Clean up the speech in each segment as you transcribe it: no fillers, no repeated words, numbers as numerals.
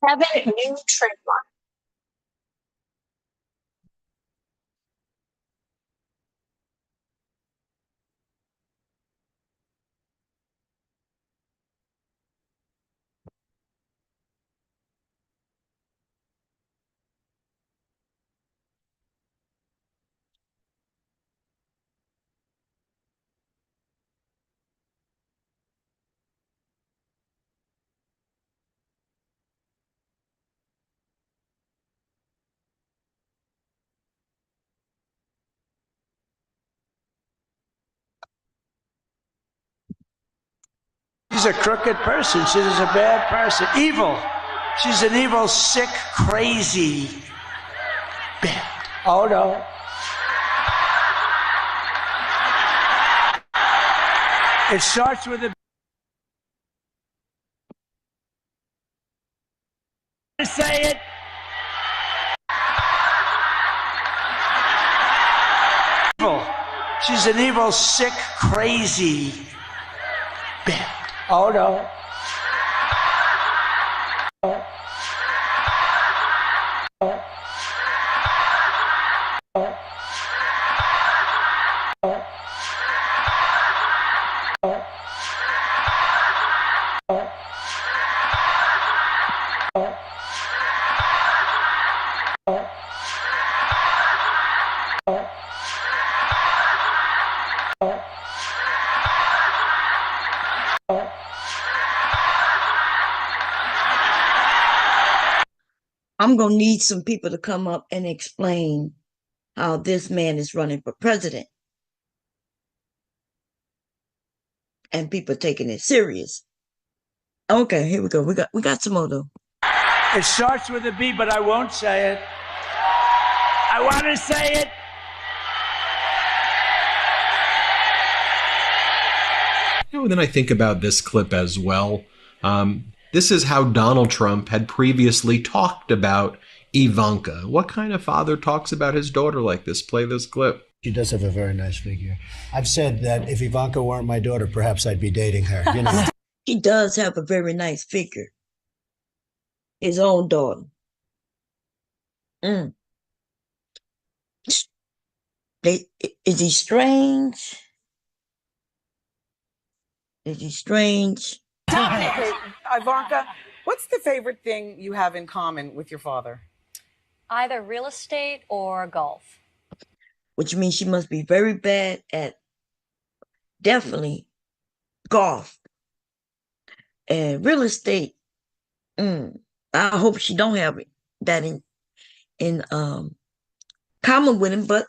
Seven new trademarks. She's a crooked person. She's a bad person. Evil. She's an evil, sick, crazy. Bad. Oh, no. It starts with a... Say it. Evil. She's an evil, sick, crazy. Bad. Oh, no. Oh. Oh. Oh. Oh. Oh. Oh. Oh. Oh. Oh. Oh. I'm going to need some people to come up and explain how this man is running for president. And people taking it serious. Okay, here we go. We got some more though. It starts with a B, but I won't say it. I want to say it. And then I think about this clip as well. This is how Donald Trump had previously talked about Ivanka. What kind of father talks about his daughter like this? Play this clip. She does have a very nice figure. I've said that if Ivanka weren't my daughter, perhaps I'd be dating her. You know. She does have a very nice figure. His own daughter. Is he strange? Is he strange? Okay, Ivanka, what's the favorite thing you have in common with your father? Either real estate or golf. Which means she must be very bad at definitely golf and real estate. I hope she don't have that in common with him, but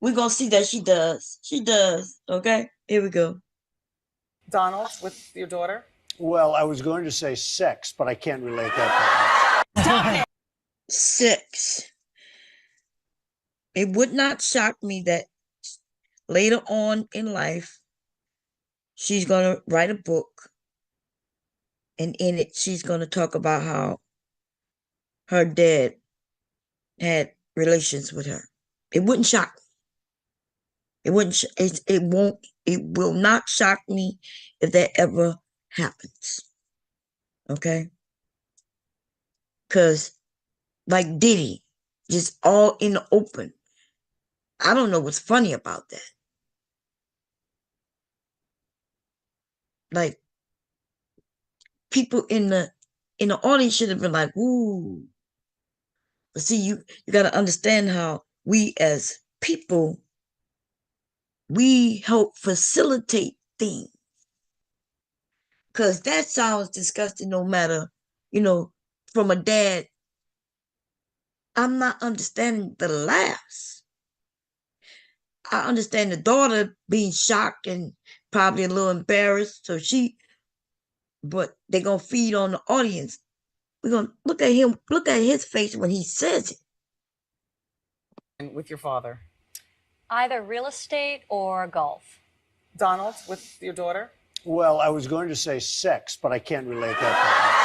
we're gonna see that she does. She does. Okay, here we go. Donald, with your daughter? Well, I was going to say sex, but I can't relate that. Sex. It would not shock me that later on in life, she's going to write a book. And in it, she's going to talk about how her dad had relations with her. It wouldn't shock me. It will not shock me if that ever happens. Okay? Because like Diddy, just all in the open. I don't know what's funny about that. Like, people in the audience should have been like, ooh. But see, you got to understand how we as people, we help facilitate things. Because that sounds disgusting no matter, from a dad. I'm not understanding the laughs. I understand the daughter being shocked and probably a little embarrassed. But they're going to feed on the audience. We're going to look at him, look at his face when he says it. And with your father? Either real estate or golf. Donald, with your daughter? Well, I was going to say sex, but I can't relate that.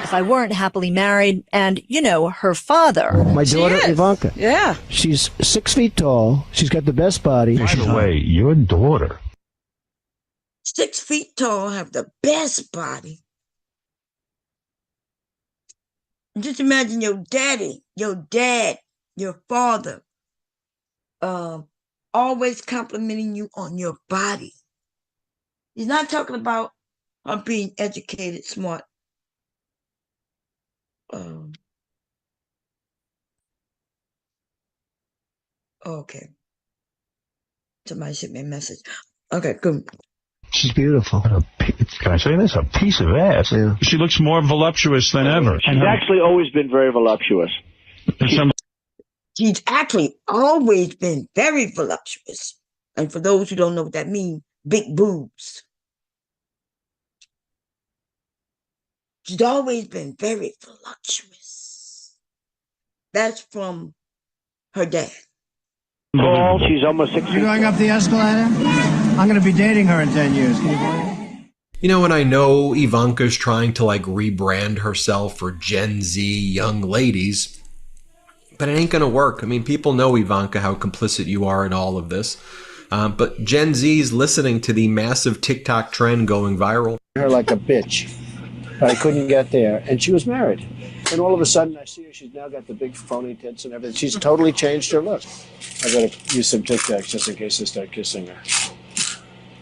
If I weren't happily married and, her father. My daughter, Ivanka. Yeah. She's 6 feet tall. She's got the best body. By the way, your daughter. 6 feet tall, have the best body. Just imagine your daddy, your dad, your father, always complimenting you on your body. He's not talking about being educated, smart. Okay. Somebody sent me a message. Okay, good. She's beautiful. Can I say this? A piece of ass. Yeah. She looks more voluptuous than ever. She's actually always been very voluptuous. She's actually always been very voluptuous. And for those who don't know what that means, big boobs. She's always been very voluptuous. That's from her dad. Tall, she's almost 6 feet. You going up the escalator? I'm going to be dating her in 10 years. Can you believe it? You know, and I know Ivanka's trying to like rebrand herself for Gen Z young ladies, but it ain't going to work. I mean, people know, Ivanka, how complicit you are in all of this. But Gen Z's listening to the massive TikTok trend going viral. Her like a bitch. But I couldn't get there. And she was married. And all of a sudden, I see her. She's now got the big phony tits and everything. She's totally changed her look. I got to use some Tic Tacs just in case I start kissing her.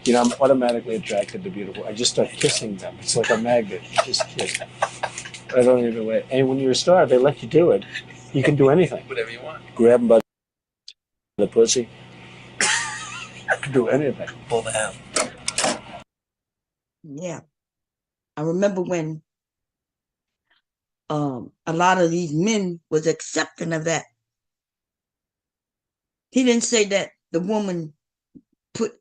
You know, I'm automatically attracted to beautiful. I just start kissing them. It's like a magnet. Just kiss. I don't even wait. And when you're a star, they let you do it. You can do anything. Whatever you want. Grab them by the pussy. You can do anything. Pull the hair. Yeah. I remember when a lot of these men was accepting of that. He didn't say that the woman put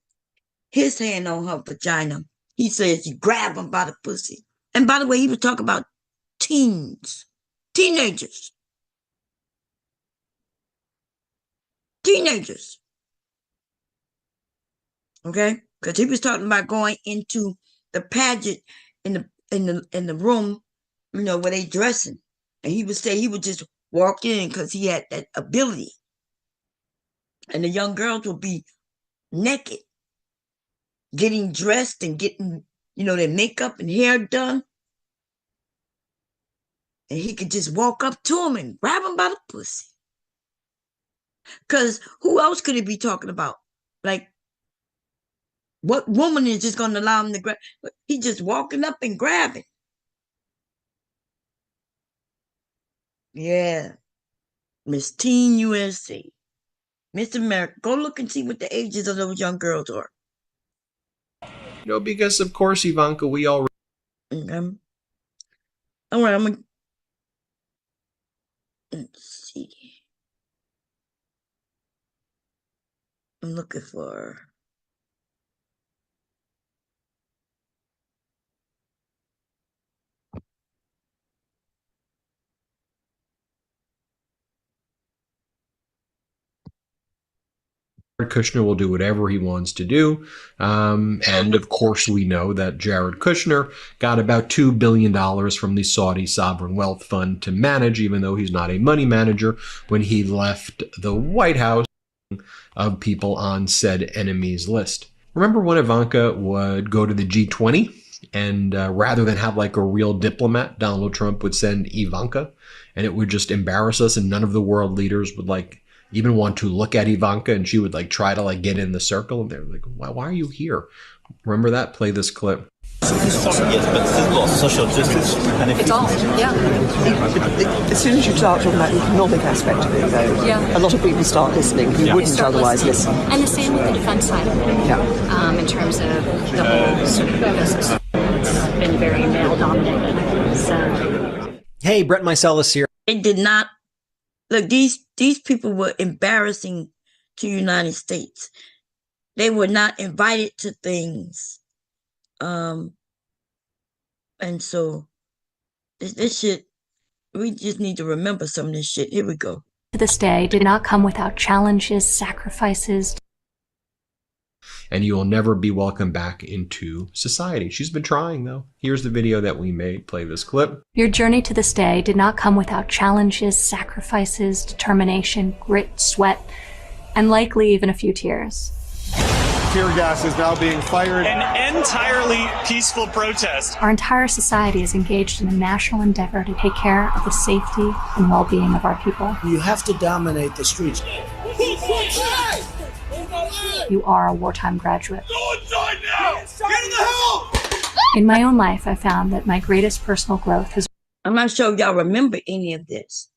his hand on her vagina. He said she grabbed him by the pussy. And by the way, he was talking about teenagers. Okay? Because he was talking about going into the pageant in the room, you know, where they dressing. And he would say he would just walk in because he had that ability. And the young girls would be naked, getting dressed and getting, you know, their makeup and hair done. And he could just walk up to them and grab them by the pussy. Because who else could he be talking about? Like, what woman is just going to allow him to grab? He's just walking up and grabbing. Yeah. Miss Teen USA. Miss America. Go look and see what the ages of those young girls are. You know, because of course, Ivanka, we all... All right, I'm going to... Let's see. I'm looking for... Kushner will do whatever he wants to do. And of course, we know that Jared Kushner got about $2 billion from the Saudi Sovereign Wealth Fund to manage, even though he's not a money manager, when he left the White House of people on said enemies list. Remember when Ivanka would go to the G20 and rather than have like a real diplomat, Donald Trump would send Ivanka and it would just embarrass us and none of the world leaders would like even want to look at Ivanka, and she would like try to like get in the circle, and they're like, why are you here? Remember that? Play this clip. Yes, but there's a lot of social justice. And if it's all, yeah. As soon as you start talking about the economic aspect of it, though, yeah. a lot of people start listening who wouldn't otherwise listen. And the same with the defense side of it. Yeah. In terms of the whole sort of ecosystem. It's been very male-dominated. So. Hey, Brett Meiselas here. They did not... Look, these people were embarrassing to the United States. They were not invited to things. And so this shit, we just need to remember some of this shit. Here we go. To this day did not come without challenges, sacrifices. And you will never be welcomed back into society. She's been trying, though. Here's the video that we made. Play this clip. Your journey to this day did not come without challenges, sacrifices, determination, grit, sweat, and likely even a few tears. Tear gas is now being fired. An entirely peaceful protest. Our entire society is engaged in a national endeavor to take care of the safety and well-being of our people. You have to dominate the streets. You are a wartime graduate. In my own life, I found that my greatest personal growth has... I'm not sure if y'all remember any of this.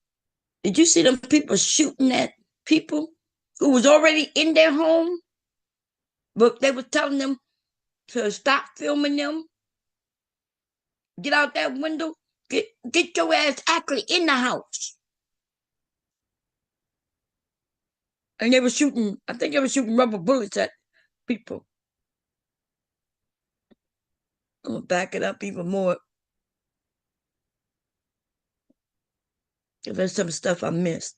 Did you see them people shooting at people who was already in their home? But they were telling them to stop filming them. Get out that window. Get your ass actually in the house. And they were shooting, I think they were shooting rubber bullets at people. I'm gonna back it up even more. There's some stuff I missed.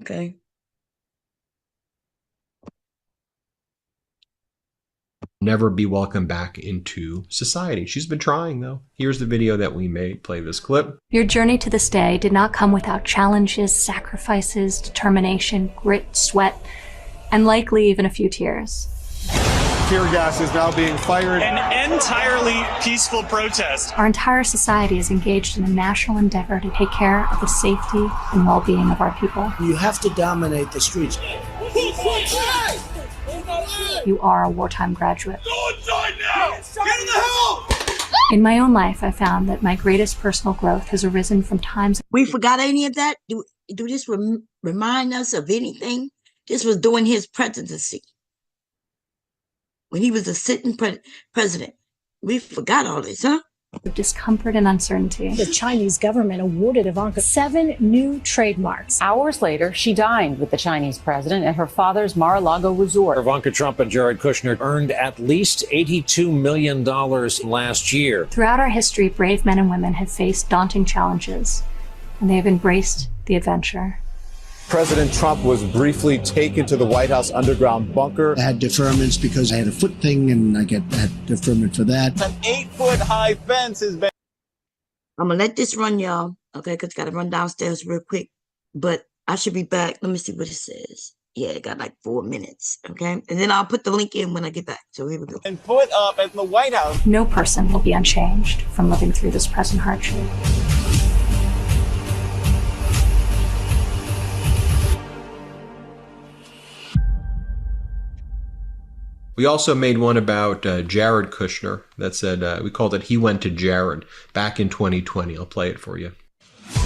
Okay. Never be welcome back into society. She's been trying, though. Here's the video that we made. Play this clip. Your journey to this day did not come without challenges, sacrifices, determination, grit, sweat, and likely even a few tears. Tear gas is now being fired. An entirely peaceful protest. Our entire society is engaged in a national endeavor to take care of the safety and well-being of our people. You have to dominate the streets. You are a wartime graduate. In my own life, I found that my greatest personal growth has arisen from times... We forgot any of that? Do this remind us of anything? This was during his presidency. When he was a sitting president. We forgot all this, huh? Of discomfort and uncertainty. The Chinese government awarded Ivanka 7 new trademarks. Hours later, she dined with the Chinese president at her father's Mar-a-Lago resort. Ivanka Trump and Jared Kushner earned at least $82 million last year. Throughout our history, brave men and women have faced daunting challenges, and they have embraced the adventure. President Trump was briefly taken to the White House underground bunker. I had deferments because I had a foot thing, and I had deferment for that. An 8-foot-high fence has been... I'm going to let this run, y'all, okay, because I got to run downstairs real quick. But I should be back. Let me see what it says. Yeah, it got like 4 minutes, okay? And then I'll put the link in when I get back. So here we go. And put up at the White House. No person will be unchanged from living through this present hardship. We also made one about Jared Kushner that said, we called it He Went to Jared back in 2020. I'll play it for you.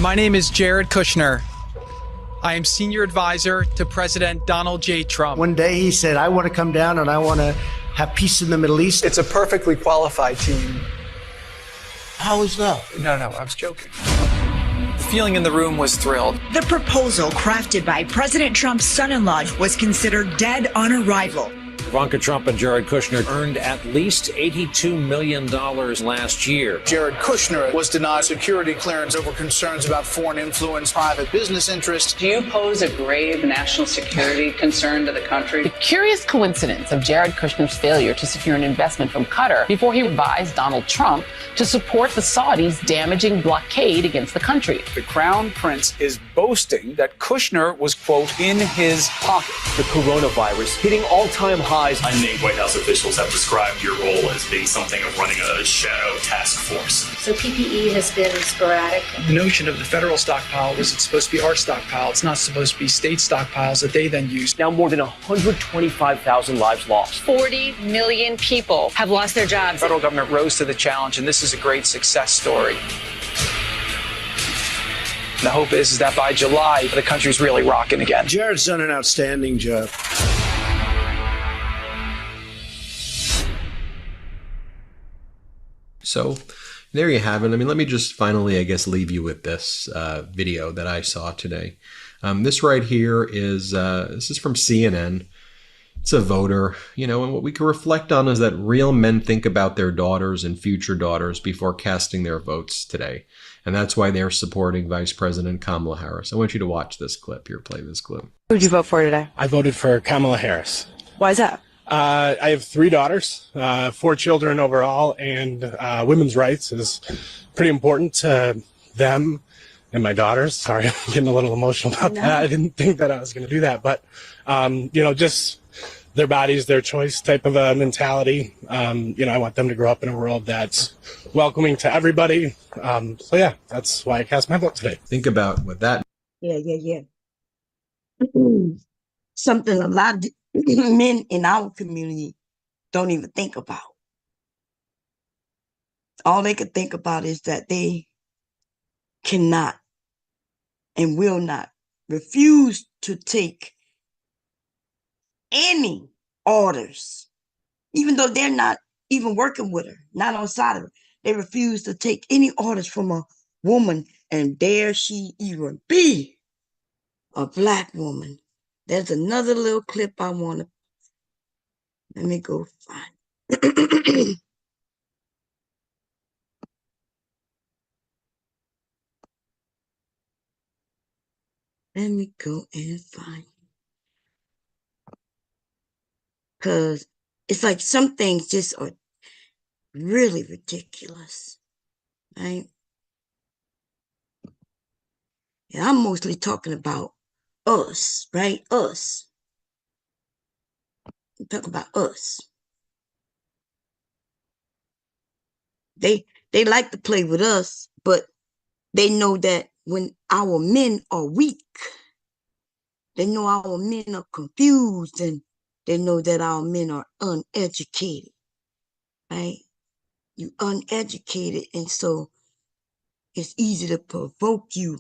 My name is Jared Kushner. I am senior advisor to President Donald J. Trump. One day he said, I want to come down and I want to have peace in the Middle East. It's a perfectly qualified team. How is that? No, I was joking. The feeling in the room was thrilled. The proposal crafted by President Trump's son-in-law was considered dead on arrival. Ivanka Trump and Jared Kushner earned at least $82 million last year. Jared Kushner was denied security clearance over concerns about foreign influence, private business interests. Do you pose a grave national security concern to the country? The curious coincidence of Jared Kushner's failure to secure an investment from Qatar before he advised Donald Trump to support the Saudis' damaging blockade against the country. The Crown Prince is boasting that Kushner was, quote, in his pocket. The coronavirus hitting all-time highs. Unnamed White House officials have described your role as being something of running a shadow task force. So PPE has been sporadic. The notion of the federal stockpile was it's supposed to be our stockpile. It's not supposed to be state stockpiles that they then use. Now more than 125,000 lives lost. 40 million people have lost their jobs. The federal government rose to the challenge, and this is a great success story. And the hope is that by July, the country's really rocking again. Jared's done an outstanding job. So there you have it. I mean, let me just finally, I guess, leave you with this video that I saw today. This right here is this is from CNN. It's a voter, you know, and what we can reflect on is that real men think about their daughters and future daughters before casting their votes today. And that's why they're supporting Vice President Kamala Harris. I want you to watch this clip. Here, play this clip. Who did you vote for today? I voted for Kamala Harris. Why is that? I have 3 daughters, 4 children overall, and women's rights is pretty important to them and my daughters. Sorry, I'm getting a little emotional about that. I didn't think that I was going to do that, but you know, just their bodies, their choice type of a mentality. I want them to grow up in a world that's welcoming to everybody. So yeah, that's why I cast my vote today. Think about what that. Yeah. Something a lot of men in our community don't even think about. All they could think about is that they cannot and will not refuse to take any orders, even though they're not even working with her, not on side of her. They refuse to take any orders from a woman, and dare she even be a Black woman. There's another little clip I want to, let me go find. Let me go and find. Because it's like some things just are really ridiculous, right? And I'm mostly talking about us, right? Us. I'm talking about us. They like to play with us, but they know that when our men are weak, they know our men are confused, and they know that our men are uneducated, right? You uneducated, and so it's easy to provoke you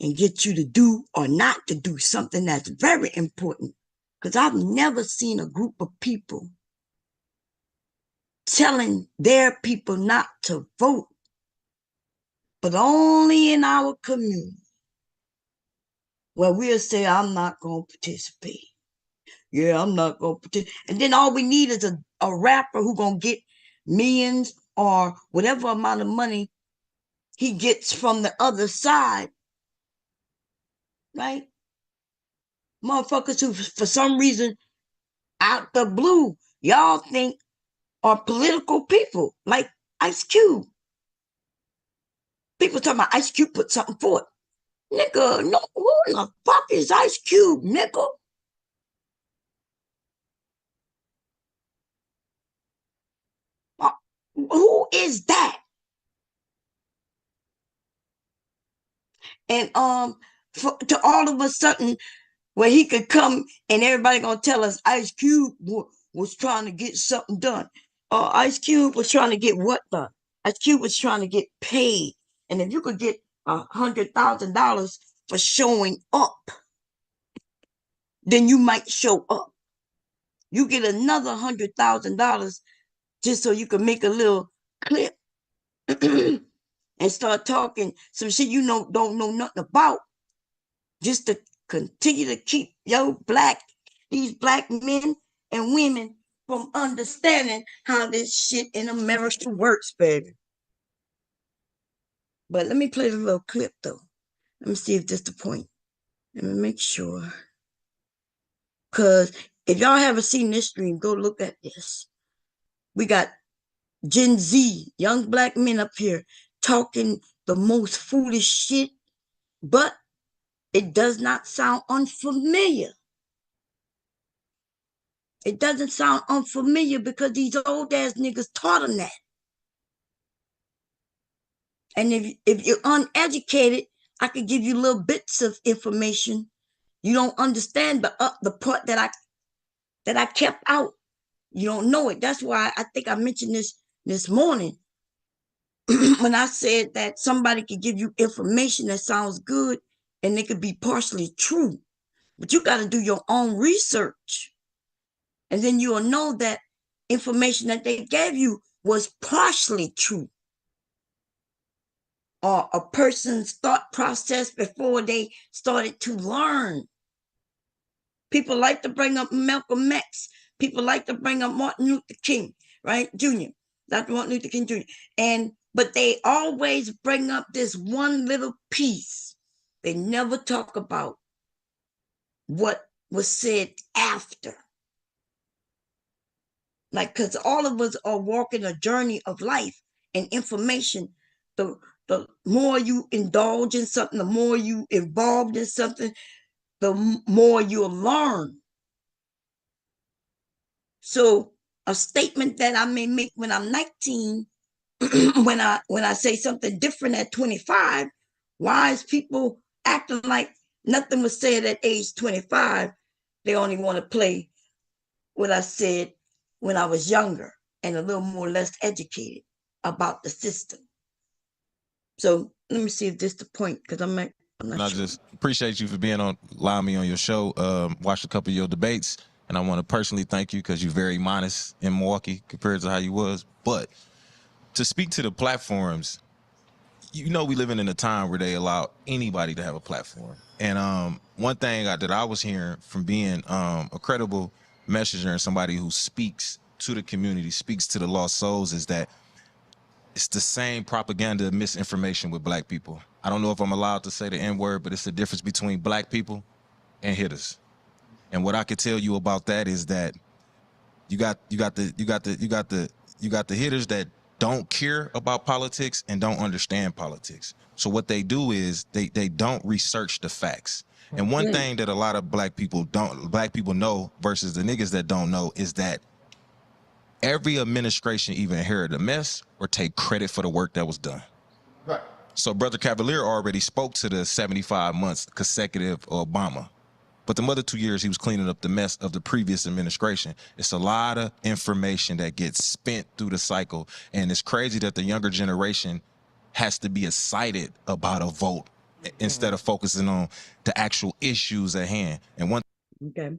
and get you to do or not to do something that's very important. Because I've never seen a group of people telling their people not to vote, but only in our community, where we'll say, I'm not going to participate. Yeah, I'm not going to participate. And then all we need is a rapper who going to get millions or whatever amount of money he gets from the other side, right? Motherfuckers who, for some reason, out the blue, y'all think are political people, like Ice Cube. People talking about Ice Cube put something forth. Nigga, no, who in the fuck is Ice Cube, nigga? Who is that? And to all of a sudden, where he could come and everybody gonna tell us Ice Cube was trying to get something done. Ice Cube was trying to get what done? Ice Cube was trying to get paid. And if you could get $100,000 for showing up, then you might show up. You get another $100,000 just so you can make a little clip and start talking some shit you don't know nothing about, just to continue to keep these black men and women from understanding how this shit in America works, baby. But let me play the little clip though. Let me see if this is the point. Let me make sure. Because if y'all haven't seen this stream, go look at this. We got Gen Z, young black men up here talking the most foolish shit, but it does not sound unfamiliar. It doesn't sound unfamiliar because these old ass niggas taught them that. And if you're uneducated, I could give you little bits of information. You don't understand the part that I kept out. You don't know it. That's why I think I mentioned this morning when I said that somebody could give you information that sounds good and it could be partially true. But you got to do your own research. And then you'll know that information that they gave you was partially true, or a person's thought process before they started to learn. People like to bring up Malcolm X. People like to bring up Martin Luther King, right? Jr., Dr. Martin Luther King Jr. But they always bring up this one little piece. They never talk about what was said after. Like, because all of us are walking a journey of life and information. The more you indulge in something, the more you involved in something, the more you'll learn. So a statement that I may make when I'm 19, when I say something different at 25, why is people acting like nothing was said at age 25? They only want to play what I said when I was younger and a little more less educated about the system. So let me see if this is the point, because I'm not I sure. just appreciate you for being on, allowing me on your show. Watched a couple of your debates, and I want to personally thank you because you're very modest in Milwaukee compared to how you was. But to speak to the platforms, you know, we living in a time where they allow anybody to have a platform. And one thing that I was hearing from being a credible messenger and somebody who speaks to the community, speaks to the lost souls, is that it's the same propaganda and misinformation with black people. I don't know if I'm allowed to say the N-word, but it's the difference between black people and hitters. And what I could tell you about that is that you got the hitters that don't care about politics and don't understand politics. So what they do is they don't research the facts. And one thing that a lot of black people know versus the niggas that don't know is that every administration either inherit a mess or take credit for the work that was done. Right. So Brother Cavalier already spoke to the 75 months consecutive Obama. But the other 2 years, he was cleaning up the mess of the previous administration. It's a lot of information that gets spent through the cycle. And it's crazy that the younger generation has to be excited about a vote instead of focusing on the actual issues at hand. And one. Okay.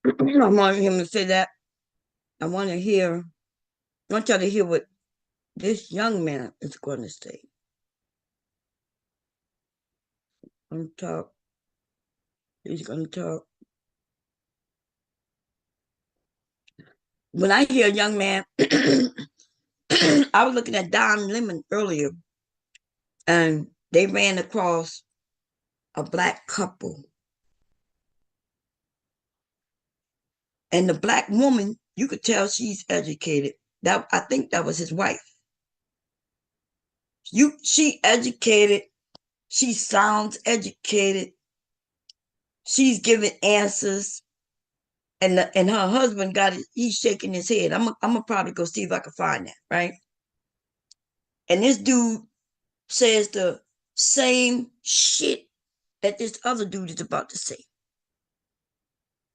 I want him to say that. I want y'all to hear what this young man is going to say. He's going to talk. When I hear a young man, I was looking at Don Lemon earlier, and they ran across a black couple. And the black woman, you could tell she's educated. I think that was his wife. She educated. She sounds educated. She's giving answers. And her husband got it. He's shaking his head. I'm gonna probably go see if I can find that, right? And this dude says the same shit that this other dude is about to say.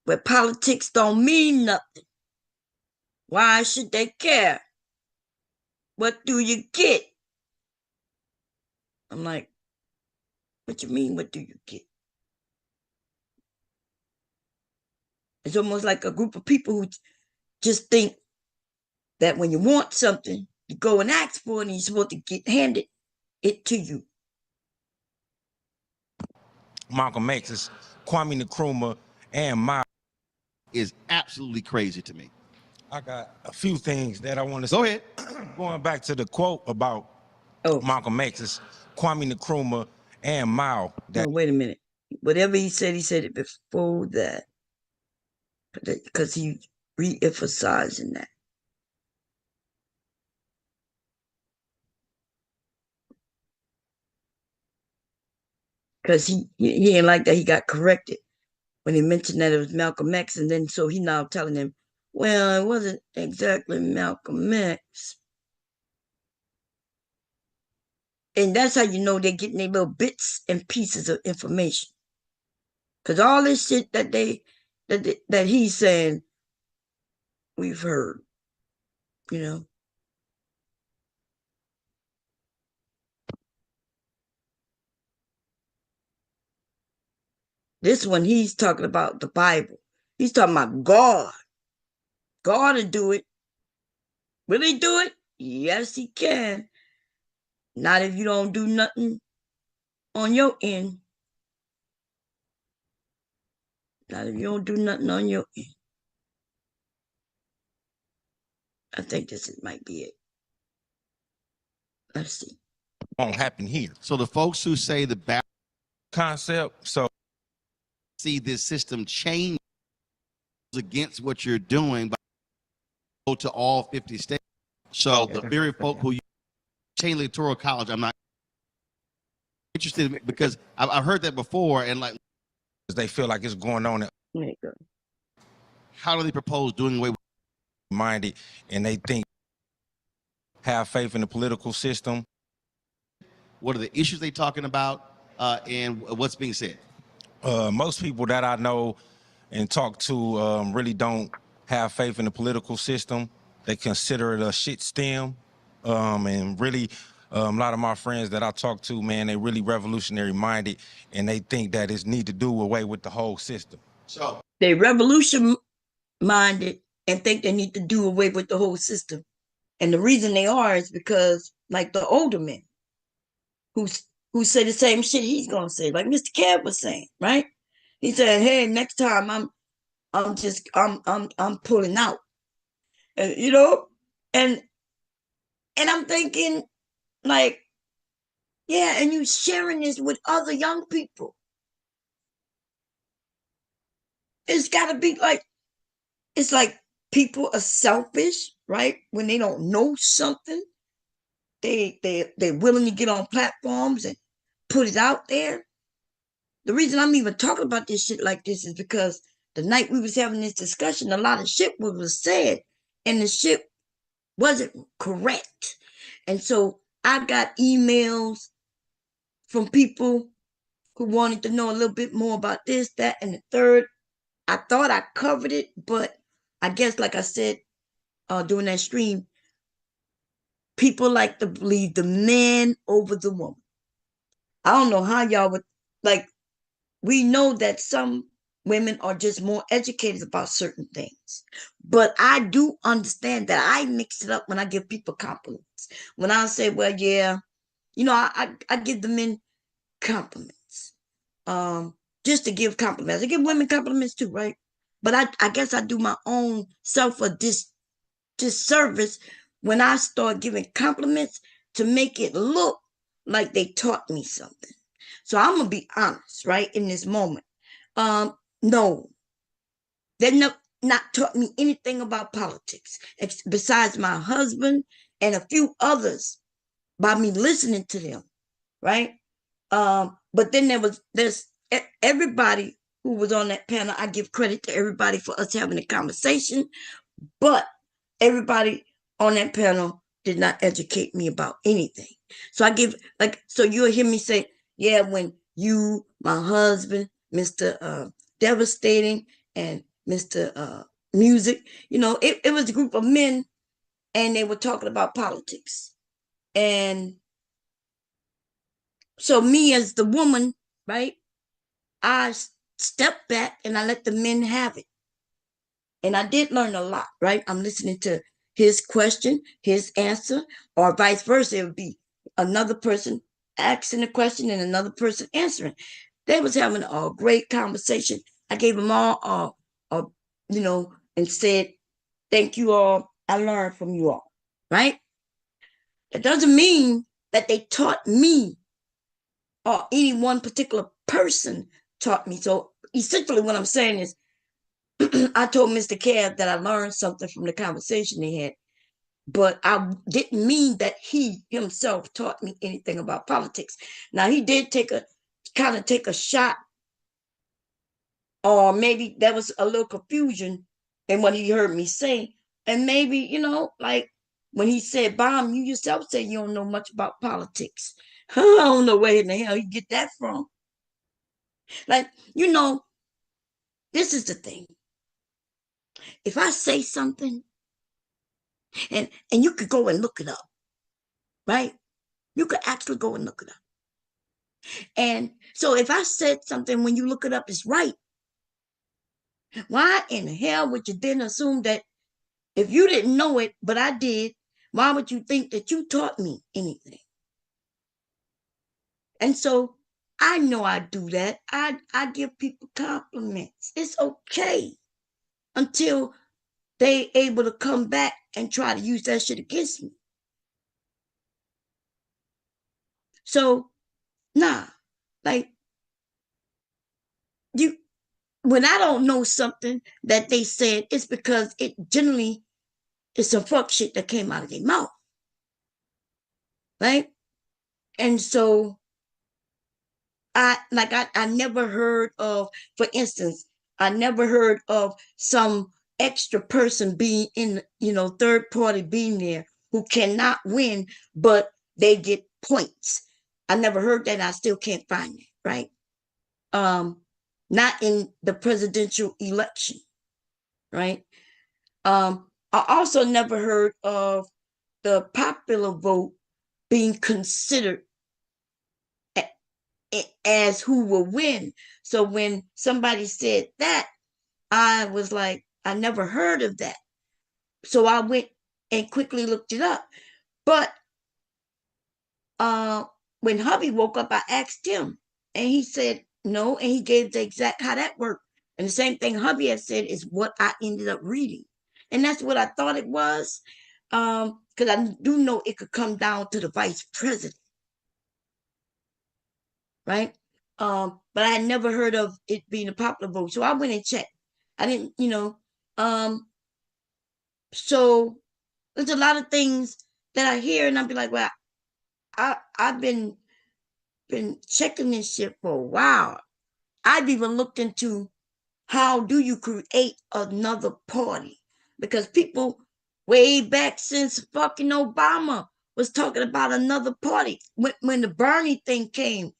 Where politics don't mean nothing. Why should they care? What do you get? I'm like, what you mean, what do you get? It's almost like a group of people who just think that when you want something, you go and ask for it and you're supposed to get handed it to you. Malcolm X's, Kwame Nkrumah, and Mao is absolutely crazy to me. I got a few things that I want to say. Go ahead. Going back to the quote about Malcolm X's, Kwame Nkrumah, and Mao. Wait a minute. Whatever he said it before that. Because he re-emphasizing that. Because he ain't like that. He got corrected when he mentioned that it was Malcolm X, and then so he now telling him, well, it wasn't exactly Malcolm X. And that's how you know they're getting their little bits and pieces of information. Because all this shit that he's saying, we've heard, you know. This one, he's talking about the Bible. He's talking about God. God will do it. Will he do it? Yes, he can. Not if you don't do nothing on your end. Not if you don't do nothing on your end. I think this might be it. Let's see. Won't happen here. So the folks who say the ballot concept, so see this system change against what you're doing by go to all 50 states. So the very folk who change electoral college, I'm not interested because I've heard that before, and like they feel like it's going on. There you go. How do they propose doing away with minded, and they think have faith in the political system? What are the issues they talking about, and what's being said? Most people that I know and talk to really don't have faith in the political system. They consider it a shit stem, and really a lot of my friends that I talk to, man, they really revolutionary minded, and they think that it's need to do away with the whole system. So they revolution minded and think they need to do away with the whole system. And the reason they are is because, like the older men who say the same shit he's gonna say, like Mr. Cab was saying, right? He said, "Hey, next time I'm pulling out," you know, and I'm thinking, like, yeah, and you sharing this with other young people. It's got to be like, it's like people are selfish, right? When they don't know something, they're willing to get on platforms and put it out there. The reason I'm even talking about this shit like this is because the night we was having this discussion, a lot of shit was said, and the shit wasn't correct. And so I got emails from people who wanted to know a little bit more about this, that, and the third. I thought I covered it, but I guess, like I said during that stream, people like to believe the man over the woman. I don't know how y'all would, like, we know that some women are just more educated about certain things. But I do understand that I mix it up when I give people compliments. When I say, well, yeah, you know, I give the men compliments. Just to give compliments. I give women compliments too, right? But I guess I do my own self a disservice when I start giving compliments to make it look like they taught me something. So I'm gonna be honest, right? In this moment, no, they're not taught me anything about politics besides my husband and a few others by me listening to them, right? But then there's everybody who was on that panel. I give credit to everybody for us having a conversation, but everybody on that panel did not educate me about anything. So I give, like, so you'll hear me say, yeah, when you, my husband, Mr. Devastating, and Mr. Music, you know, it was a group of men, and they were talking about politics. And so me as the woman, right, I stepped back and I let the men have it. And I did learn a lot, right? I'm listening to his question, his answer, or vice versa. It would be another person asking a question and another person answering. They was having a great conversation. I gave them all, you know, and said, thank you all. I learned from you all, right? That doesn't mean that they taught me or any one particular person taught me. So essentially what I'm saying is, I told Mr. Cab that I learned something from the conversation they had, but I didn't mean that he himself taught me anything about politics. Now, he did take a shot, or maybe there was a little confusion in what he heard me say. And maybe, you know, like when he said, Bomb, you yourself say you don't know much about politics. I don't know where in the hell you get that from. Like, you know, this is the thing. If I say something, and you could go and look it up, right? You could actually go and look it up. And so if I said something, when you look it up, it's right. Why in the hell would you then assume that if you didn't know it, but I did, why would you think that you taught me anything? And so I know I do that. I give people compliments. It's okay until they able to come back and try to use that shit against me. So, nah, like, when I don't know something that they said, it's because it generally is some fuck shit that came out of their mouth. Right? And so I never heard of, for instance, I never heard of some extra person being in, third party being there who cannot win, but they get points. I never heard that. And I still can't find it, right? Not in the presidential election, right? I also never heard of the popular vote being considered as who will win. So when somebody said that, I was like, I never heard of that. So I went and quickly looked it up. But when hubby woke up, I asked him, and he said no, and he gave the exact how that worked. And the same thing hubby had said is what I ended up reading. And that's what I thought it was. Because I do know it could come down to the vice president. Right? But I had never heard of it being a popular vote. So I went and checked. I didn't, so there's a lot of things that I hear and I'll be like, well, I've been checking this shit for a while. I've even looked into how do you create another party? Because people way back since fucking Obama was talking about another party. When the Bernie thing came,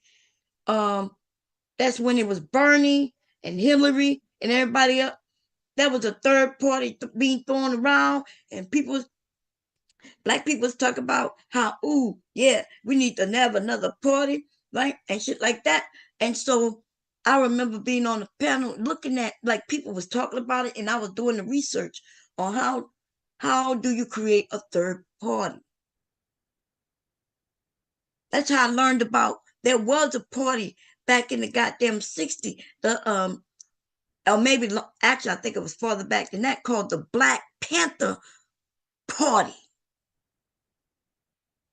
that's when it was Bernie and Hillary and everybody else. That was a third party being thrown around, and black people was talking about how, ooh, yeah, we need to have another party, right? And shit like that. And so I remember being on the panel looking at, like, people was talking about it, and I was doing the research on how do you create a third party. That's how I learned about there was a party back in the goddamn 60s. Or maybe actually I think it was farther back than that, called the Black Panther Party.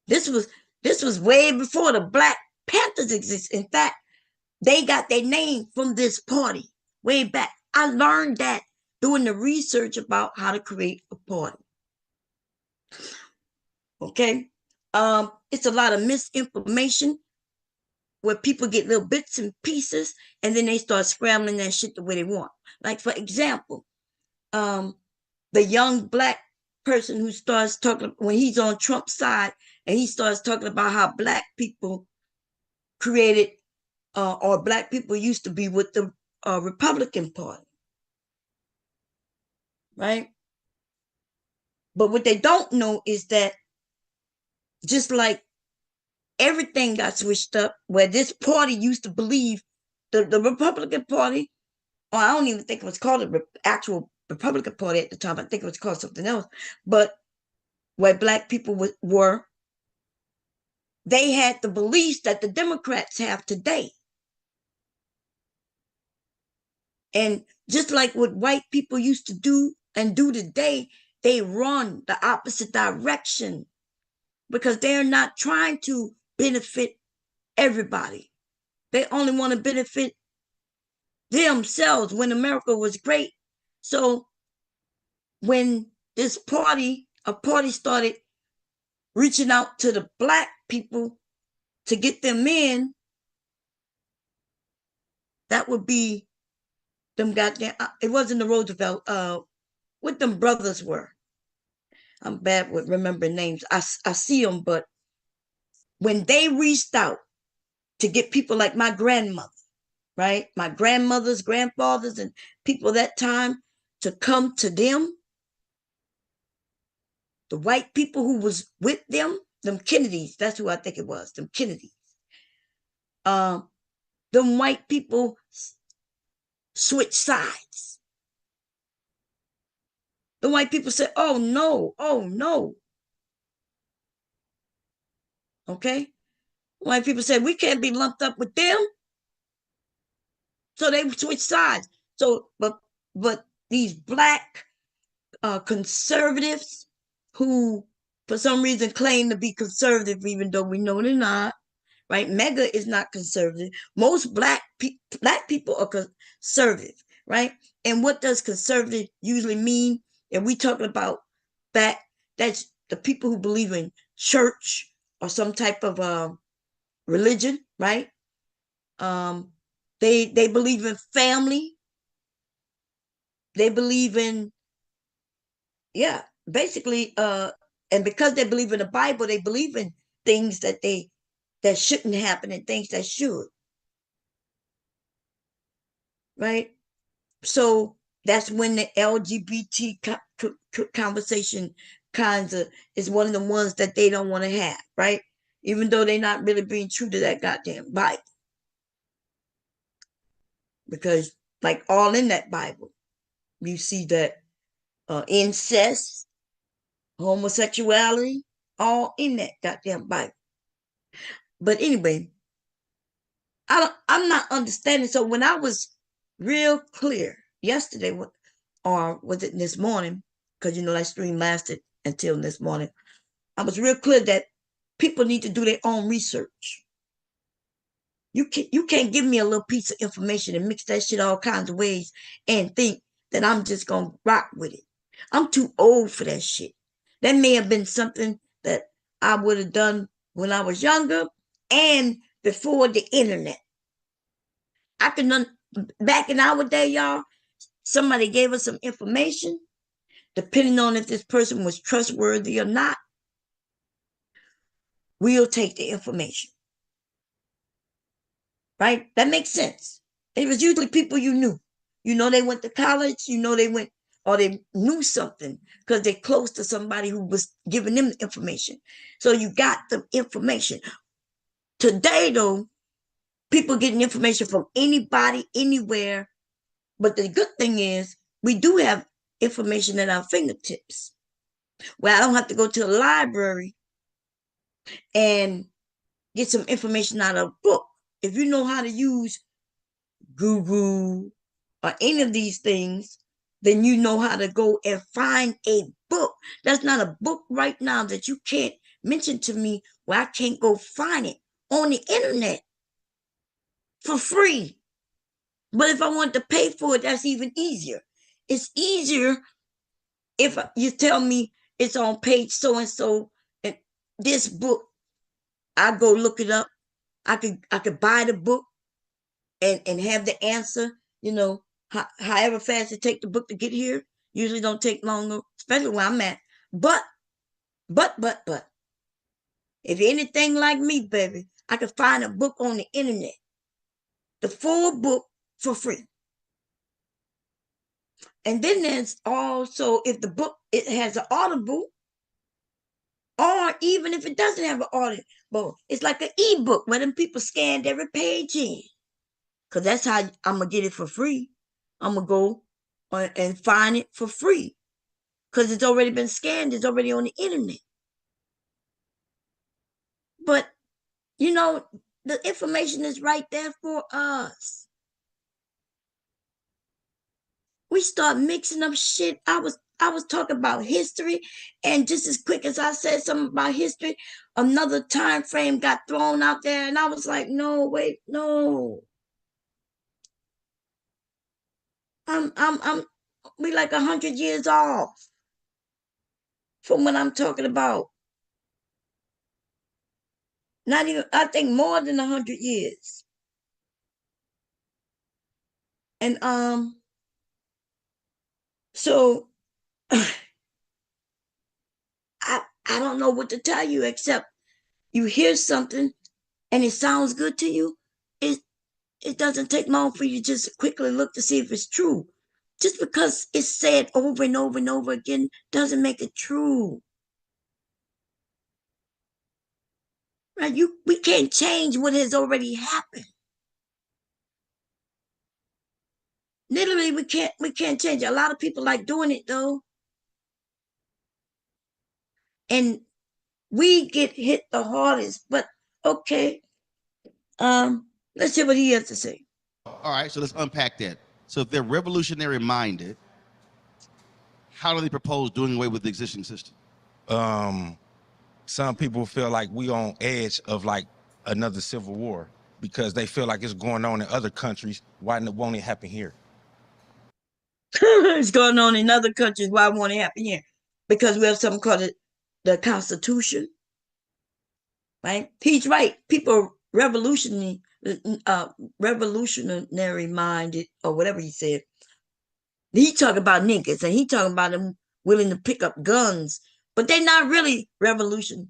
This was way before the Black Panthers exist. In fact, they got their name from this party way back. I learned that doing the research about how to create a party. Okay. It's a lot of misinformation where people get little bits and pieces and then they start scrambling that shit the way they want. Like, for example, the young black person who starts talking when he's on Trump's side and he starts talking about how black people created or black people used to be with the Republican Party, right? But what they don't know is that just like everything got switched up, where this party used to believe the Republican Party, or I don't even think it was called the actual Republican Party at the time. I think it was called something else. But where black people were, they had the beliefs that the Democrats have today. And just like what white people used to do and do today, they run the opposite direction because they're not trying to benefit everybody. They only want to benefit themselves when America was great. So when this a party started reaching out to the black people to get them in, that would be them goddamn, it wasn't the Roosevelt, what them brothers were. I'm bad with remembering names. I see them, but when they reached out to get people like my grandmother, right? My grandmothers, grandfathers, and people that time to come to them, the white people who was with them Kennedys, that's who I think it was, them Kennedys. Them white people switch sides. The white people said, oh no, oh no. Okay? White people said, we can't be lumped up with them. So they switch sides. So, but these black conservatives who, for some reason, claim to be conservative, even though we know they're not, right? MAGA is not conservative. Most black people are conservative, right? And what does conservative usually mean? And we talking about that's the people who believe in church or some type of religion, right? They believe in family. They believe in yeah, basically, and because they believe in the Bible, they believe in things that shouldn't happen and things that should, right? So that's when the LGBT conversation kinds of is one of the ones that they don't want to have, right? Even though they're not really being true to that goddamn Bible, because like all in that Bible, you see that incest, homosexuality, all in that goddamn Bible. But anyway, I'm not understanding. So when I was real clear yesterday, or was it this morning? Because that stream lasted until this morning. I was real clear that people need to do their own research. You can't give me a little piece of information and mix that shit all kinds of ways and think that I'm just gonna rock with it. I'm too old for that shit. That may have been something that I would have done when I was younger and before the internet. I can back in our day, y'all, somebody gave us some information, depending on if this person was trustworthy or not, we'll take the information. Right? That makes sense. It was usually people you knew. They went to college, they went, or they knew something because they're close to somebody who was giving them the information. So you got the information. Today, though, people getting information from anybody, anywhere. But the good thing is we do have information at our fingertips. Well, I don't have to go to a library and get some information out of a book. If you know how to use Google or any of these things, then you know how to go and find a book. That's not a book right now that you can't mention to me where I can't go find it on the internet for free. But if I want to pay for it, that's even easier. It's easier if you tell me it's on page so and so, and this book, I go look it up. I could buy the book and have the answer. However fast it take the book to get here, usually don't take longer, especially where I'm at. But if you're anything like me, baby, I could find a book on the internet, the full book for free. And then there's also if the book it has an audible, or even if it doesn't have an audible, it's like an ebook where them people scanned every page in. Because that's how I'm going to get it for free. I'm going to go and find it for free. Because it's already been scanned. It's already on the internet. But, the information is right there for us. We start mixing up shit. I was talking about history, and just as quick as I said something about history, another time frame got thrown out there, and I was like, no, wait, no. We like 100 years off from what I'm talking about. Not even, I think more than 100 years. And so I don't know what to tell you except you hear something and it sounds good to you. It doesn't take long for you to just quickly look to see if it's true. Just because it's said over and over and over again doesn't make it true. Right? We can't change what has already happened. Literally, we can't change it. A lot of people like doing it though. And we get hit the hardest, but okay. Let's hear what he has to say. All right, so let's unpack that. So if they're revolutionary minded, how do they propose doing away with the existing system? Some people feel like we on edge of like another civil war because they feel like it's going on in other countries. Why won't it happen here? It's going on in other countries. Why won't it happen here? Because we have something called the Constitution. Right? He's right. People revolutionary minded, or whatever he said. He talking about niggas, and he talking about them willing to pick up guns, but they're not really revolution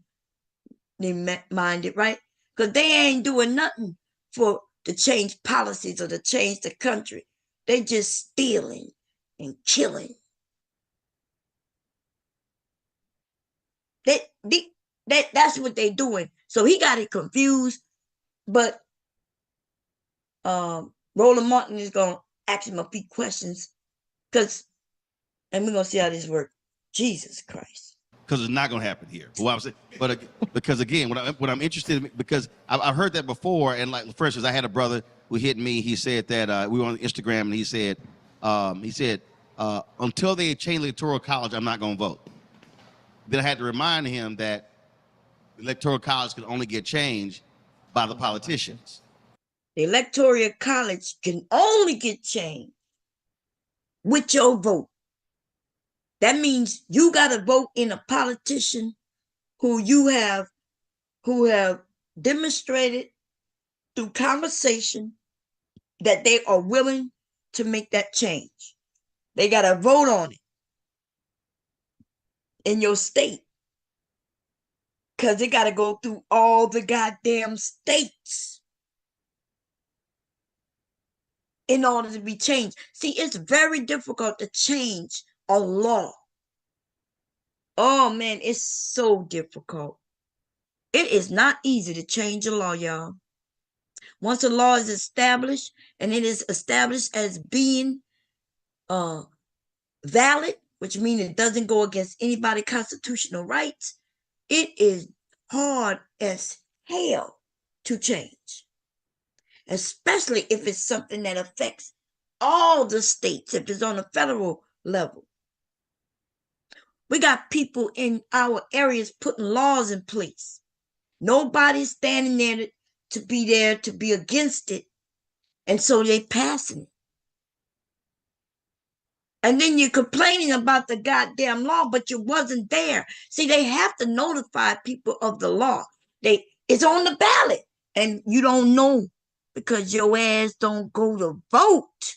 minded, right? Because they ain't doing nothing to change policies or to change the country. They just stealing and killing. That's what they're doing. So he got it confused, but Roland Martin is gonna ask him a few questions, and we're gonna see how this works. Jesus Christ. Because it's not going to happen here. Well, I'm saying, but because again, what I'm interested in, because I've heard that before, and like for instance, I had a brother who hit me. He said that we were on Instagram, and he said until they change the electoral college, I'm not going to vote. Then I had to remind him that the electoral college can only get changed by the politicians. The electoral college can only get changed with your vote. That means you got to vote in a politician who have demonstrated through conversation that they are willing to make that change. They got to vote on it in your state, because they got to go through all the goddamn states in order to be changed. See, it's very difficult to change a law. Oh man, it's so difficult. It is not easy to change a law, y'all. Once a law is established, and it is established as being valid, which means it doesn't go against anybody's constitutional rights, it is hard as hell to change, especially if it's something that affects all the states, if it's on a federal level. We got people in our areas putting laws in place. Nobody's standing there to be against it. And so they passing it. And then you're complaining about the goddamn law, but you wasn't there. See, they have to notify people of the law. It's on the ballot, and you don't know because your ass don't go to vote.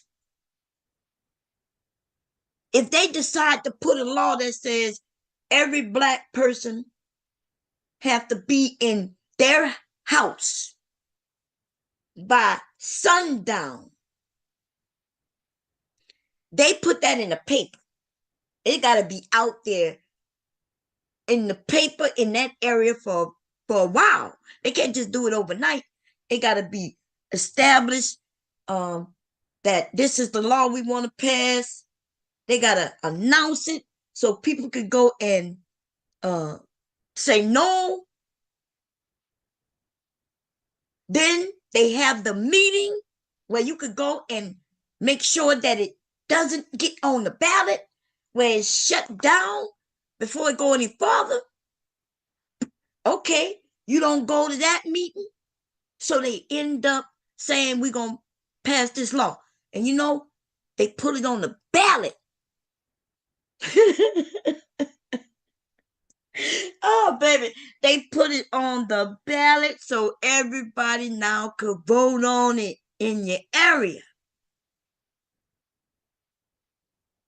If they decide to put a law that says every Black person have to be in their house by sundown, they put that in the paper. It got to be out there in the paper in that area for a while. They can't just do it overnight. It got to be established that this is the law we want to pass. They got to announce it so people could go and say no. Then they have the meeting where you could go and make sure that it doesn't get on the ballot, where it's shut down before it go any further. Okay, you don't go to that meeting, so they end up saying we're going to pass this law. And you know, they put it on the ballot. Oh, baby, they put it on the ballot so everybody now could vote on it in your area.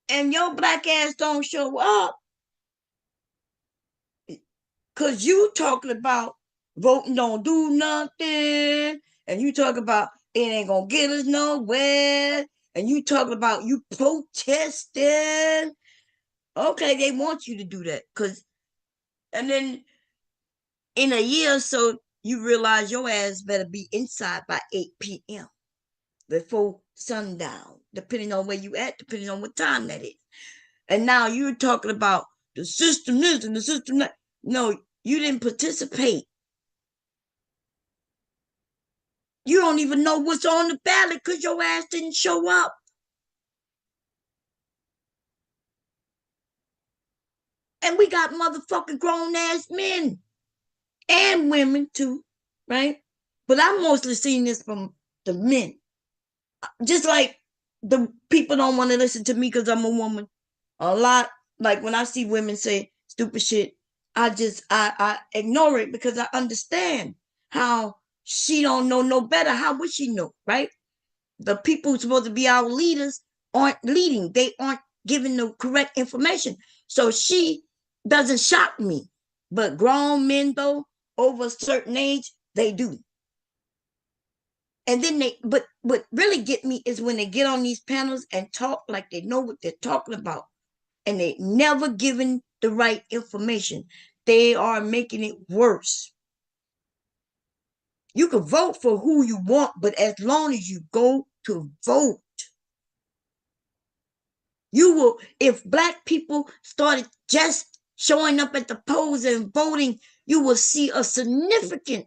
And your Black ass don't show up because you talking about voting don't do nothing, and you talk about it ain't gonna get us nowhere, and you talking about you protesting. Okay, they want you to do that, and then in a year or so, you realize your ass better be inside by 8 p.m. before sundown, depending on where you at, depending on what time that is. And now you're talking about the system this and the system that. No, you didn't participate. You don't even know what's on the ballot because your ass didn't show up. And we got motherfucking grown-ass men and women too, right? But I'm mostly seeing this from the men. Just like the people don't want to listen to me because I'm a woman. A lot, like when I see women say stupid shit, I ignore it because I understand how she don't know no better. How would she know, right? The people who's supposed to be our leaders aren't leading. They aren't giving the correct information. So she doesn't shock me. But grown men, though, over a certain age, they do. And then but what really get me is when they get on these panels and talk like they know what they're talking about. And they never given the right information. They are making it worse. You can vote for who you want, but as long as you go to vote, you will, if black people started just showing up at the polls and voting, you will see a significant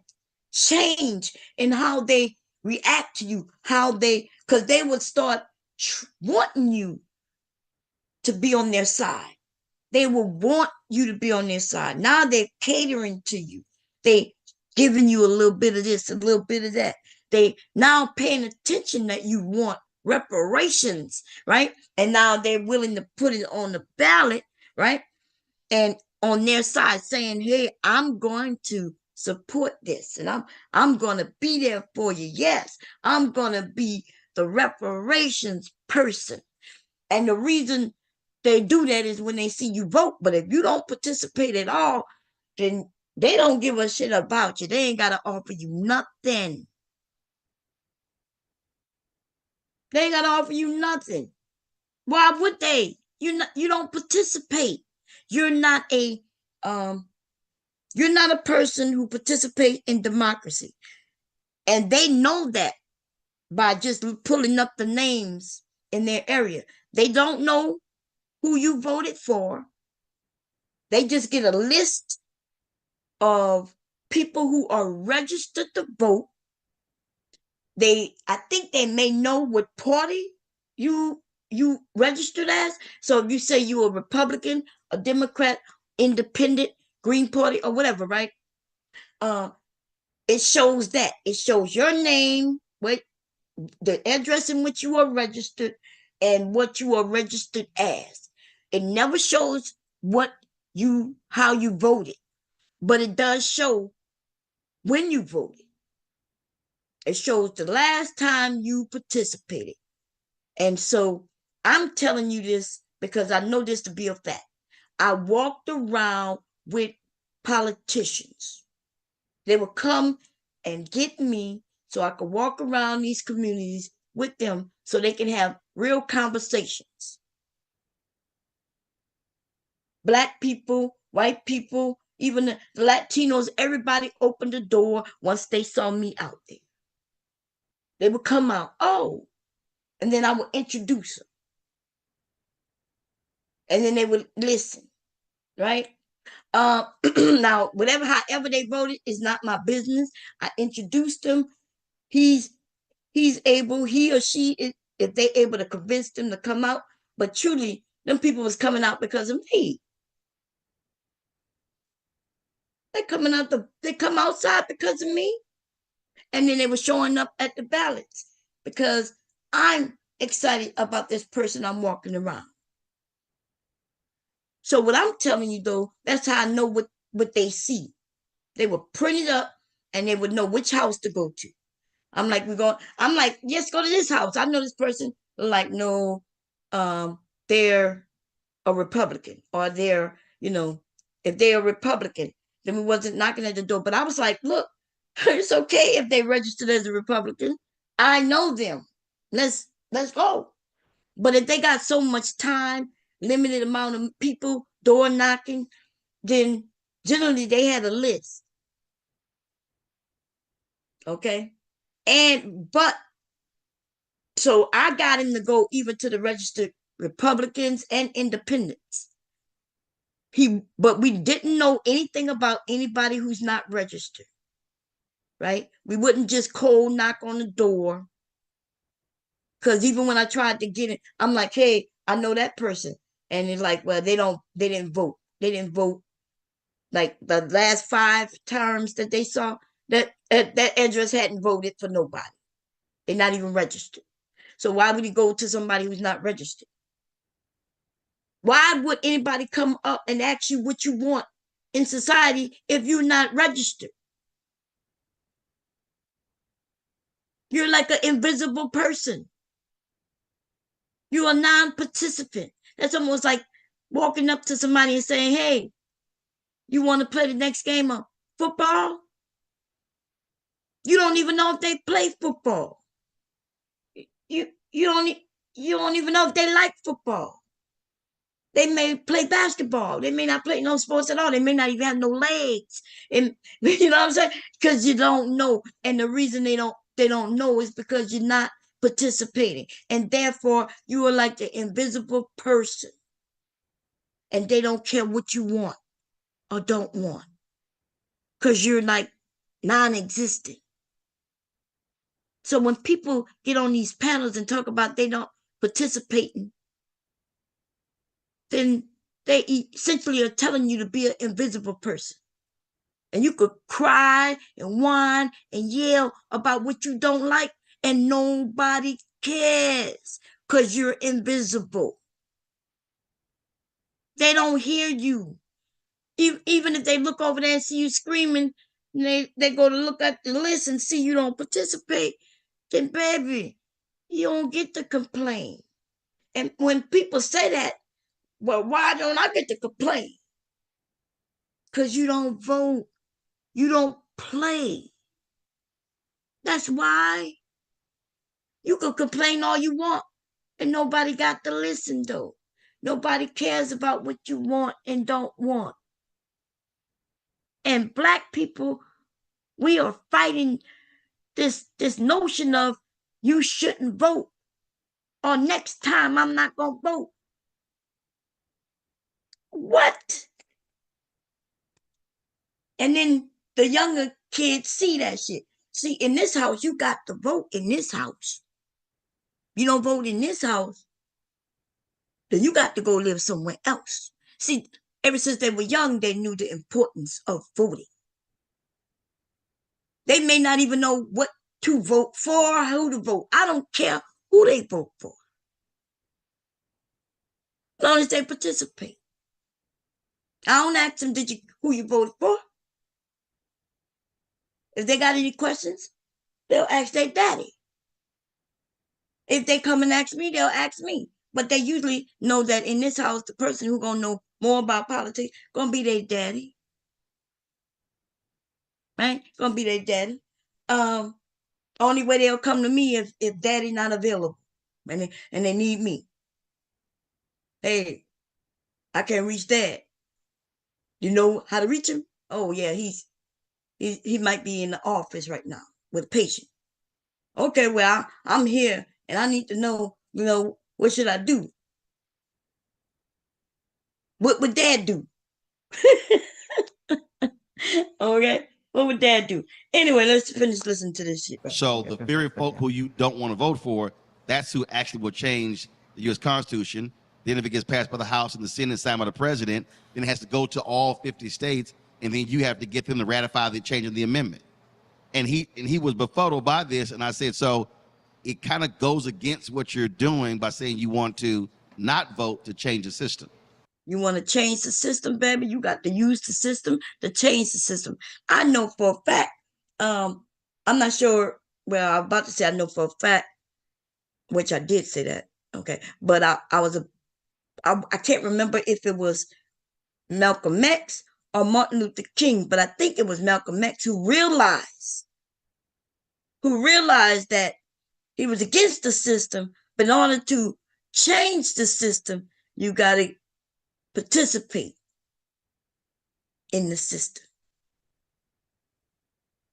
change in how they react to you, because they would start wanting you to be on their side. They will want you to be on their side. Now they're catering to you. They giving you a little bit of this, a little bit of that. They now paying attention that you want reparations, right? And now they're willing to put it on the ballot, right? And on their side saying, hey, I'm going to support this and I'm going to be there for you. Yes, I'm going to be the reparations person. And the reason they do that is when they see you vote. But if you don't participate at all, then they don't give a shit about you. They ain't got to offer you nothing. They ain't got to offer you nothing. Why would they? You don't participate. You're not a person who participates in democracy. And they know that by just pulling up the names in their area. They don't know who you voted for. They just get a list of people who are registered to vote. I think they may know what party you registered as. So if you say you're a Republican, a Democrat, Independent, Green Party, or whatever, right? It shows that. It shows your name, what the address in which you are registered, and what you are registered as. It never shows how you voted, but it does show when you voted. It shows the last time you participated. And so I'm telling you this because I know this to be a fact. I walked around with politicians. They would come and get me so I could walk around these communities with them so they can have real conversations. Black people, white people, even the Latinos, everybody opened the door once they saw me out there. They would come out, oh, and then I would introduce them. And then they would listen, right? Now, however they voted is not my business. I introduced them. He's able, he or she, if they're able to convince them to come out. But truly, them people was coming out because of me. They come outside because of me. And then they were showing up at the ballots because I'm excited about this person I'm walking around. So what I'm telling you, though, that's how I know what they see. They would print it up and they would know which house to go to. I'm like, yes, go to this house. I know this person. Like, no, they're a Republican, or they're, if they're a Republican, then we wasn't knocking at the door. But I was like, look, it's okay if they registered as a Republican. I know them. Let's go. But if they got so much time, limited amount of people door knocking, then generally they had a list. Okay. So I got him to go even to the registered Republicans and independents. But we didn't know anything about anybody who's not registered. Right? We wouldn't just cold knock on the door. Because even when I tried to get it, I'm like, hey, I know that person. And it's like, well, they didn't vote. They didn't vote. Like the last 5 terms that they saw, that address hadn't voted for nobody. They're not even registered. So why would you go to somebody who's not registered? Why would anybody come up and ask you what you want in society if you're not registered? You're like an invisible person. You're a non-participant. That's almost like walking up to somebody and saying, hey, you want to play the next game of football? You don't even know if they play football. You don't even know if they like football. They may play basketball. They may not play no sports at all. They may not even have no legs. And you know what I'm saying? Because you don't know. And the reason they don't know is because you're not participating. And therefore, you are like the invisible person. And they don't care what you want or don't want. Because you're like non-existent. So when people get on these panels and talk about they don't participating, then they essentially are telling you to be an invisible person. And you could cry and whine and yell about what you don't like, and nobody cares because you're invisible. They don't hear you. Even if they look over there and see you screaming, and they go to look at the list and see you don't participate, then baby, you don't get to complain. And when people say that, well, why don't I get to complain? Because you don't vote. You don't play. That's why. You can complain all you want, and nobody got to listen, though. Nobody cares about what you want and don't want. And Black people, we are fighting this notion of you shouldn't vote, or next time I'm not going to vote. What? And then the younger kids see that shit. See, in this house, you got to vote in this house. You don't vote in this house, then you got to go live somewhere else. See, ever since they were young, they knew the importance of voting. They may not even know what to vote for or who to vote. I don't care who they vote for, as long as they participate. I don't ask them, who you voted for? If they got any questions, they'll ask their daddy. If they come and ask me, they'll ask me. But they usually know that in this house, the person who's going to know more about politics going to be their daddy. Right? Going to be their daddy. Only way they'll come to me if daddy not available and they need me. Hey, I can't reach dad. You know how to reach him? Oh, yeah, he might be in the office right now with a patient. Okay, well, I'm here and I need to know, what should I do? What would dad do? Okay, what would dad do? Anyway, let's finish listening to this shit. So the very folk who you don't want to vote for, that's who actually will change the U.S. Constitution. Then if it gets passed by the House and the Senate, signed by the president, then it has to go to all 50 states, and then you have to get them to ratify the change of the amendment. And he was befuddled by this, and I said, so it kind of goes against what you're doing by saying you want to not vote to change the system. You want to change the system, baby? You got to use the system to change the system. I know for a fact, I'm not sure, well, I'm about to say I know for a fact, which I did say that, okay, but I can't remember if it was Malcolm X or Martin Luther King, but I think it was Malcolm X who realized that he was against the system, but in order to change the system, you got to participate in the system.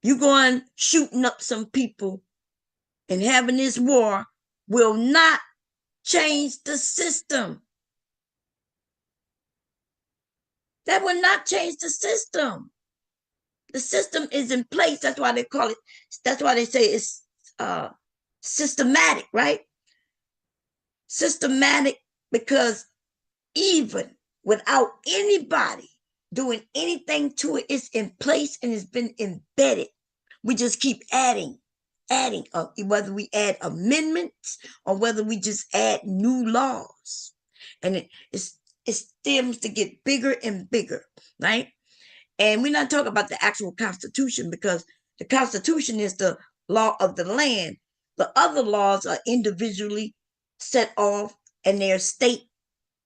You going shooting up some people and having this war will not change the system. That will not change the system. The system is in place. That's why they call it, that's why they say it's systematic, right? Systematic, because even without anybody doing anything to it, it's in place and it's been embedded. We just keep adding, whether we add amendments or whether we just add new laws. And it stems to get bigger and bigger, right? And we're not talking about the actual Constitution, because the Constitution is the law of the land. The other laws are individually set off and they're state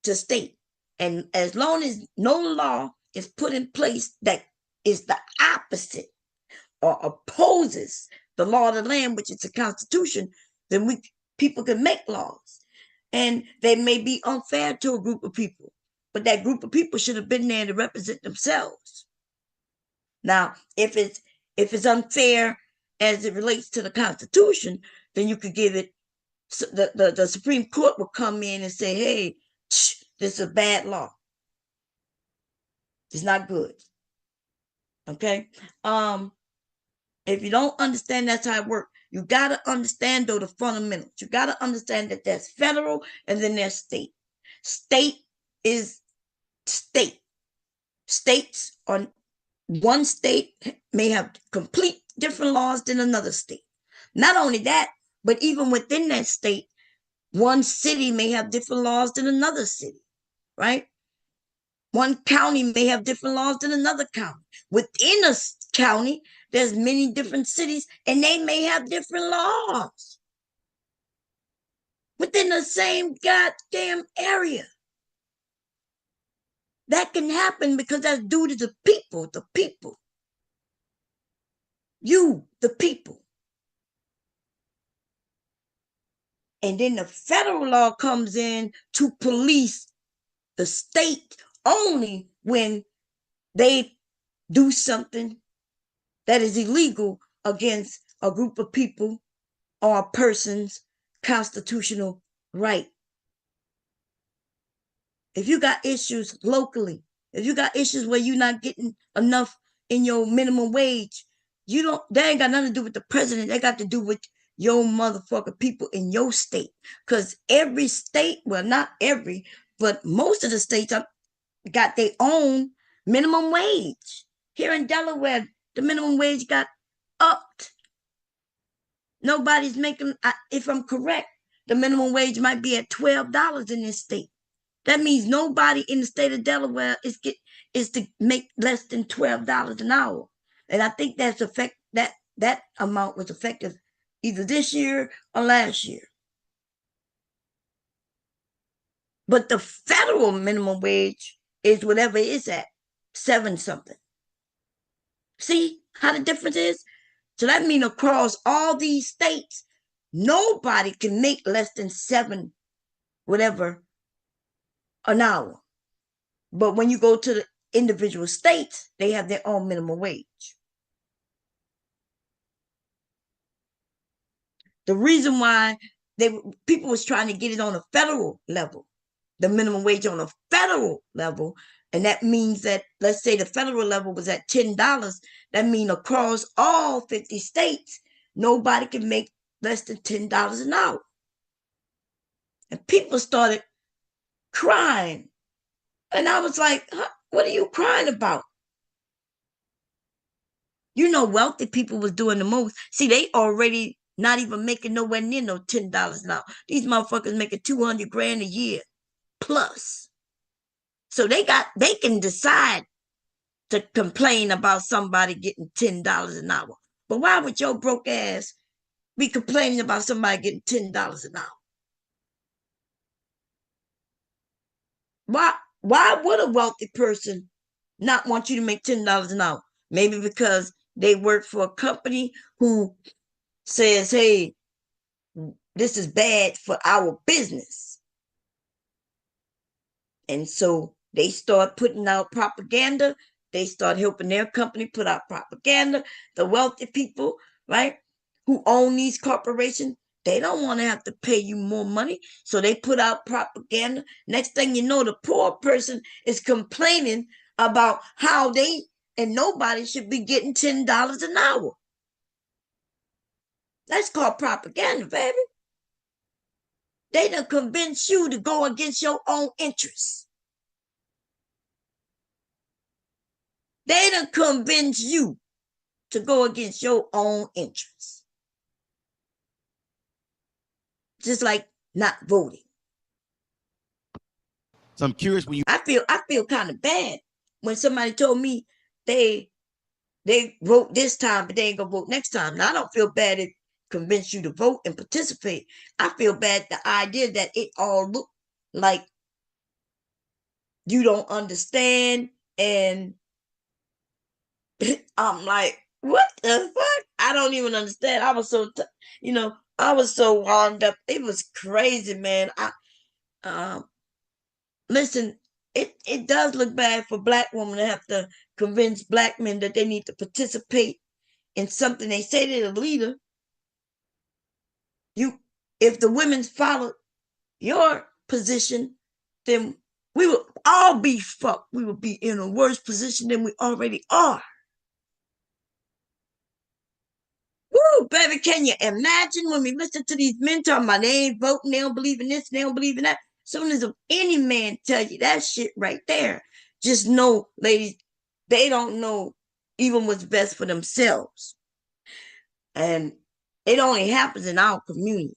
to state. And as long as no law is put in place that is the opposite or opposes the law of the land, which is the Constitution, then people can make laws. And they may be unfair to a group of people, but that group of people should have been there to represent themselves. Now, if it's unfair as it relates to the Constitution, then you could give it, the Supreme Court will come in and say, hey, this is a bad law. It's not good. Okay? If you don't understand that's how it works, you got to understand, though, the fundamentals. You got to understand that there's federal and then there's state. State is state. States on one state may have complete different laws than another state. Not only that, but even within that state, one city may have different laws than another city, right? One county may have different laws than another county. Within a county, there's many different cities, and they may have different laws within the same goddamn area. That can happen because that's due to the people, you, the people. And then the federal law comes in to police the state only when they do something that is illegal against a group of people or a person's constitutional right. If you got issues locally, if you got issues where you're not getting enough in your minimum wage, they ain't got nothing to do with the president. They got to do with your motherfucking people in your state. Because every state, well, not every, but most of the states got their own minimum wage. Here in Delaware, the minimum wage got upped. Nobody's making, if I'm correct, the minimum wage might be at $12 in this state. That means nobody in the state of Delaware is to make less than $12 an hour. And I think that amount was effective either this year or last year. But the federal minimum wage is whatever it's at, 7 something. See how the difference is? So that means across all these states, nobody can make less than 7 whatever an hour. But when you go to the individual states, they have their own minimum wage. The reason why people was trying to get it on a federal level, the minimum wage on a federal level, and that means that, let's say the federal level was at $10, that means across all 50 states, nobody can make less than $10 an hour. And people started crying. And I was like, huh, what are you crying about? You know, wealthy people was doing the most. See, they already not even making nowhere near no $10 an hour. These motherfuckers making $200,000 a year plus. So they can decide to complain about somebody getting $10 an hour. But why would your broke ass be complaining about somebody getting $10 an hour? Why would a wealthy person not want you to make $10 an hour? Maybe because they work for a company who says, hey, this is bad for our business. And so they start putting out propaganda. They start helping their company put out propaganda. The wealthy people, right, who own these corporations, they don't want to have to pay you more money. So they put out propaganda. Next thing you know, the poor person is complaining about how they and nobody should be getting $10 an hour. That's called propaganda, baby. They done convince you to go against your own interests. They done convince you to go against your own interests. Just like not voting. So I'm curious when you I feel kind of bad when somebody told me they vote this time, but they ain't gonna vote next time. Now I don't feel bad if convince you to vote and participate. I feel bad the idea that it all looked like you don't understand. And I'm like, what the fuck? I don't even understand. I was so, I was so wound up. It was crazy, man. Listen, it does look bad for black women to have to convince black men that they need to participate in something. They say they're the leader. If the women followed your position, then we would all be fucked. We would be in a worse position than we already are. Woo, baby, can you imagine when we listen to these men talking about they ain't voting, they don't believe in this, they don't believe in that. As soon as any man tell you that shit right there, just know, ladies, they don't know even what's best for themselves. And it only happens in our community.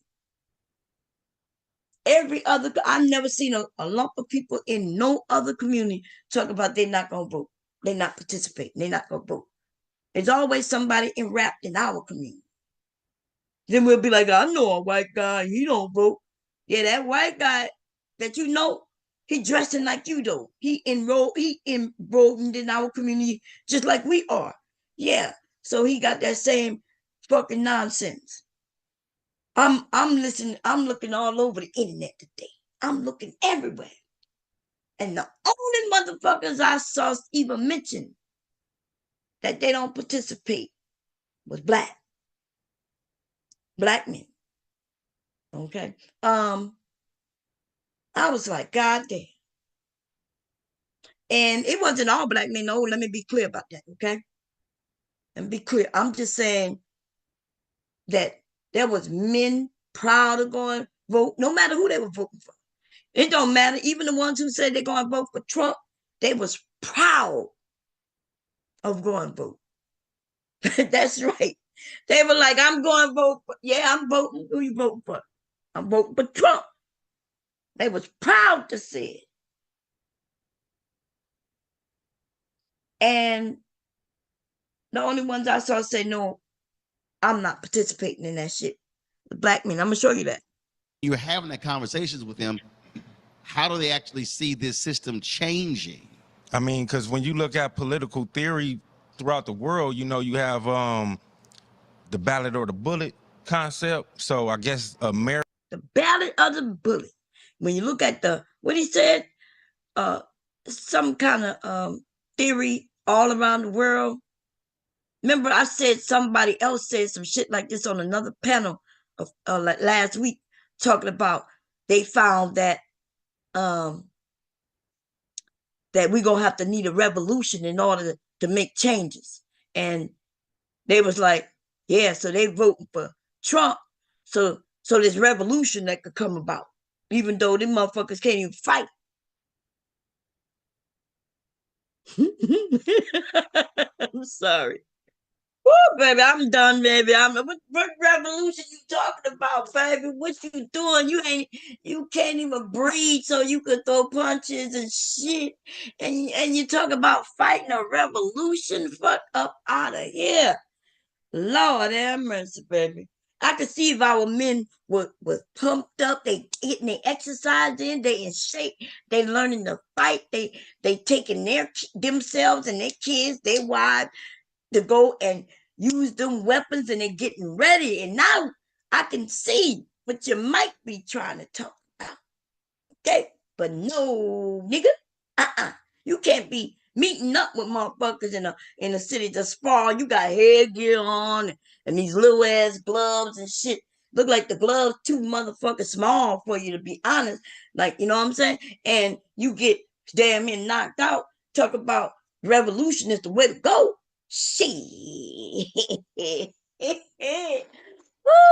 I've never seen a lump of people in no other community talk about they're not going to vote. They're not participating. They're not going to vote. There's always somebody enwrapped in our community. Then we'll be like, I know a white guy, he don't vote. Yeah, that white guy that you know, he dressing like you do. He enrolled in our community just like we are. Yeah. So he got that same fucking nonsense. I'm listening, I'm looking all over the internet today. I'm looking everywhere. And the only motherfuckers I saw even mention that they don't participate was black men. Okay. I was like, God damn. And it wasn't all black men. No, let me be clear about that. Okay. Let me be clear. I'm just saying that there was men proud of going vote, no matter who they were voting for. It don't matter. Even the ones who said they're going to vote for Trump, they was proud of going vote. That's right. They were like, I'm going to vote for, yeah, I'm voting. Who you voting for? I'm voting for Trump. They was proud to say it. And the only ones I saw say, no, I'm not participating in that shit. The black men, I'm going to show you that. You're having that conversations with them. How do they actually see this system changing? I mean, because when you look at political theory throughout the world, you know, you have the ballot or the bullet concept. So I guess America. The ballot or the bullet. When you look at what he said, some kind of theory all around the world. Remember, I said somebody else said some shit like this on another panel of like last week, talking about they found that that we're gonna have to need a revolution in order to make changes. And they was like, yeah, so they voting for Trump, so this revolution that could come about, even though them motherfuckers can't even fight. I'm sorry. Woo, baby, I'm done, baby. What revolution you talking about, baby? What you doing? You can't even breathe so you can throw punches and shit. And you talk about fighting a revolution? Fuck up out of here. Lord have mercy, baby. I could see if our men were pumped up, they getting their exercise in, they in shape, they learning to fight, they taking themselves and their kids, their wives, to go and use them weapons, and they're getting ready. And now I can see what you might be trying to talk about. Okay? But no, nigga. You can't be meeting up with motherfuckers in a city to spar. You got headgear on and these little ass gloves and shit. Look like the gloves too motherfucking small for you, to be honest. Like, you know what I'm saying? And you get damn near knocked out. Talk about revolution is the way to go. Shit.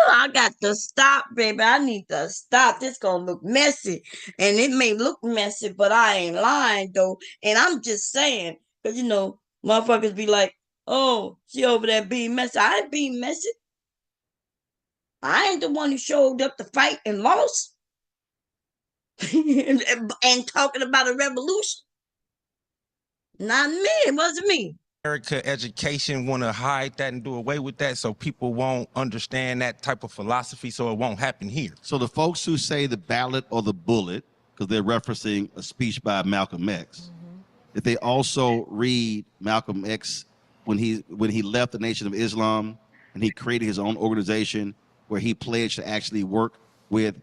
I got to stop, baby. I need to stop. This gonna look messy. And it may look messy, but I ain't lying, though. And I'm just saying, because, you know, motherfuckers be like, oh, she over there being messy. I ain't being messy. I ain't the one who showed up to fight and lost. and talking about a revolution. Not me. It wasn't me. America education want to hide that and do away with that so people won't understand that type of philosophy, so it won't happen here. So the folks who say the ballot or the bullet because they're referencing a speech by Malcolm X. If they also read Malcolm X when he left the Nation of Islam and he created his own organization where he pledged to actually work with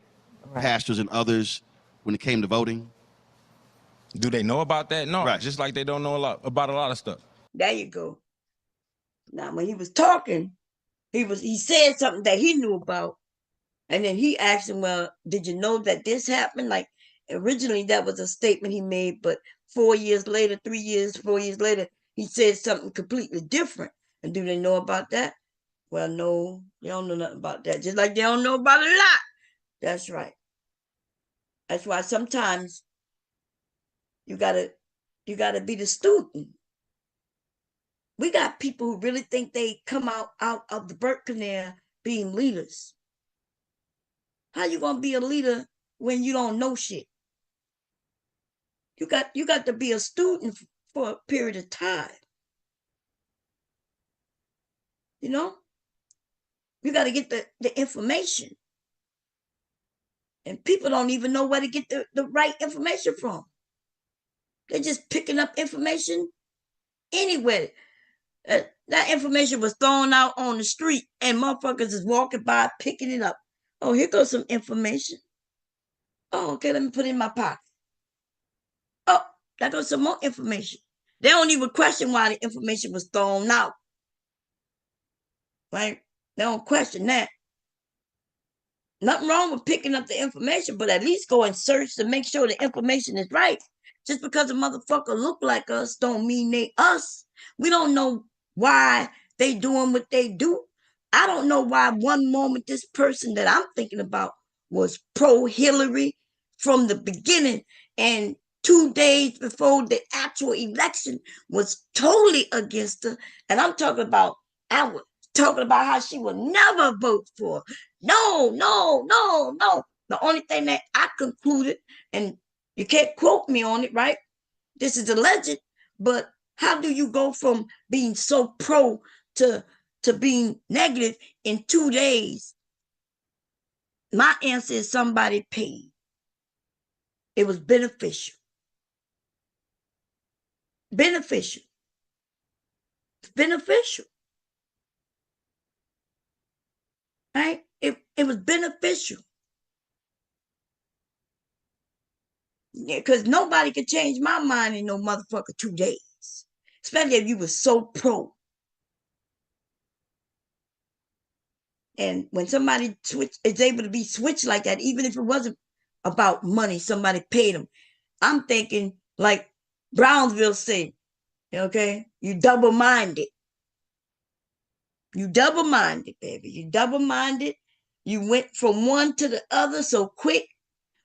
pastors and others when it came to voting. Do they know about that? No, Right. Just like they don't know about a lot of stuff. There you go. Now, when he was talking, he said something that he knew about, and then he asked him, "Well, did you know that this happened?" Like originally, that was a statement he made, but 4 years later, 3 years, 4 years later, he said something completely different. And do they know about that? Well, no, they don't know nothing about that. Just like they don't know about a lot. That's right. That's why sometimes you gotta be the student. We got people who really think they come out of the birth canal being leaders. How you gonna be a leader when you don't know shit? You got to be a student for a period of time. You know? You got to get the information. And people don't even know where to get the right information from. They're just picking up information anywhere. That information was thrown out on the street and motherfuckers is walking by picking it up. Oh, here goes some information. Oh, okay, let me put it in my pocket. Oh, there goes some more information. They don't even question why the information was thrown out. Right? They don't question that. Nothing wrong with picking up the information, but at least go and search to make sure the information is right. Just because a motherfucker look like us don't mean they us. We don't know why they doing what they do. I don't know why one moment this person that I'm thinking about was pro-Hillary from the beginning, and 2 days before the actual election was totally against her. And I'm talking about how she would never vote for her. No. The only thing that I concluded, and you can't quote me on it, right? This is alleged, but how do you go from being so pro to being negative in 2 days? My answer is somebody paid. It was beneficial. Beneficial. Right? It was beneficial. Yeah, because nobody could change my mind in no motherfucker 2 days. Especially if you were so pro. And when somebody is able to be switched like that, even if it wasn't about money, somebody paid them. I'm thinking like Brownsville said, okay, you double-minded. You double-minded, baby. You double-minded. You went from one to the other so quick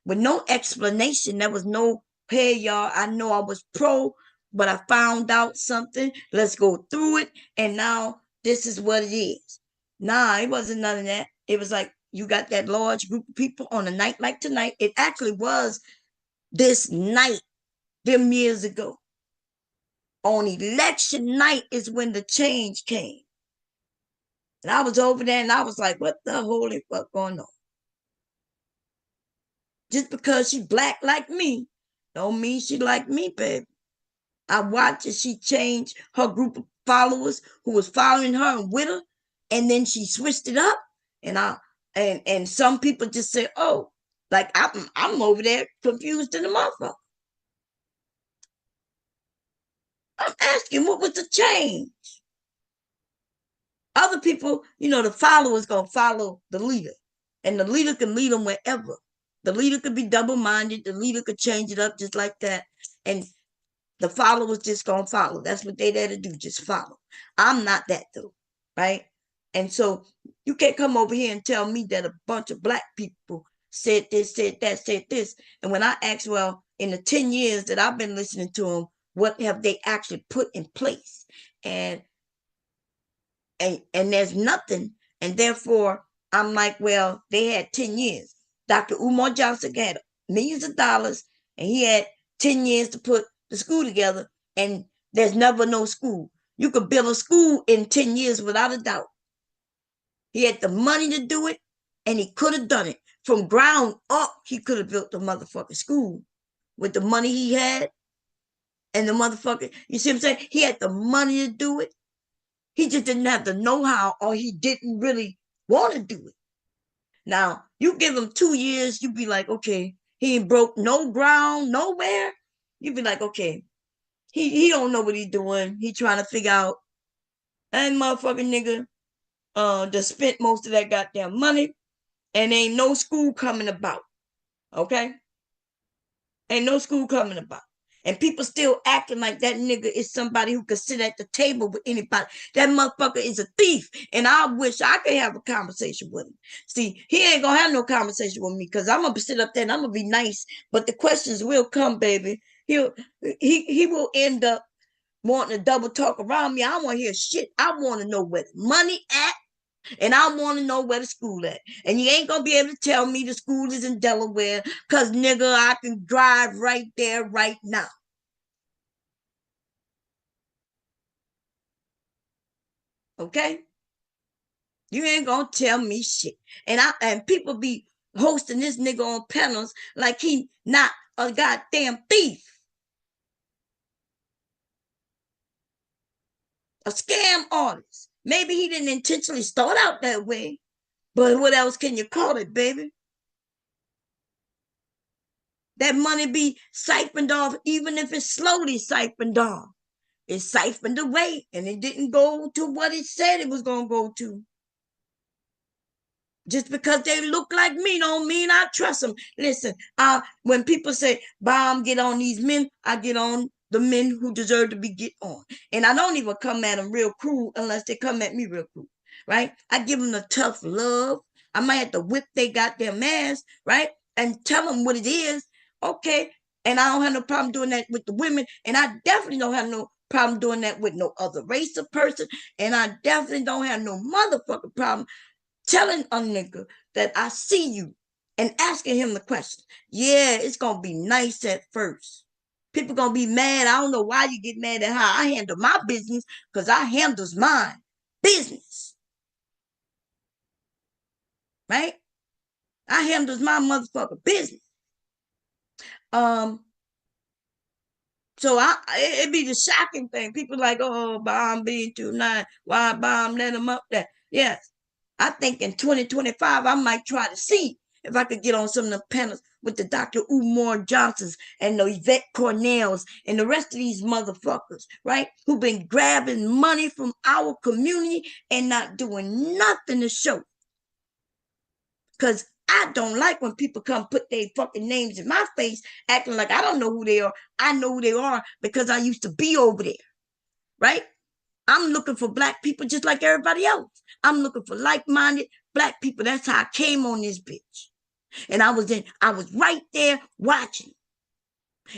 with no explanation. There was no, hey, y'all, I know I was pro, but I found out something. Let's go through it. And now this is what it is. Nah, it wasn't none of that. It was like you got that large group of people on a night like tonight. It actually was this night, them years ago. On election night is when the change came. And I was over there and I was like, what the holy fuck going on? Just because she black like me, don't mean she like me, baby. I watched as she changed her group of followers who was following her and with her, and then she switched it up. And some people just say, oh, like I'm over there confused in the motherfucker. I'm asking, what was the change? Other people, the followers gonna follow the leader, and the leader can lead them wherever. The leader could be double-minded. The leader could change it up just like that. And the followers just gonna follow. That's what they there to do, just follow. I'm not that though, right? And so you can't come over here and tell me that a bunch of black people said this, said that, said this. And when I ask, well, in the 10 years that I've been listening to them, what have they actually put in place? And there's nothing. And therefore, I'm like, well, they had 10 years. Dr. Umar Johnson had millions of dollars, and he had 10 years to put the school together, and there's never no school. You could build a school in 10 years without a doubt. He had the money to do it, and he could have done it. from ground up, he could have built the motherfucking school with the money he had and the motherfucker. You see what I'm saying? He had the money to do it. He just didn't have the know-how, or he didn't really want to do it. Now, you give him 2 years, you be like, okay, he ain't broke no ground nowhere. You be like, okay, he don't know what he's doing. He trying to figure out, that motherfucking nigga just spent most of that goddamn money, and ain't no school coming about. Okay? Ain't no school coming about. And people still acting like that nigga is somebody who could sit at the table with anybody. That motherfucker is a thief. And I wish I could have a conversation with him. See, he ain't gonna have no conversation with me because I'm gonna sit up there and I'm gonna be nice. But the questions will come, baby. He will end up wanting to double talk around me. I don't want to hear shit. I want to know where the money at. And I want to know where the school at. And you ain't going to be able to tell me the school is in Delaware because, nigga, I can drive right there right now. Okay? You ain't going to tell me shit. And people be hosting this nigga on panels like he not a goddamn thief. A scam artist. Maybe he didn't intentionally start out that way. But what else can you call it, baby? That money be siphoned off, even if it's slowly siphoned off. It's siphoned away, and it didn't go to what it said it was going to go to. Just because they look like me don't mean I trust them. Listen, when people say, Bomb, get on these men, I get on the men who deserve to be get on. And I don't even come at them real cruel unless they come at me real cruel, right? I give them the tough love. I might have to whip they goddamn ass, right? And tell them what it is. Okay. And I don't have no problem doing that with the women. And I definitely don't have no problem doing that with no other race of person. And I definitely don't have no motherfucking problem telling a nigga that I see you and asking him the question. Yeah, it's going to be nice at first. People going to be mad. I don't know why you get mad at how I handle my business, because I handles mine business. Right? I handles my motherfucking business. So it'd be the shocking thing. People like, oh, Bomb being too nice. Why Bomb let him up there? Yes. I think in 2025, I might try to see if I could get on some of the panels with the Dr. Umar Johnsons and the Yvette Cornells and the rest of these motherfuckers, right? Who've been grabbing money from our community and not doing nothing to show. Because I don't like when people come put their fucking names in my face, acting like I don't know who they are. I know who they are because I used to be over there, right? I'm looking for black people just like everybody else. I'm looking for like-minded black people. That's how I came on this bitch. And I was right there watching.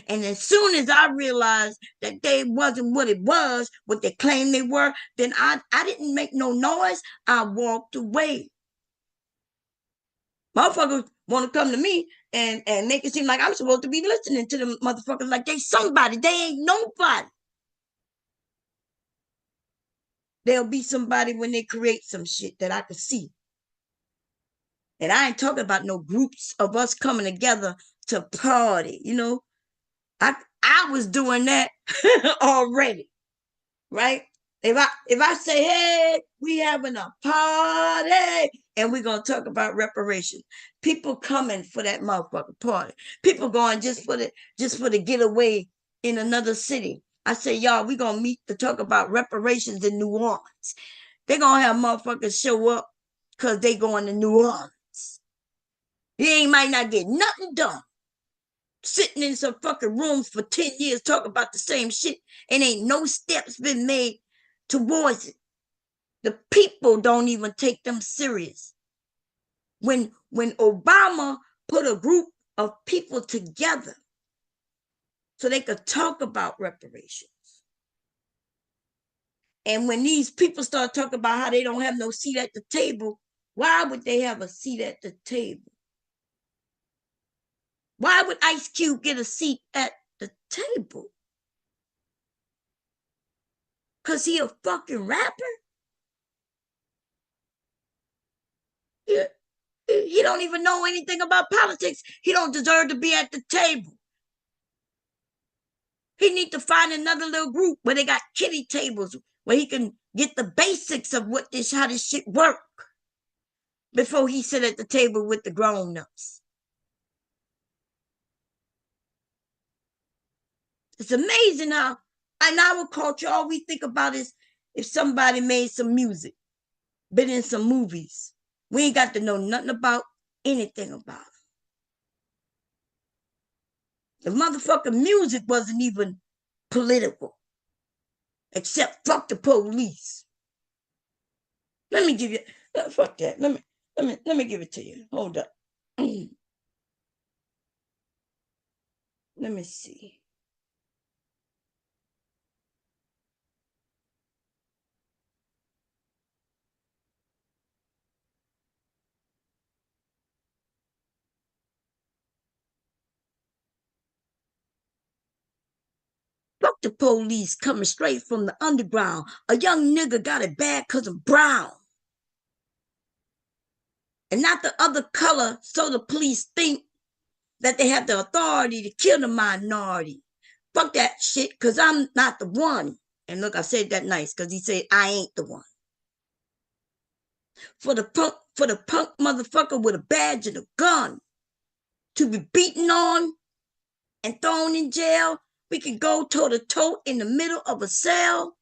And as soon as I realized that they wasn't what it was, what they claimed they were, then I didn't make no noise. I walked away. Motherfuckers want to come to me and make it seem like I'm supposed to be listening to them motherfuckers like they somebody. They ain't nobody. There'll be somebody when they create some shit that I can see. And I ain't talking about no groups of us coming together to party, you know. I was doing that already, right? If I say, hey, we having a party and we're gonna talk about reparations, people coming for that motherfucking party. People going just for the getaway in another city. I say, y'all, we gonna meet to talk about reparations in New Orleans. They gonna have motherfuckers show up because they going to New Orleans. He might not get nothing done. Sitting in some fucking rooms for 10 years talking about the same shit and ain't no steps been made towards it. The people don't even take them serious. When Obama put a group of people together so they could talk about reparations. And when these people start talking about how they don't have no seat at the table, why would they have a seat at the table? Why would Ice Cube get a seat at the table? Because he a fucking rapper? He He don't even know anything about politics. He don't deserve to be at the table. He need to find another little group where they got kiddie tables where he can get the basics of how this shit work before he sit at the table with the grown-ups. It's amazing how in our culture, all we think about is if somebody made some music, been in some movies. We ain't got to know nothing about anything about it. The motherfucking music wasn't even political, except fuck the police. Let me give you, fuck that. Let me give it to you. Hold up. Let me see. Fuck the police coming straight from the underground. A young nigga got it bad because I'm brown. And not the other color, so the police think that they have the authority to kill the minority. Fuck that shit, because I'm not the one. And look, I said that nice, because he said I ain't the one. For the punk motherfucker with a badge and a gun to be beaten on and thrown in jail, we can go toe to toe in the middle of a cell.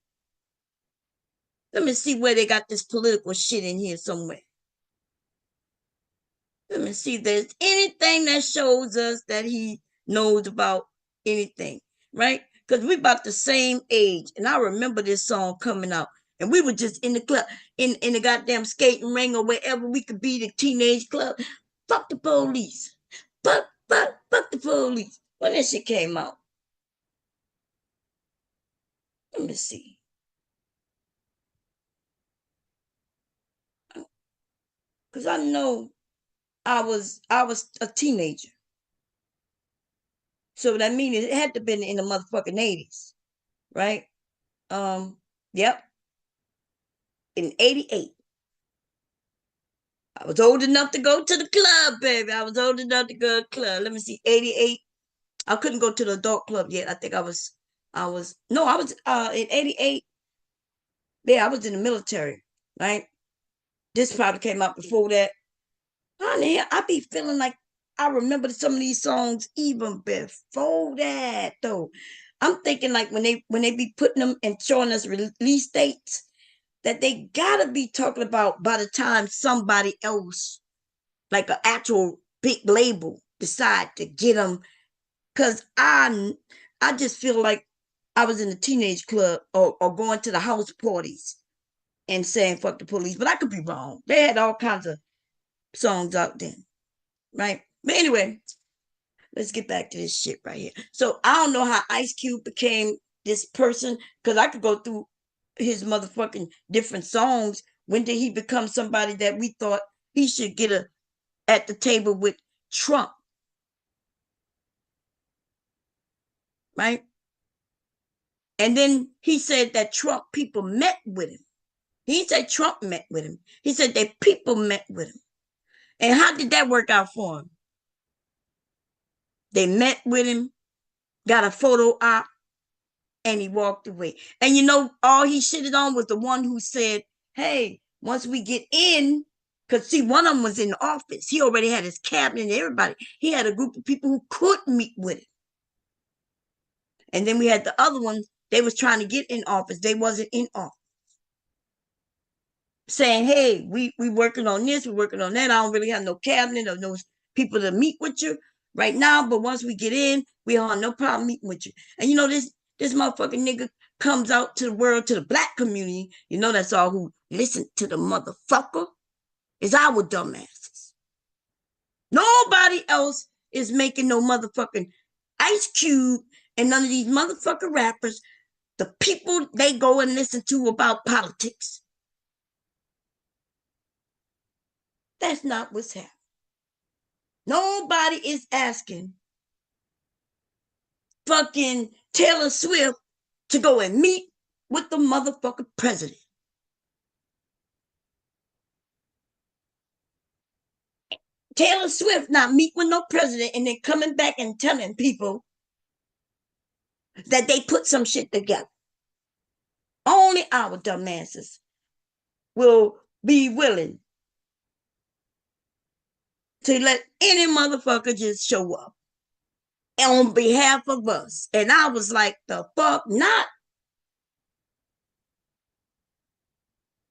Let me see where they got this political shit in here somewhere. Let me see if there's anything that shows us that he knows about anything, right? Because we about the same age. And I remember this song coming out. And we were just in the club, in the goddamn skating ring or wherever we could be, the teenage club. Fuck the police. Fuck the police. When that shit came out. Let me see. Because I know I was a teenager. So that means it had to have been in the motherfucking 80s, right? Yep. In 88. I was old enough to go to the club, baby. I was old enough to go to the club. Let me see, 88. I couldn't go to the adult club yet. I think I was in 88. Yeah, I was in the military, right? This probably came out before that. Honey, I be feeling like I remember some of these songs even before that, though. I'm thinking like when they be putting them and showing us release dates, that they gotta be talking about by the time somebody else, like an actual big label, decide to get them. Cause I just feel like I was in the teenage club or going to the house parties and saying fuck the police, but I could be wrong. They had all kinds of songs out then, right? But anyway, let's get back to this shit right here. So I don't know how Ice Cube became this person, because I could go through his motherfucking different songs. When did he become somebody that we thought he should get at the table with Trump? Right? And then he said that Trump people met with him. He said Trump met with him. He said that people met with him. And how did that work out for him? They met with him, got a photo op, and he walked away. And you know, all he shitted on was the one who said, hey, once we get in, because see, one of them was in the office. He already had his cabinet and everybody. He had a group of people who could meet with him. And then we had the other ones, they was trying to get in office. They wasn't in office. Saying, hey, we working on this, we're working on that. I don't really have no cabinet or no people to meet with you right now. But once we get in, we don't have no problem meeting with you. And you know, this motherfucking nigga comes out to the world, to the black community. You know, that's all who listen to the motherfucker is our dumbasses. Nobody else is making no motherfucking Ice Cube and none of these motherfucking rappers the people they go and listen to about politics. That's not what's happening. Nobody is asking fucking Taylor Swift to go and meet with the motherfucking president. Taylor Swift not meet with no president and then coming back and telling people that they put some shit together. Only our dumbasses will be willing to let any motherfucker just show up on behalf of us. And I was like, the fuck not?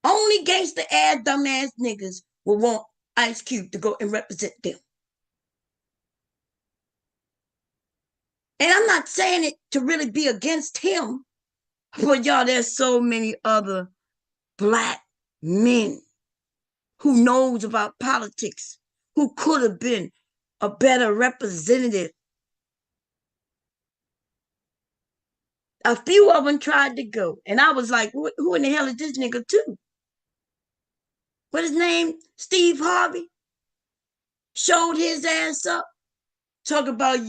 Only gangster ass dumbass niggas will want Ice Cube to go and represent them. And I'm not saying it to really be against him, but y'all, there's so many other black men who knows about politics, who could have been a better representative. A few of them tried to go, and I was like, who in the hell is this nigga too? What his name? Steve Harvey showed his ass up. Talk about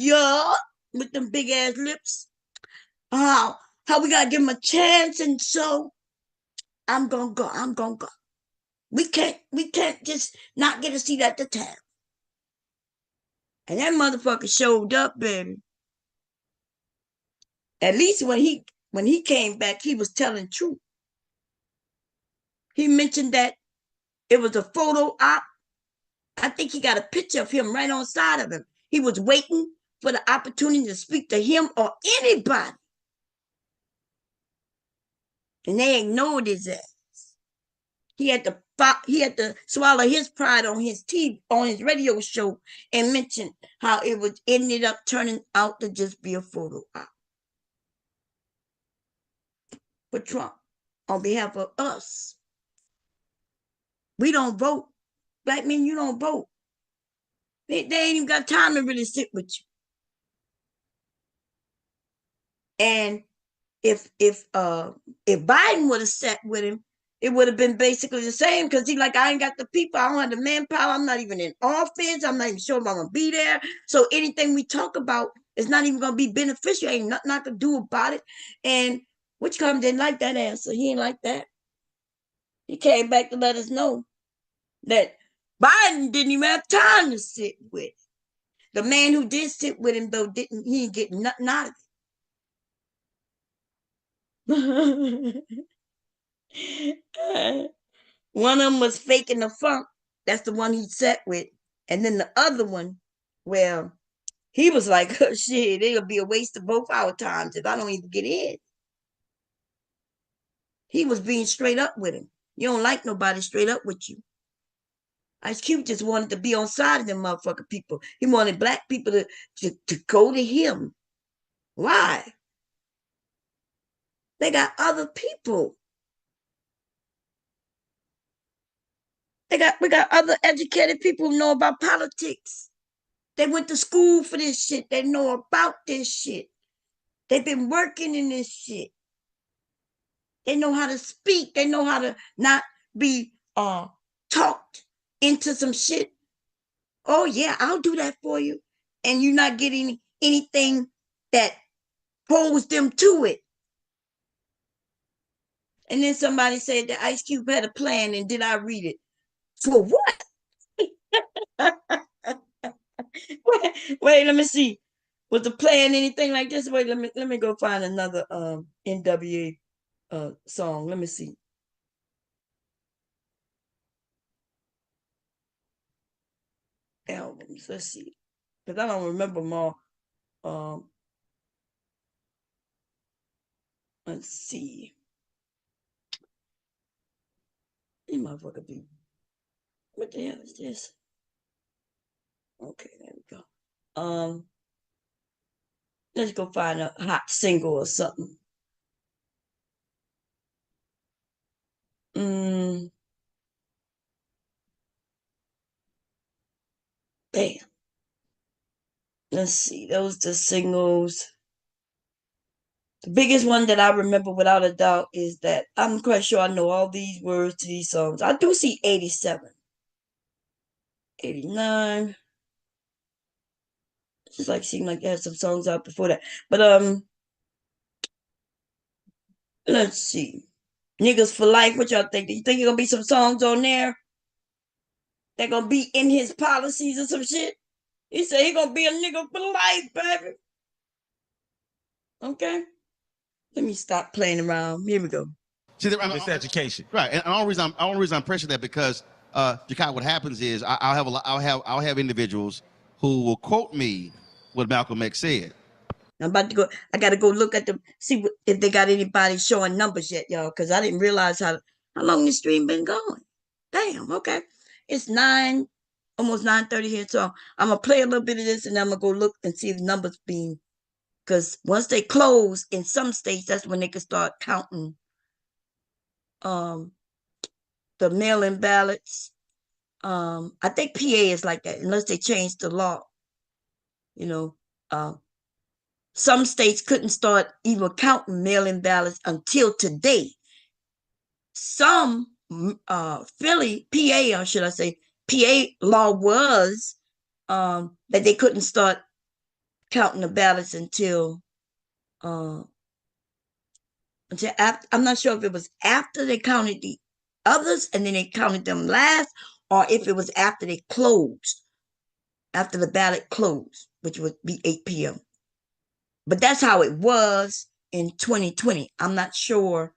with them big ass lips. How we gotta give him a chance, and so I'm gonna go. We can't just not get a seat at the table. And that motherfucker showed up, baby. At least when he came back, he was telling truth. He mentioned that it was a photo op. I think he got a picture of him right on side of him. He was waiting for the opportunity to speak to him or anybody. And they ignored his ass. He had to swallow his pride on his radio show and mention how it ended up turning out to just be a photo op for Trump on behalf of us. We don't vote. Black men, you don't vote. They ain't even got time to really sit with you. And if Biden would have sat with him, it would have been basically the same, because he like, I ain't got the people, I don't have the manpower, I'm not even in office, I'm not even sure if I'm gonna be there. So anything we talk about is not even gonna be beneficial. Ain't nothing I could do about it. And Whitcomb didn't like that answer. He ain't like that. He came back to let us know that Biden didn't even have time to sit with. The man who did sit with him, though, he didn't get nothing out of it. One of them was faking the funk. That's the one he sat with. And then the other one, well, he was like, oh, shit, it'll be a waste of both our times if I don't even get in. He was being straight up with him. You don't like nobody straight up with you. Ice Cube just wanted to be on side of them motherfucking people. He wanted black people to go to him. Why? They got other people. We got other educated people who know about politics. They went to school for this shit. They know about this shit. They've been working in this shit. They know how to speak. They know how to not be talked into some shit. Oh yeah, I'll do that for you. And you're not getting anything that holds them to it. And then somebody said that Ice Cube had a plan, and did I read it? For what? Wait, let me see. Was the plan anything like this? Wait, let me go find another NWA song. Let me see. Albums. Let's see. Because I don't remember more. Let's see. You motherfucker be. What the hell is this? Okay, there we go. Let's go find a hot single or something. Damn. Let's see. Those the singles. The biggest one that I remember without a doubt is that I'm quite sure I know all these words to these songs. I do see 87. 89. Just like seemed like they had some songs out before that. But let's see. Niggas for Life, what y'all think? Do you think there's gonna be some songs on there? They're gonna be in his policies or some shit. He said he gonna be a nigga for life, baby. Okay. Let me stop playing around. Here we go. See, It's education, right? And the only reason I'm pressing that because, Jakai, what happens is I'll have individuals who will quote me what Malcolm X said. I'm about to go. I got to go look at them, see if they got anybody showing numbers yet, y'all, because I didn't realize how long this stream been going. Damn. Okay. It's almost 9:30 here, so I'm gonna play a little bit of this, and I'm gonna go look and see if numbers being. Because once they close in some states, that's when they can start counting the mail-in ballots. I think PA is like that, unless they change the law. You know, some states couldn't start even counting mail-in ballots until today. Some Philly, PA, or should I say, PA law was that they couldn't start counting the ballots until after. I'm not sure if it was after they counted the others and then they counted them last, or if it was after they closed, after the ballot closed, which would be 8 p.m. But that's how it was in 2020. I'm not sure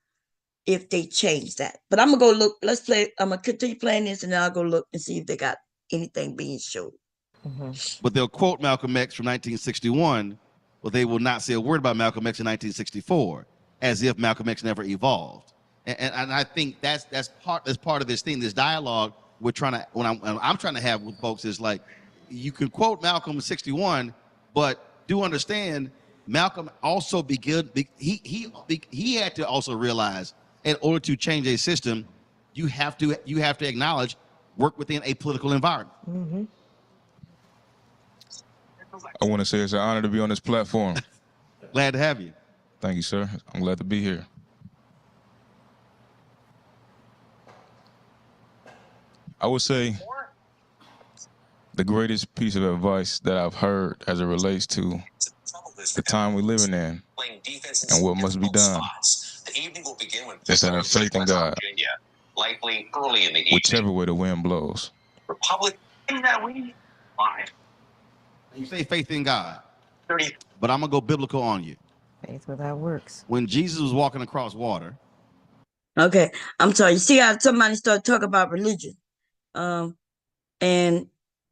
if they changed that. But I'm gonna go look. Let's play. I'm gonna continue playing this, and then I'll go look and see if they got anything being showed. But they'll quote Malcolm X from 1961, but they will not say a word about Malcolm X in 1964, as if Malcolm X never evolved. And I think that's part of this thing, this dialogue we're trying to, I'm trying to have with folks is like, you can quote Malcolm in 61, but do understand Malcolm also he had to also realize, in order to change a system, you have to acknowledge, work within a political environment. I want to say it's an honor to be on this platform. Glad to have you. Thank you, sir. I'm glad to be here. I would say the greatest piece of advice that I've heard as it relates to the time we're living in and what must be done is to have faith in God, likely early in the evening. whichever way the wind blows. Republican. You say faith in God, but I'm gonna go biblical on you. Faith without works. When Jesus was walking across water. Okay, I'm sorry. You see how somebody started talking about religion, and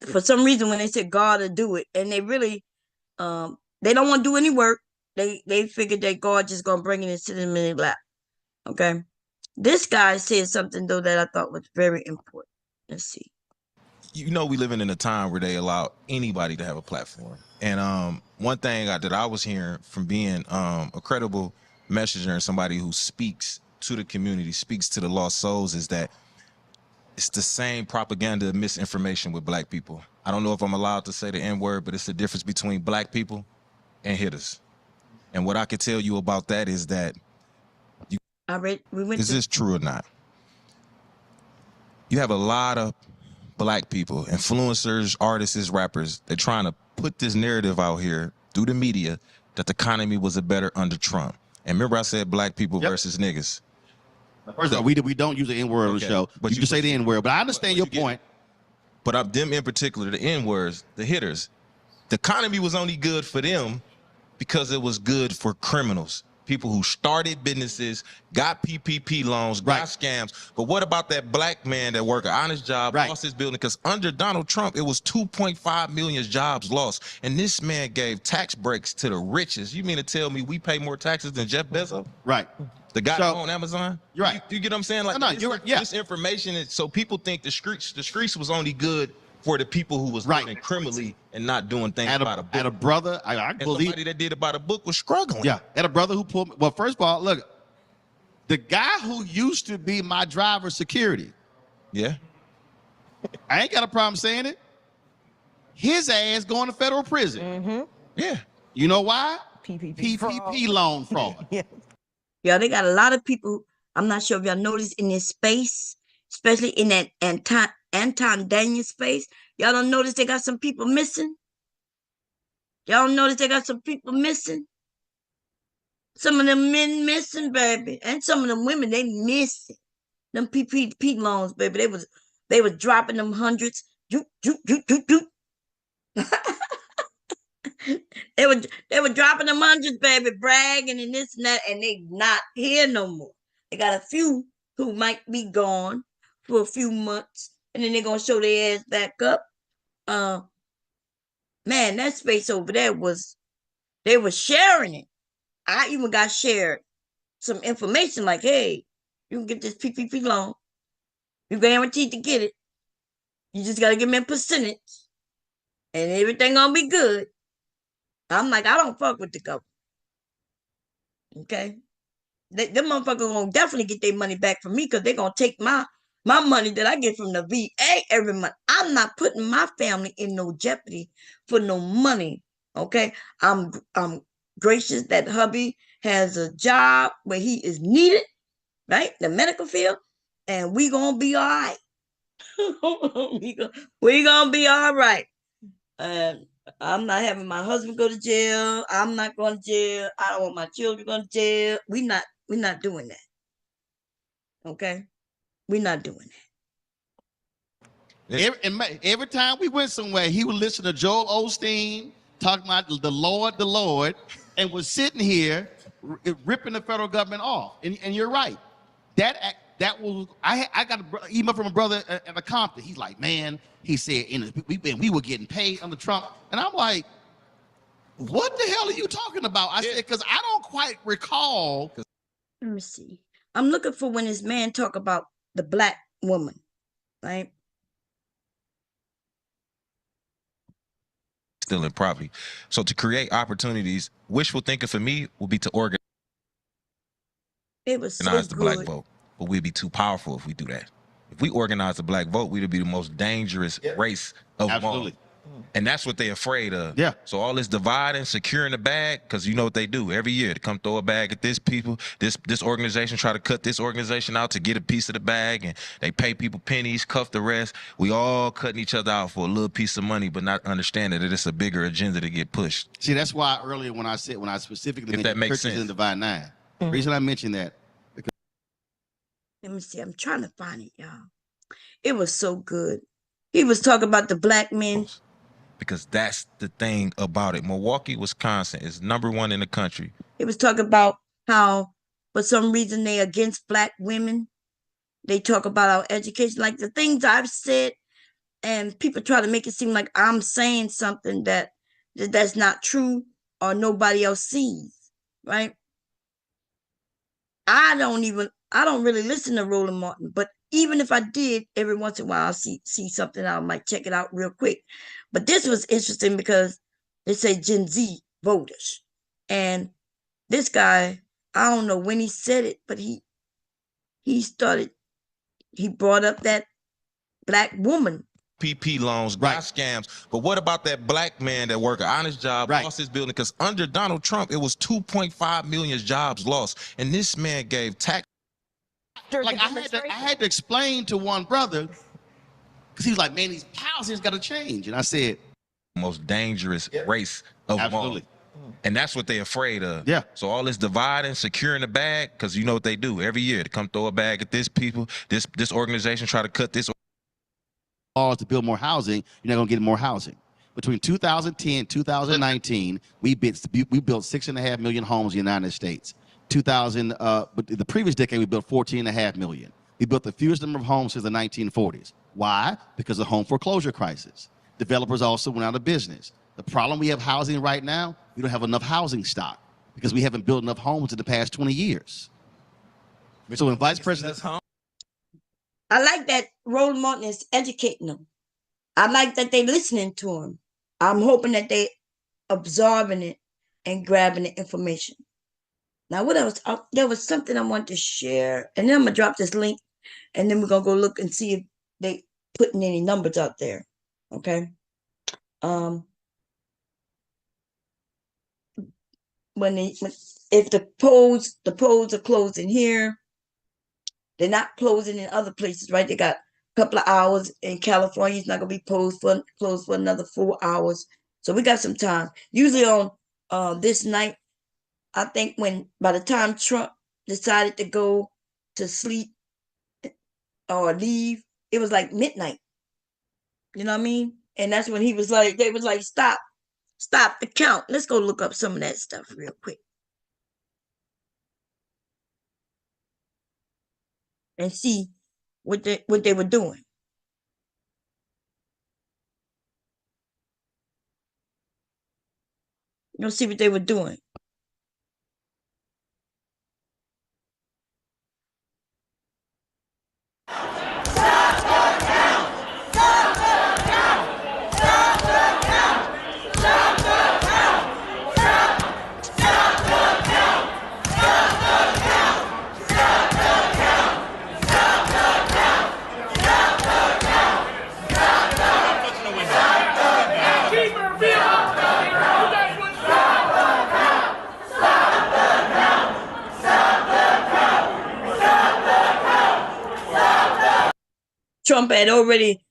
for some reason when they said God will do it, and they really, they don't want to do any work. They figured that God just gonna bring it and sit in their lap. Okay, this guy said something though that I thought was very important. Let's see. You know, we living in a time where they allow anybody to have a platform. And one thing that I was hearing from being a credible messenger and somebody who speaks to the community, speaks to the lost souls, is that it's the same propaganda and misinformation with black people. I don't know if I'm allowed to say the N-word, but it's the difference between black people and hitters. And what I can tell you about that is that is this true or not? You have a lot of black people, influencers, artists, rappers, they're trying to put this narrative out here through the media that the economy was a better under Trump. And remember I said black people versus niggas. First of all, we don't use the N-word on the show, but you can say the N-word, but I understand your point. But them in particular, the N-words, the hitters, the economy was only good for them because it was good for criminals. People who started businesses, got PPP loans, got scams. But what about that black man that worked an honest job, lost his building? Because under Donald Trump, it was 2.5 million jobs lost. And this man gave tax breaks to the richest. You mean to tell me we pay more taxes than Jeff Bezos? Right. The guy on Amazon? You're right. You get what I'm saying? Like, this information is, so people think the streets was only good for the people who was living criminally and not doing things by the book. At a brother, I believe somebody that did it by the book was struggling. Yeah, at a brother who pulled. Well, first of all, look, the guy who used to be my driver's security. Yeah, I ain't got a problem saying it. His ass going to federal prison. Yeah, you know why? PPP loan fraud. Yeah, they got a lot of people. I'm not sure if y'all noticed in this space, especially in that Anton Daniel space. Y'all don't notice they got some people missing? Y'all don't notice they got some people missing? Some of them men missing, baby. And some of them women, they missing. Them PPP loans, baby. They were dropping them hundreds. Doop, doop, doop, doop, doop. They were dropping them hundreds, baby, bragging and this and that, and they not here no more. They got a few who might be gone for a few months, and then they're gonna show their ass back up. Man, that space over there they were sharing it. I even got shared some information like, hey, you can get this PPP loan. You're guaranteed to get it. You just gotta give me a percentage, and everything gonna be good. I'm like, I don't fuck with the government. Okay, them motherfuckers gonna definitely get their money back from me because they're gonna take my money that I get from the VA every month. I'm not putting my family in no jeopardy for no money. Okay, I'm gracious that hubby has a job where he is needed, right? The medical field, and we gonna be all right. we gonna be all right. I'm not having my husband go to jail. I'm not going to jail. I don't want my children going to jail. We're not doing that. Okay? We're not doing that. Every time we went somewhere, he would listen to Joel Osteen talking about the Lord, and was sitting here ripping the federal government off. And you're right. That was I got an email from a brother at a Compton. He's like, man, he said we were getting paid under Trump, and I'm like, what the hell are you talking about? I said, because I don't quite recall. Let me see. I'm looking for when this man talk about the black woman, right? Still in property. So to create opportunities, wishful thinking for me would be to organize the black vote. But we'd be too powerful if we do that. If we organize the black vote, we'd be the most dangerous race of all. And that's what they're afraid of. Yeah. So all this dividing, securing the bag, because you know what they do every year. They come throw a bag at this people. This organization try to cut this organization out to get a piece of the bag, and they pay people pennies, cuff the rest. We all cutting each other out for a little piece of money, but not understanding that it's a bigger agenda to get pushed. See, that's why earlier when I specifically mentioned churches in Divine Nine, the reason I mentioned that. Let me see. I'm trying to find it, y'all. It was so good. He was talking about the black men. Because that's the thing about it. Milwaukee, Wisconsin is #1 in the country. He was talking about how, for some reason, they against black women. They talk about our education, like the things I've said, and people try to make it seem like I'm saying something that's not true or nobody else sees, right? I don't really listen to Roland Martin, but even if I did, every once in a while I'll see something, I might check it out real quick. But this was interesting because they say Gen Z voters. And this guy, I don't know when he said it, but he brought up that black woman. PP loans, got scams. But what about that black man that worked an honest job, lost his building? Because under Donald Trump, it was 2.5 million jobs lost. And this man gave tax. Like I had to explain to one brother, because he was like, man, these policies got to change. And I said, most dangerous race of all. And that's what they're afraid of. Yeah. So all this dividing, securing the bag, because you know what they do every year. They come throw a bag at this people. This organization try to cut this. To build more housing, you're not going to get more housing. Between 2010 and 2019, we built 6.5 million homes in the United States. But the previous decade, we built 14.5 million. We built the fewest number of homes since the 1940s. Why? Because of the home foreclosure crisis. Developers also went out of business. The problem we have housing right now, we don't have enough housing stock because we haven't built enough homes in the past 20 years. So when Vice President... I like that Roland Martin is educating them. I like that they listening to him. I'm hoping that they absorbing it and grabbing the information. Now, what else? There was something I wanted to share, and then I'm gonna drop this link, and then we're gonna go look and see if they putting any numbers out there. Okay. If the polls are closing here, they're not closing in other places, right? They got a couple of hours in California. It's not gonna be closed for another 4 hours. So we got some time. Usually on this night, I think by the time Trump decided to go to sleep or leave, it was like midnight. You know what I mean? And that's when he was like, they was like, stop the count. Let's go look up some of that stuff real quick and see what they were doing. You'll see what they were doing. Trump had already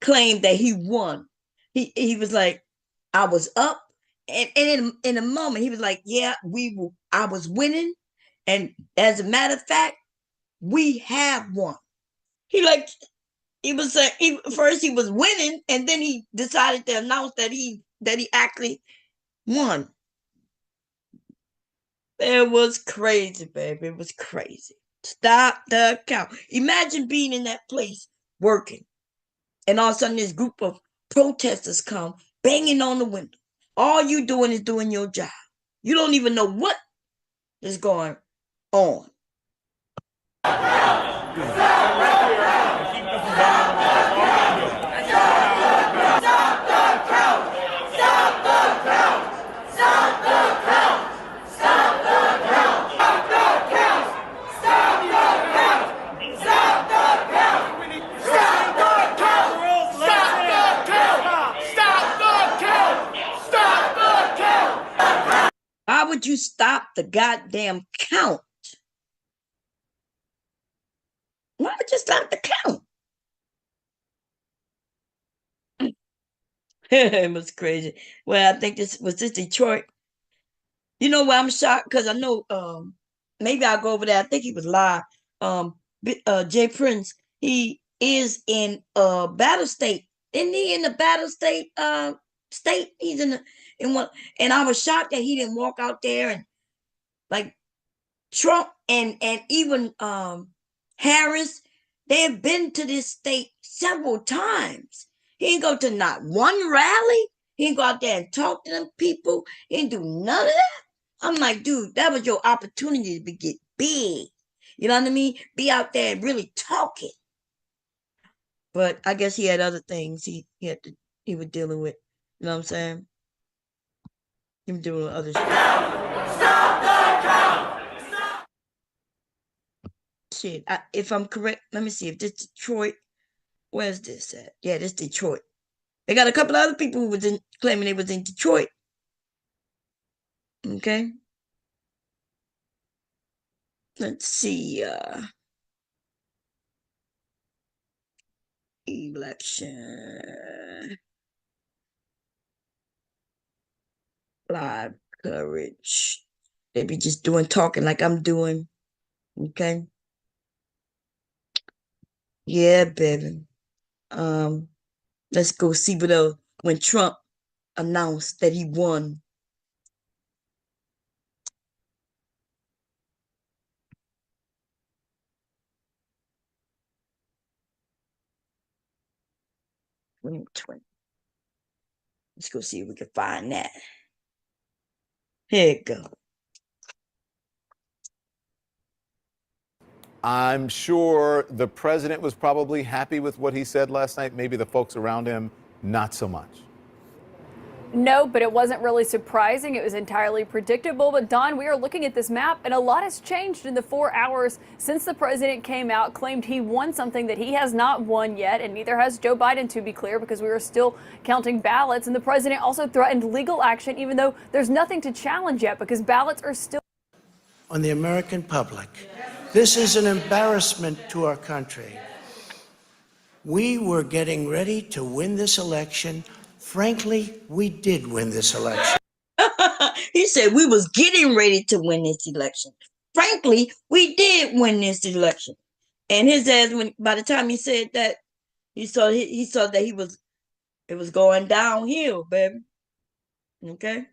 claimed that he won. He was like, I was up, and in a moment he was like, yeah, I was winning, and as a matter of fact, we have won. He was first he was winning, and then he decided to announce that he actually won. It was crazy, baby. It was crazy. Stop the count. Imagine being in that place working, and all of a sudden this group of protesters come banging on the window. All you doing is doing your job. You don't even know what is going on. Why would you stop the goddamn count? Why would you stop the count? It was crazy. Well, I think this Detroit. You know why I'm shocked? Because I know maybe I'll go over there. I think he was live. Jay Prince, he is in battle state. Isn't he in the battle state state? He's in one, and I was shocked that he didn't walk out there and like Trump and even Harris, they have been to this state several times. He didn't go to not one rally. He didn't go out there and talk to them people. He didn't do none of that. I'm like, dude, that was your opportunity to get big. You know what I mean? Be out there and really talking. But I guess he had other things he was dealing with. You know what I'm saying? He was doing other shit. Stop the count! Shit, if I'm correct, let me see if this Detroit. Where's this at? Yeah, this Detroit. They got a couple of other people who was claiming they was in Detroit. Okay. Let's see. Election. Live coverage. They be just talking like I'm doing. Okay. Yeah, baby. Let's go see when Trump announced that he won. Let's go see if we can find that. Here it go. I'm sure the president was probably happy with what he said last night. Maybe the folks around him, not so much. No, but it wasn't really surprising. It was entirely predictable. But Don, we are looking at this map, and a lot has changed in the 4 hours since the president came out, claimed he won something that he has not won yet, and neither has Joe Biden, to be clear, because we are still counting ballots. And the president also threatened legal action, even though there's nothing to challenge yet, because ballots are still on the American public. This is an embarrassment to our country. We were getting ready to win this election. Frankly, we did win this election. He said we was getting ready to win this election. Frankly, we did win this election. And his ass, when by the time he said that, he saw that it was going downhill, baby. Okay.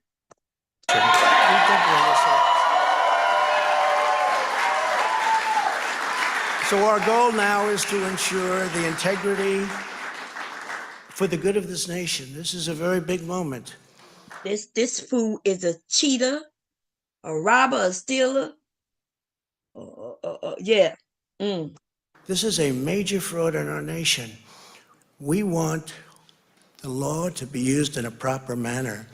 So our goal now is to ensure the integrity for the good of this nation. This is a very big moment. This fool is a cheater, a robber, a stealer. Yeah. This is a major fraud in our nation. We want the law to be used in a proper manner.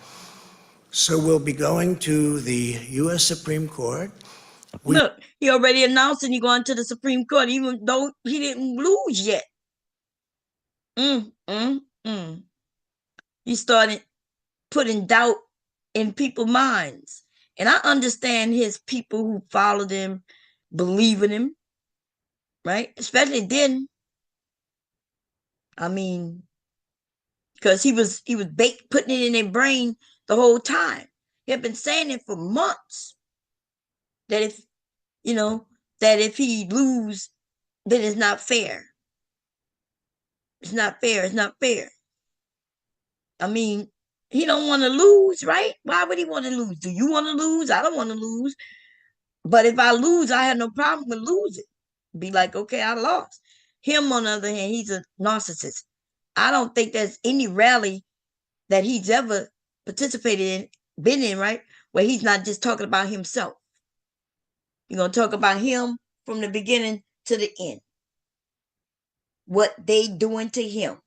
So we'll be going to the U.S. Supreme Court. Look, he already announced and he's going to the Supreme Court, even though he didn't lose yet. He started putting doubt in people's minds. And I understand his people who followed him, believe in him, right? Especially then. I mean, because he was putting it in their brain the whole time. He had been saying it for months. That if he lose, then it's not fair. It's not fair. It's not fair. I mean, he don't want to lose, right? Why would he want to lose? Do you want to lose? I don't want to lose. But if I lose, I have no problem with losing. Be like, okay, I lost. Him, on the other hand, he's a narcissist. I don't think there's any rally that he's ever participated in, been in, right? Where he's not just talking about himself. You're going to talk about him from the beginning to the end. What they doing to him.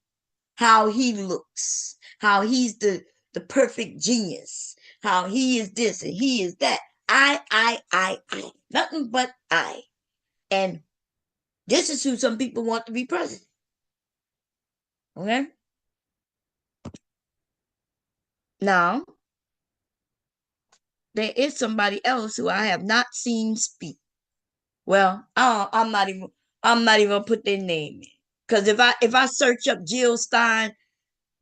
How he looks. How he's the perfect genius. How he is this and he is that. I. Nothing but I. And this is who some people want to be president. Okay? Now, there is somebody else who I have not seen speak. Well, I'm not even gonna put their name in. Because if I search up Jill Stein,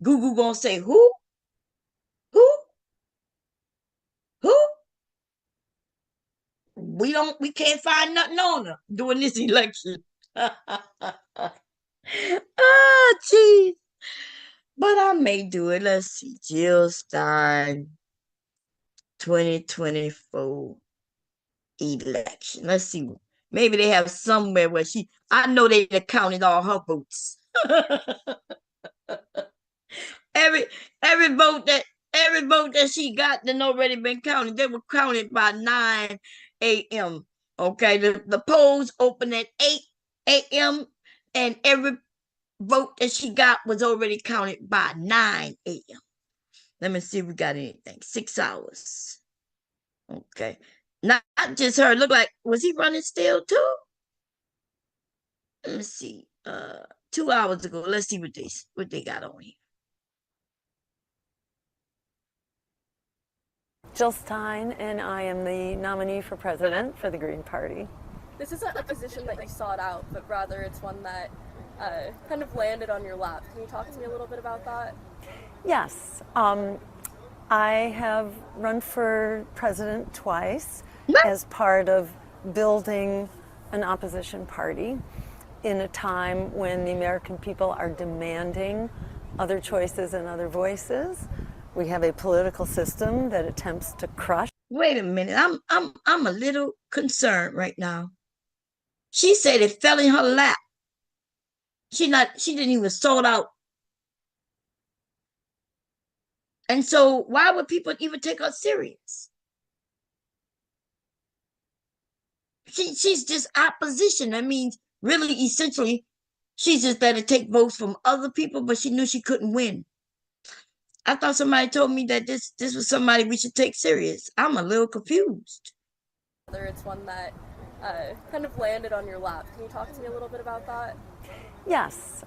Google gonna say who? We can't find nothing on her during this election. Geez. But I may do it. Let's see. Jill Stein 2024 election. Let's see. Maybe they have somewhere where I know they counted all her votes. every vote that she got then already been counted. They were counted by 9 a.m. Okay, the polls open at 8 a.m. and every vote that she got was already counted by 9 a.m. Let me see if we got anything. 6 hours. Okay. Not just her. Look like, was he running still too? Let me see. 2 hours ago. Let's see what they got on here. Jill Stein, and I am the nominee for president for the Green Party. This isn't a position that you sought out, but rather it's one that kind of landed on your lap. Can you talk to me a little bit about that? Yes. I have run for president twice as part of building an opposition party in a time when the American people are demanding other choices and other voices. We have a political system that attempts to crush. Wait a minute. I'm a little concerned right now. She said it fell in her lap. She didn't even sold out. And so why would people even take her serious? She's just opposition. That means really essentially she's just there to take votes from other people, but she knew she couldn't win. I thought somebody told me that this was somebody we should take serious. I'm a little confused. It's one that kind of landed on your lap. Can you talk to me a little bit about that? Yes.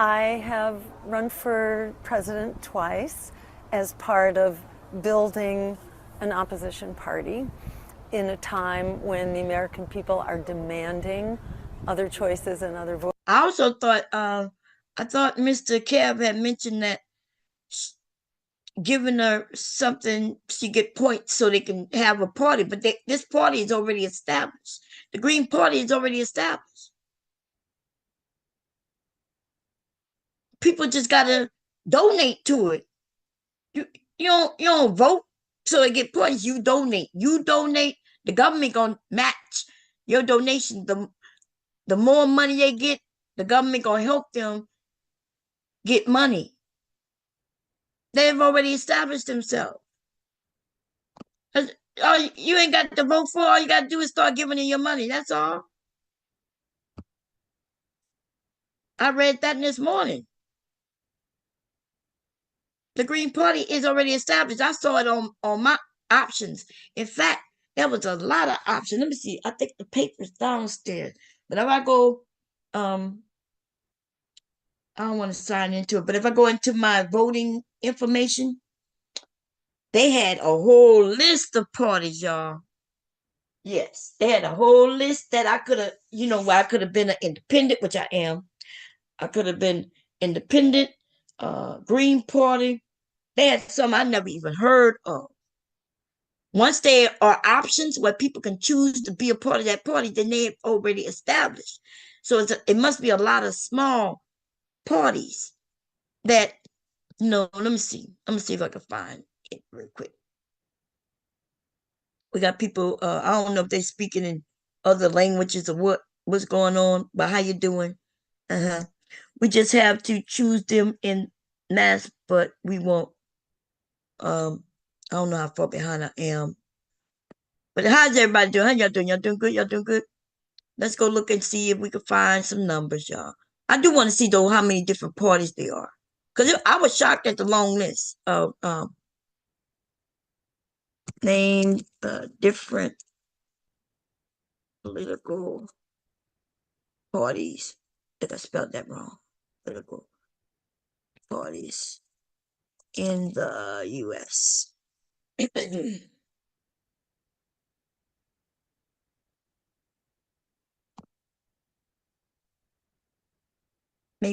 I have run for president twice as part of building an opposition party in a time when the American people are demanding other choices and other voices. I also thought, Mr. Kev had mentioned that giving her something, she get points so they can have a party. But this party is already established. The Green Party is already established. People just gotta donate to it. You don't vote so they get points. You donate. You donate. The government gonna match your donation. The more money they get, the government gonna help them get money. They've already established themselves. You ain't got to vote for. All you got to do is start giving them your money. That's all. I read that this morning. The Green Party is already established. I saw it on my options. In fact, there was a lot of options. Let me see. I think the paper's downstairs. But if I go, I don't want to sign into it. But if I go into my voting information, they had a whole list of parties, y'all. Yes, they had a whole list that I could have, where I could have been an independent, which I am. I could have been independent, Green Party. They had some I never even heard of. Once there are options where people can choose to be a part of that party, then they've already established. So it must be a lot of small parties that, let me see. Let me see if I can find it real quick. We got people, I don't know if they're speaking in other languages or what's going on, but how you doing? We just have to choose them in mass, but we won't. I don't know how far behind I am. But how's everybody doing? How y'all doing? Y'all doing good? Y'all doing good? Let's go look and see if we can find some numbers, y'all. I do want to see, though, how many different parties there are. Because I was shocked at the long list of name different political parties. I think I spelled that wrong. Political parties in the U.S. Maybe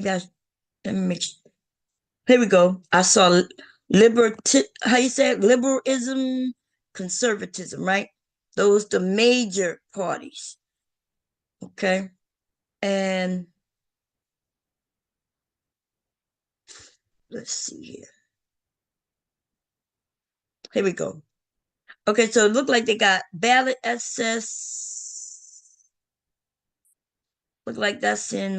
let me make sure. Here we go. I saw how you say it? Liberalism, conservatism, right? Those the major parties. Okay. And let's see here. Here we go. Okay, so it looked like they got Ballot SS. Look like that's in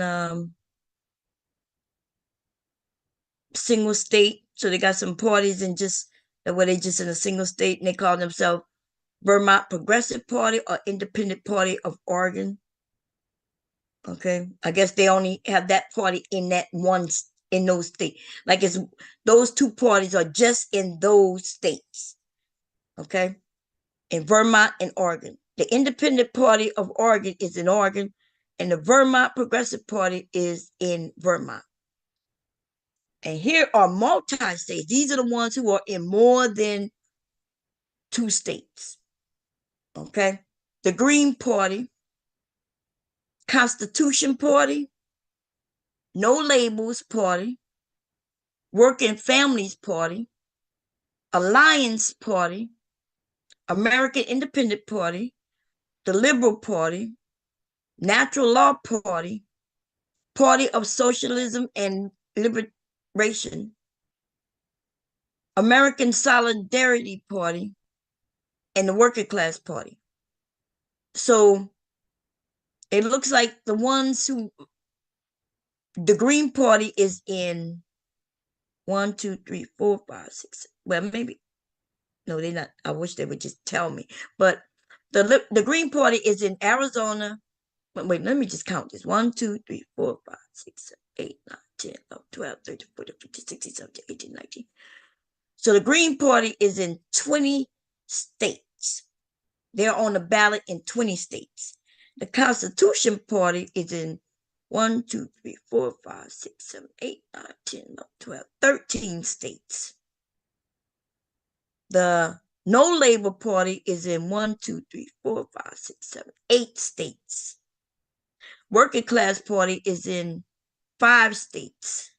single state. So they got some parties in just where they just in a single state, and they call themselves Vermont Progressive Party or Independent Party of Oregon. Okay, I guess they only have that party in those states. Like those two parties are just in those states. Okay, in Vermont and Oregon. The Independent Party of Oregon is in Oregon, and the Vermont Progressive Party is in Vermont. And here are multi-states. These are the ones who are in more than 2 states. Okay, the Green Party, Constitution Party, No Labels Party, Working Families Party, Alliance Party, American Independent Party, the Liberal Party, Natural Law Party, Party of Socialism and Liberation, American Solidarity Party, and the Working Class Party. So it looks like the Green Party is in 1, 2, 3, 4, 5, 6. Well, maybe. No, they're not. I wish they would just tell me. But the Green Party is in Arizona. Wait, let me just count this. 1, 2, 3, 4, 5, 6, 7, 8, 9, 10, 11, 12, 13, 14, 15, 16, 17, 18, 19. So the Green Party is in 20 states. They're on the ballot in 20 states. The Constitution Party is in 1, 2, 3, 4, 5, 6, 7, 8, 9, 10, 11, 12, 13 states. The No Label Party is in 1, 2, 3, 4, 5, 6, 7, 8 states. Working Class Party is in 5 states.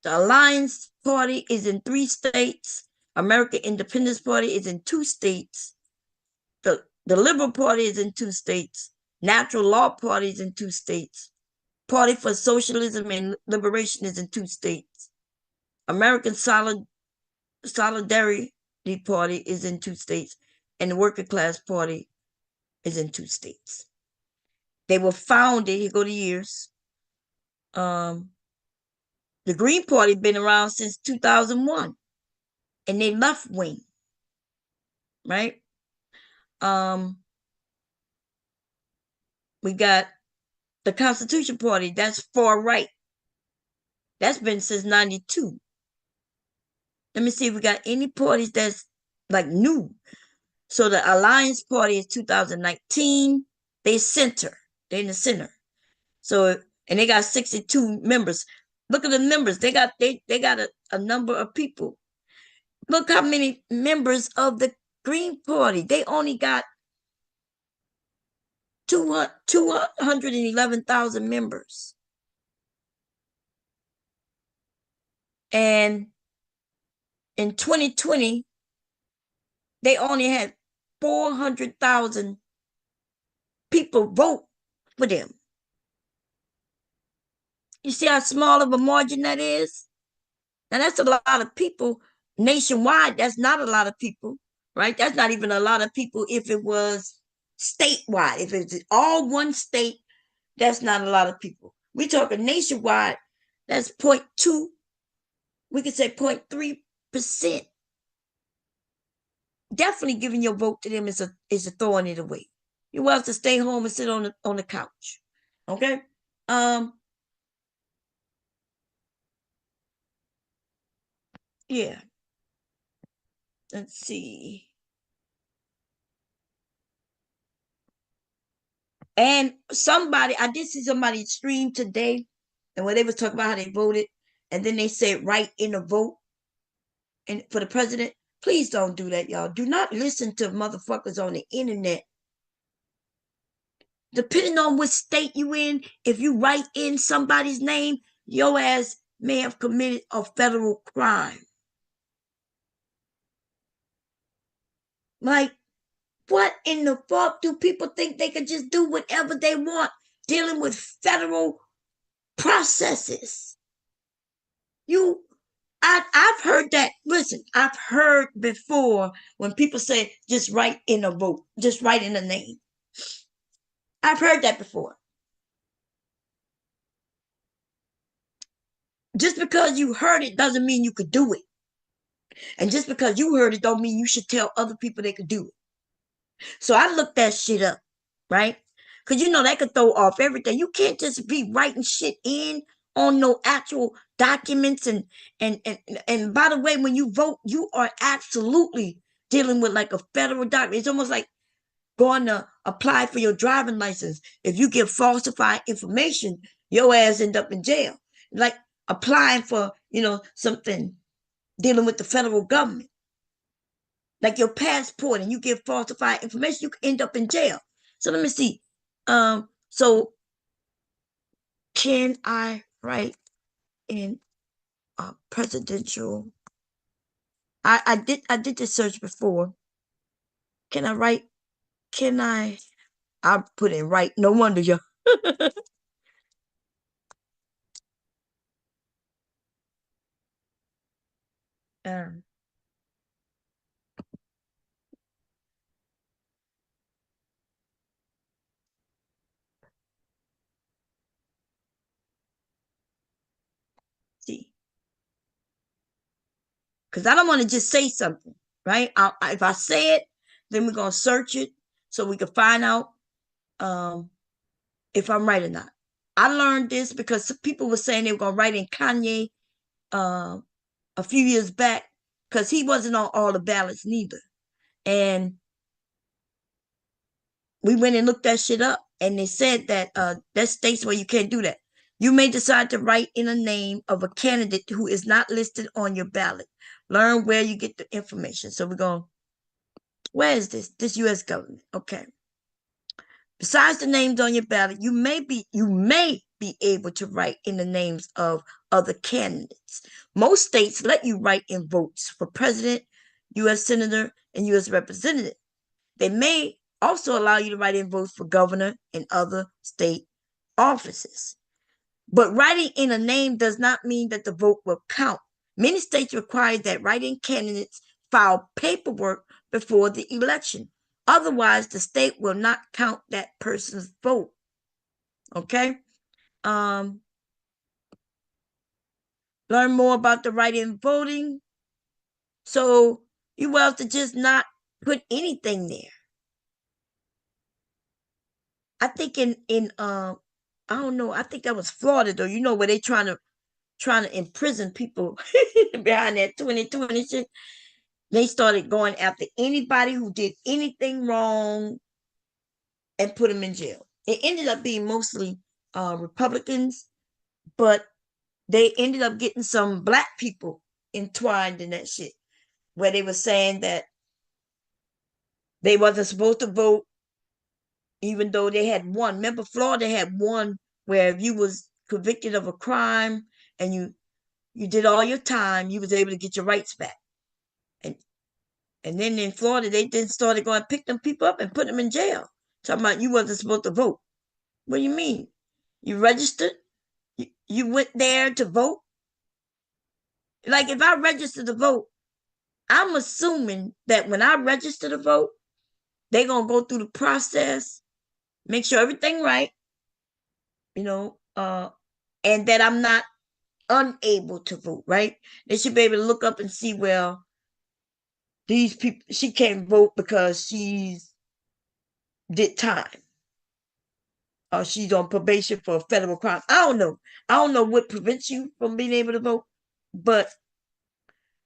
The Alliance Party is in 3 states. American Independence Party is in 2 states. The Liberal Party is in 2 states. Natural Law Party is in 2 states. Party for Socialism and Liberation is in 2 states. American Solidarity Party is in 2 states. And the Working Class Party is in 2 states. They were founded, here go the years. The Green Party been around since 2001. And they left wing. Right? We got the Constitution Party, that's far right. That's been since 92. Let me see if we got any parties that's like new. So the Alliance Party is 2019. They center. They in the center. So, and they got 62 members. Look at the members. They got a number of people. Look how many members of the Green Party. They only got 211,000 members. And in 2020, they only had 400,000 people vote for them. You see how small of a margin that is? Now, that's a lot of people nationwide. That's not a lot of people, right? That's not even a lot of people if it was statewide. If it's all one state, that's not a lot of people. We're talking nationwide, that's 0.2, we could say 0.3%. Definitely giving your vote to them is a throwing it away. You want to stay home and sit on the couch. Okay? Yeah. Let's see. And somebody, I did see somebody stream today, and where they was talking about how they voted, and then they said write in a vote and for the president. Please don't do that, y'all. Do not listen to motherfuckers on the internet. Depending on which state you in, if you write in somebody's name, your ass may have committed a federal crime. Like, what in the fuck do people think they can just do whatever they want dealing with federal processes? I've heard that. Listen, I've heard before when people say just write in a vote, just write in a name. I've heard that before. Just because you heard it doesn't mean you could do it. And just because you heard it don't mean you should tell other people they could do it. So I looked that shit up, right? Because that could throw off everything. You can't just be writing shit in on no actual documents. And by the way, when you vote, you are absolutely dealing with like a federal document. It's almost like going to apply for your driving license. If you give falsified information, your ass end up in jail. Like applying for, something dealing with the federal government. Like your passport, and you give falsified information, you can end up in jail. So let me see. So can I write in a presidential? I did this search before. Can I write? I put in right. No wonder you. See, because I don't want to just say something, right? If I say it, then we're gonna search it so we can find out if I'm right or not. I learned this because people were saying they were gonna write in Kanye a few years back because he wasn't on all the ballots neither. And we went and looked that shit up, and they said that that states where you can't do that. You may decide to write in a name of a candidate who is not listed on your ballot. Learn where you get the information. So we're going, where is this? This U.S. government. Okay. Besides the names on your ballot, you may be able to write in the names of other candidates. Most states let you write in votes for president, U.S. senator, and U.S. representative. They may also allow you to write in votes for governor and other state offices. But writing in a name does not mean that the vote will count. Many states require that write-in candidates file paperwork before the election. Otherwise, the state will not count that person's vote. Okay? Learn more about the write-in voting. So you will have to just not put anything there. I think in I don't know, I think that was Florida though, you know, where they trying to imprison people behind that 2020 shit. They started going after anybody who did anything wrong and put them in jail. It ended up being mostly Republicans, but they ended up getting some black people entwined in that shit, where they were saying that they wasn't supposed to vote, even though they had won. Remember, Florida had won, where if you was convicted of a crime and you did all your time, you was able to get your rights back. And then in Florida, they then started going to pick them people up and put them in jail. Talking about you wasn't supposed to vote. What do you mean? You registered? You went there to vote? Like if I register to vote, I'm assuming that when I register to vote, they're going to go through the process, make sure everything right, you know, and that I'm not unable to vote, right? They should be able to look up and see, well, these people, she can't vote because she's did time, or she's on probation for a federal crime. I don't know. I don't know what prevents you from being able to vote, but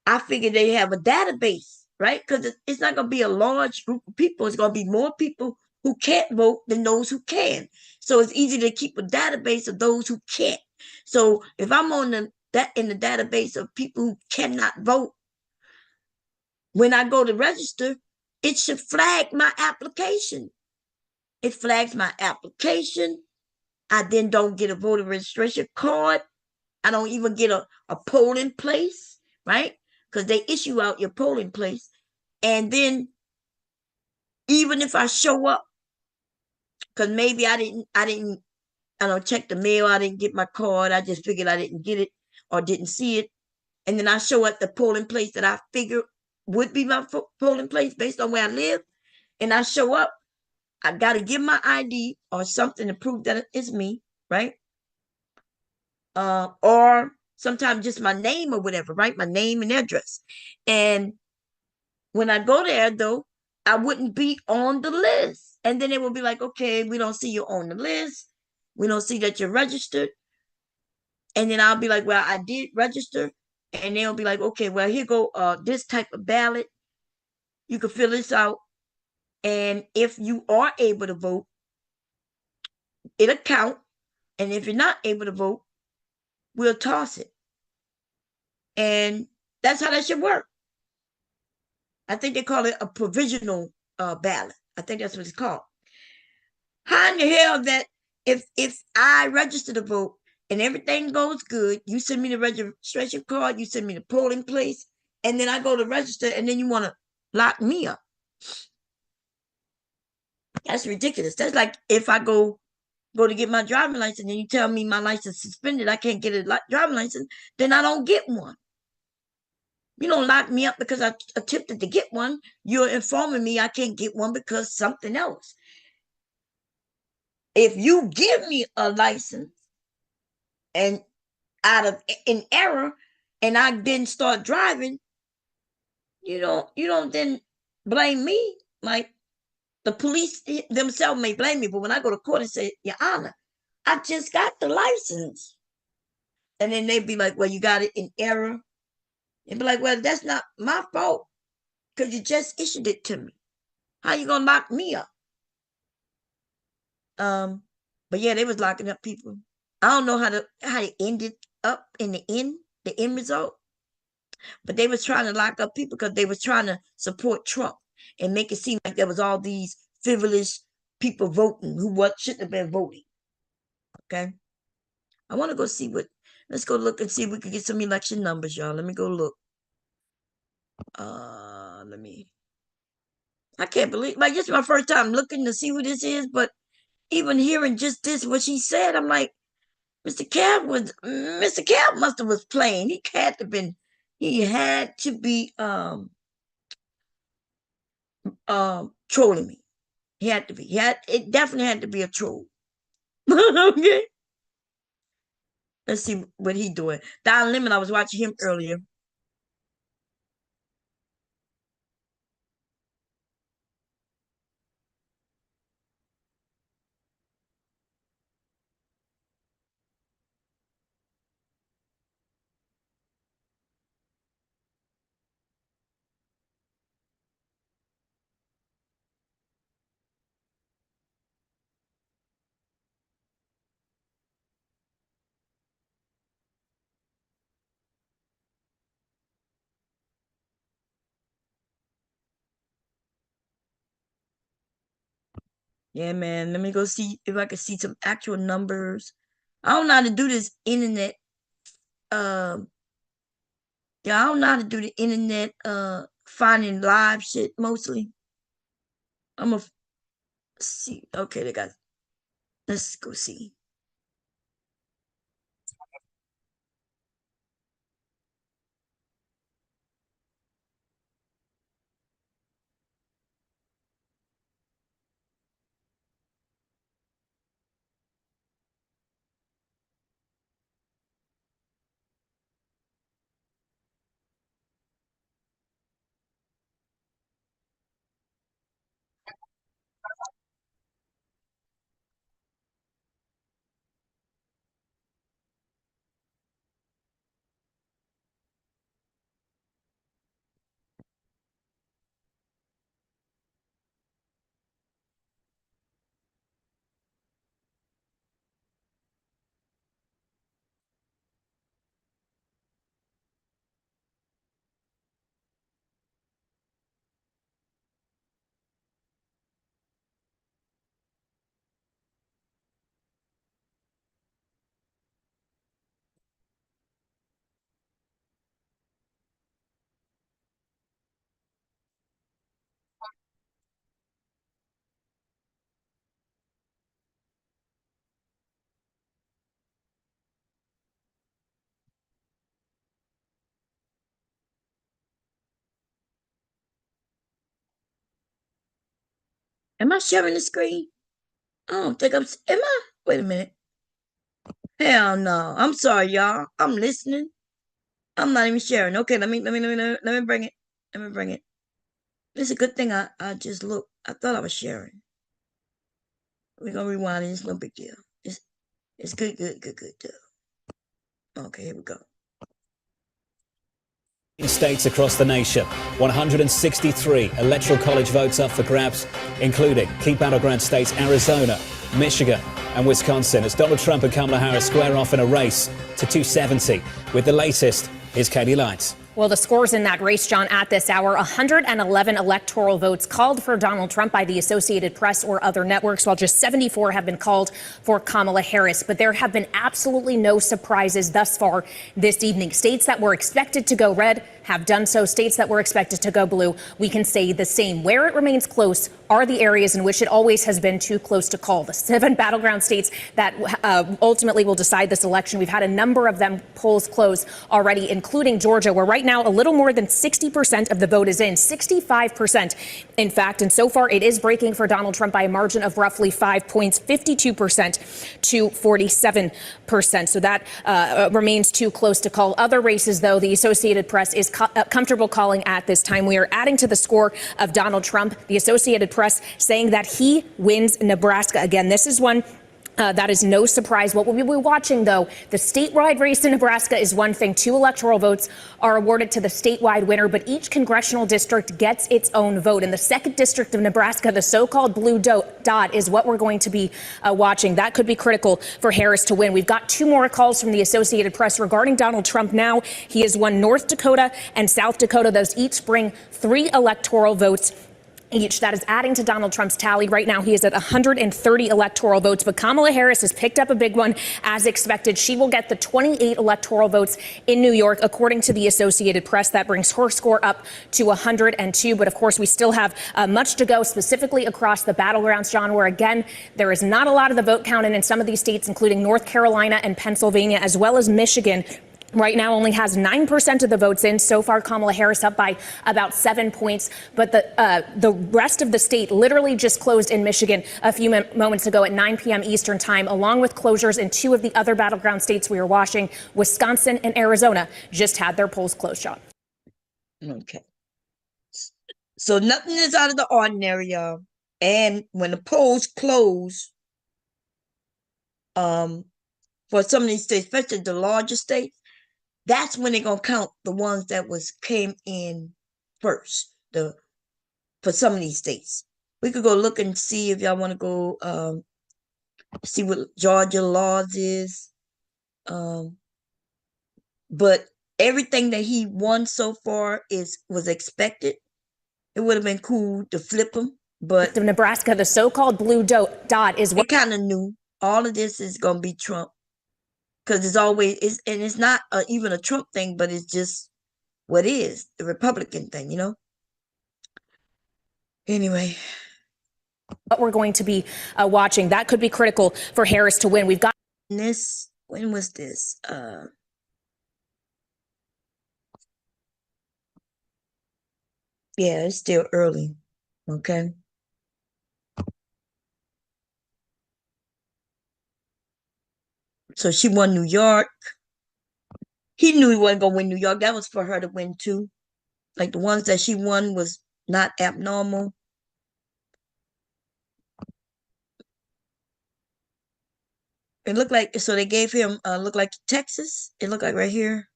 I figure they have a database, right? Because it's not going to be a large group of people. It's going to be more people who can't vote than those who can. So it's easy to keep a database of those who can't. So if I'm on in the database of people who cannot vote, when I go to register, it should flag my application. It flags my application. I then don't get a voter registration card. I don't even get a polling place, right? Because they issue out your polling place. And then even if I show up, because maybe I don't check the mail, I didn't get my card, I just figured I didn't get it or didn't see it. And then I show at the polling place that I figure would be my polling place based on where I live. And I show up, I got to give my ID or something to prove that it's me, right? Or sometimes just my name or whatever, right? My name and address. And when I go there, though, I wouldn't be on the list. And then it will be like, okay, we don't see you on the list. We don't see that you're registered. And then I'll be like, well, I did register. And they'll be like, okay, well, here go this type of ballot. You can fill this out. And if you are able to vote, it'll count. And if you're not able to vote, we'll toss it. And that's how that should work. I think they call it a provisional ballot. I think that's what it's called. How in the hell that if I register to vote and everything goes good, you send me the registration card, you send me the polling place, and then I go to register, and then you want to lock me up? That's ridiculous. That's like if I go to get my driving license and you tell me my license suspended, I can't get a driving license, then I don't get one. You don't lock me up because I attempted to get one. You're informing me I can't get one because something else. If you give me a license and out of an error and I then start driving, you don't then blame me. Like the police themselves may blame me, but when I go to court and say, Your Honor, I just got the license. And then they'd be like, well, you got it in error. And be like, well, that's not my fault because you just issued it to me. How you gonna lock me up? But yeah, they was locking up people. I don't know how they ended up in the end result. But they was trying to lock up people because they was trying to support Trump and make it seem like there was all these frivolous people voting who shouldn't have been voting. Okay. I want to go see let's go look and see if we can get some election numbers, y'all. Let me go look. Let me I can't believe, like, this is my first time looking to see who this is, but even hearing just this, what she said, I'm like, Mr. Cab must have was playing. He had to be trolling me. He had to be. It definitely had to be a troll. Okay. Let's see what he doing. Don Lemon, I was watching him earlier. Yeah, man. Let me go see if I can see some actual numbers. I don't know how to do this internet. Yeah, I don't know how to do the internet finding live shit mostly. I'm gonna see. Okay, they got. Let's go see. Am I sharing the screen? I don't think am I? Wait a minute. Hell no. I'm sorry, y'all. I'm listening. I'm not even sharing. Okay, let me bring it. Let me bring it. It's a good thing I just looked. I thought I was sharing. We're gonna rewind it. It's no big deal. It's good deal. Okay, here we go. In states across the nation, 163 electoral college votes up for grabs, including key battleground states Arizona, Michigan and Wisconsin, as Donald Trump and Kamala Harris square off in a race to 270. With the latest, here's Katie Lights. Well, the scores in that race, John, at this hour, 111 electoral votes called for Donald Trump by the Associated Press or other networks, while just 74 have been called for Kamala Harris. But there have been absolutely no surprises thus far this evening. States that were expected to go red have done so. States that were expected to go blue, we can say the same. Where it remains close are the areas in which it always has been too close to call. The 7 battleground states that ultimately will decide this election. We've had a number of them polls close already, including Georgia, where right now a little more than 60% of the vote is in, 65% in fact. And so far it is breaking for Donald Trump by a margin of roughly 5 points, 52% to 47%. So that remains too close to call. Other races, though, the Associated Press is comfortable calling at this time. We are adding to the score of Donald Trump. The Associated Press saying that he wins Nebraska. Again, this is one that is no surprise. What we'll be watching, though, the statewide race in Nebraska is one thing. 2 electoral votes are awarded to the statewide winner, but each congressional district gets its own vote. In the 2nd district of Nebraska, the so-called blue dot is what we're going to be watching. That could be critical for Harris to win. We've got 2 more calls from the Associated Press regarding Donald Trump now. He has won North Dakota and South Dakota. Those each bring 3 electoral votes each. That is adding to Donald Trump's tally. Right now, he is at 130 electoral votes, but Kamala Harris has picked up a big one as expected. She will get the 28 electoral votes in New York, according to the Associated Press. That brings her score up to 102. But of course, we still have much to go, specifically across the battlegrounds, John, where again, there is not a lot of the vote count in some of these states, including North Carolina and Pennsylvania, as well as Michigan. Right now only has 9% of the votes in. So far, Kamala Harris up by about 7 points. But the rest of the state literally just closed in Michigan a few moments ago at 9 p.m. Eastern time, along with closures in two of the other battleground states we are watching. Wisconsin and Arizona just had their polls closed, John. Okay. So nothing is out of the ordinary, y'all. And when the polls close, for some of these states, especially the larger states, that's when they're gonna count the ones that came in first. For some of these states, we could go look and see if y'all want to go see what Georgia laws is. But everything that he won so far was expected. It would have been cool to flip him, but Nebraska, the so-called blue dot is what kind of knew. All of this is gonna be Trump. Because it's not even a Trump thing, but it's just what is the Republican thing, you know? Anyway. What we're going to be watching. That could be critical for Harris to win. We've got this. When was this? Yeah, it's still early. Okay. So she won New York. He knew he wasn't going to win New York. That was for her to win too. Like the ones that she won was not abnormal. It looked like, so they gave him, looked like Texas. It looked like right here.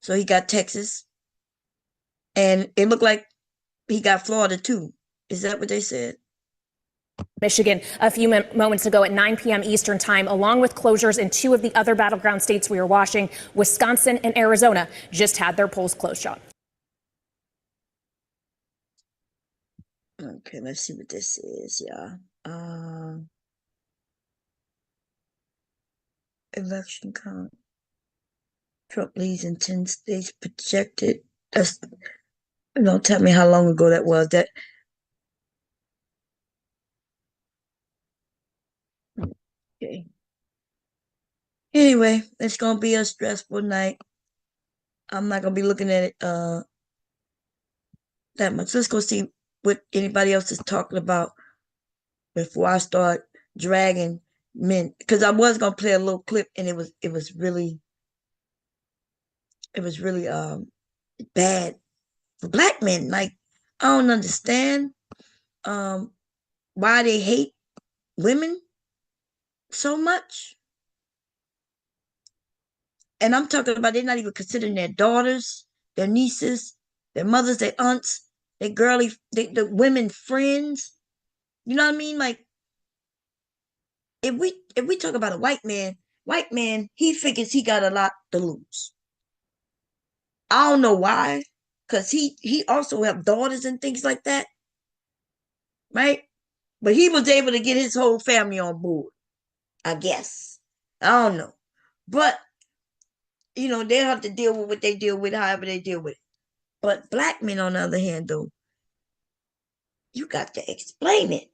So he got Texas. And it looked like he got Florida too. Is that what they said? Michigan a few moments ago at 9 p.m. Eastern time, along with closures in two of the other battleground states we are watching. Wisconsin and Arizona just had their polls closed, John. Okay, let's see what this is, y'all. Election count. Trump leads in 10 states projected. Don't tell me how long ago that was. Okay. Anyway, it's gonna be a stressful night. I'm not gonna be looking at it that much. Let's go see what anybody else is talking about before I start dragging men. Because I was gonna play a little clip, and it was really bad for black men. Like, I don't understand why they hate women so much. And I'm talking about they're not even considering their daughters, their nieces, their mothers, their aunts, their the women friends. You know what I mean? Like, if we talk about a white man, he figures he got a lot to lose. I don't know why, because he also have daughters and things like that, right? But he was able to get his whole family on board, I guess. I don't know. But, you know, they'll have to deal with what they deal with, however they deal with it. But black men, on the other hand, though, you got to explain it.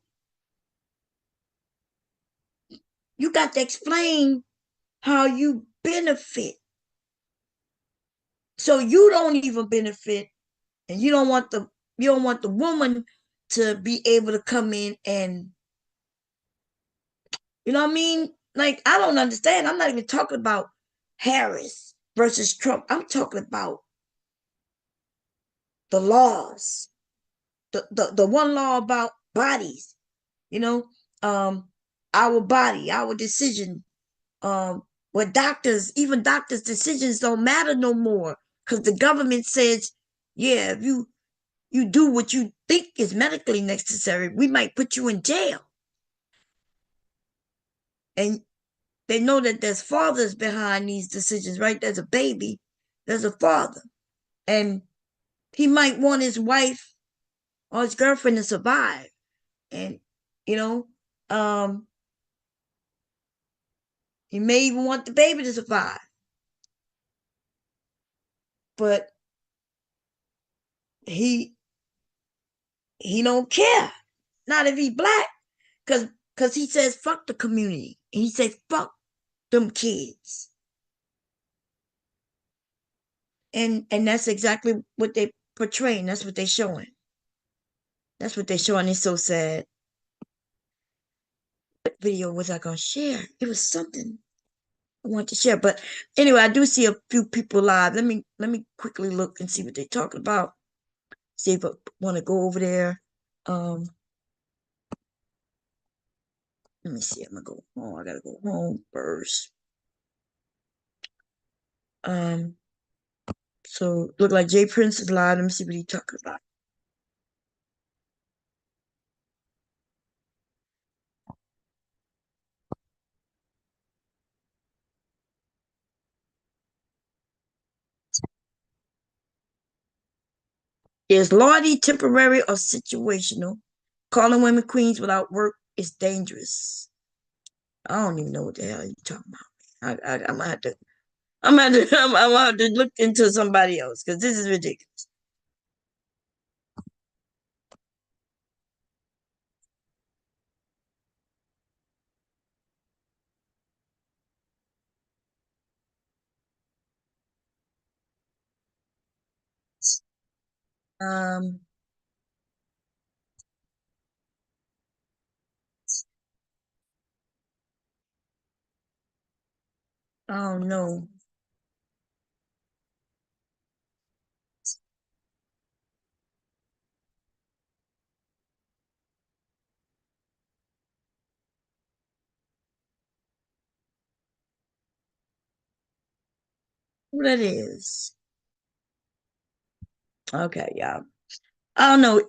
You got to explain how you benefit. So you don't even benefit, and you don't want the woman to be able to come in and, you know what I mean? Like, I don't understand. I'm not even talking about Harris versus Trump. I'm talking about the laws, the one law about bodies, you know, our body, our decision, where even doctors' decisions don't matter no more, because the government says, yeah, if you do what you think is medically necessary, we might put you in jail. And they know that there's fathers behind these decisions, right? There's a baby, there's a father. And he might want his wife or his girlfriend to survive. And, he may even want the baby to survive. But he don't care. Not if he black. Cause he says fuck the community. He says fuck them kids. And that's exactly what they portraying. That's what they showing. That's what they showing. It's so sad. What video was I gonna share? It was something I want to share. But anyway, I do see a few people live. Let me quickly look and see what they're talking about. See if I want to go over there. Let me see. I'm gonna go home. I gotta go home first. So look like Jay Prince is live. Let me see what he's talking about. Is Lordy temporary or situational? Calling women queens without work is dangerous. I don't even know what the hell you're talking about. I'm gonna have to. I'm gonna have to look into somebody else because this is ridiculous. Um, I don't know. Who that is? Okay, yeah. I don't know.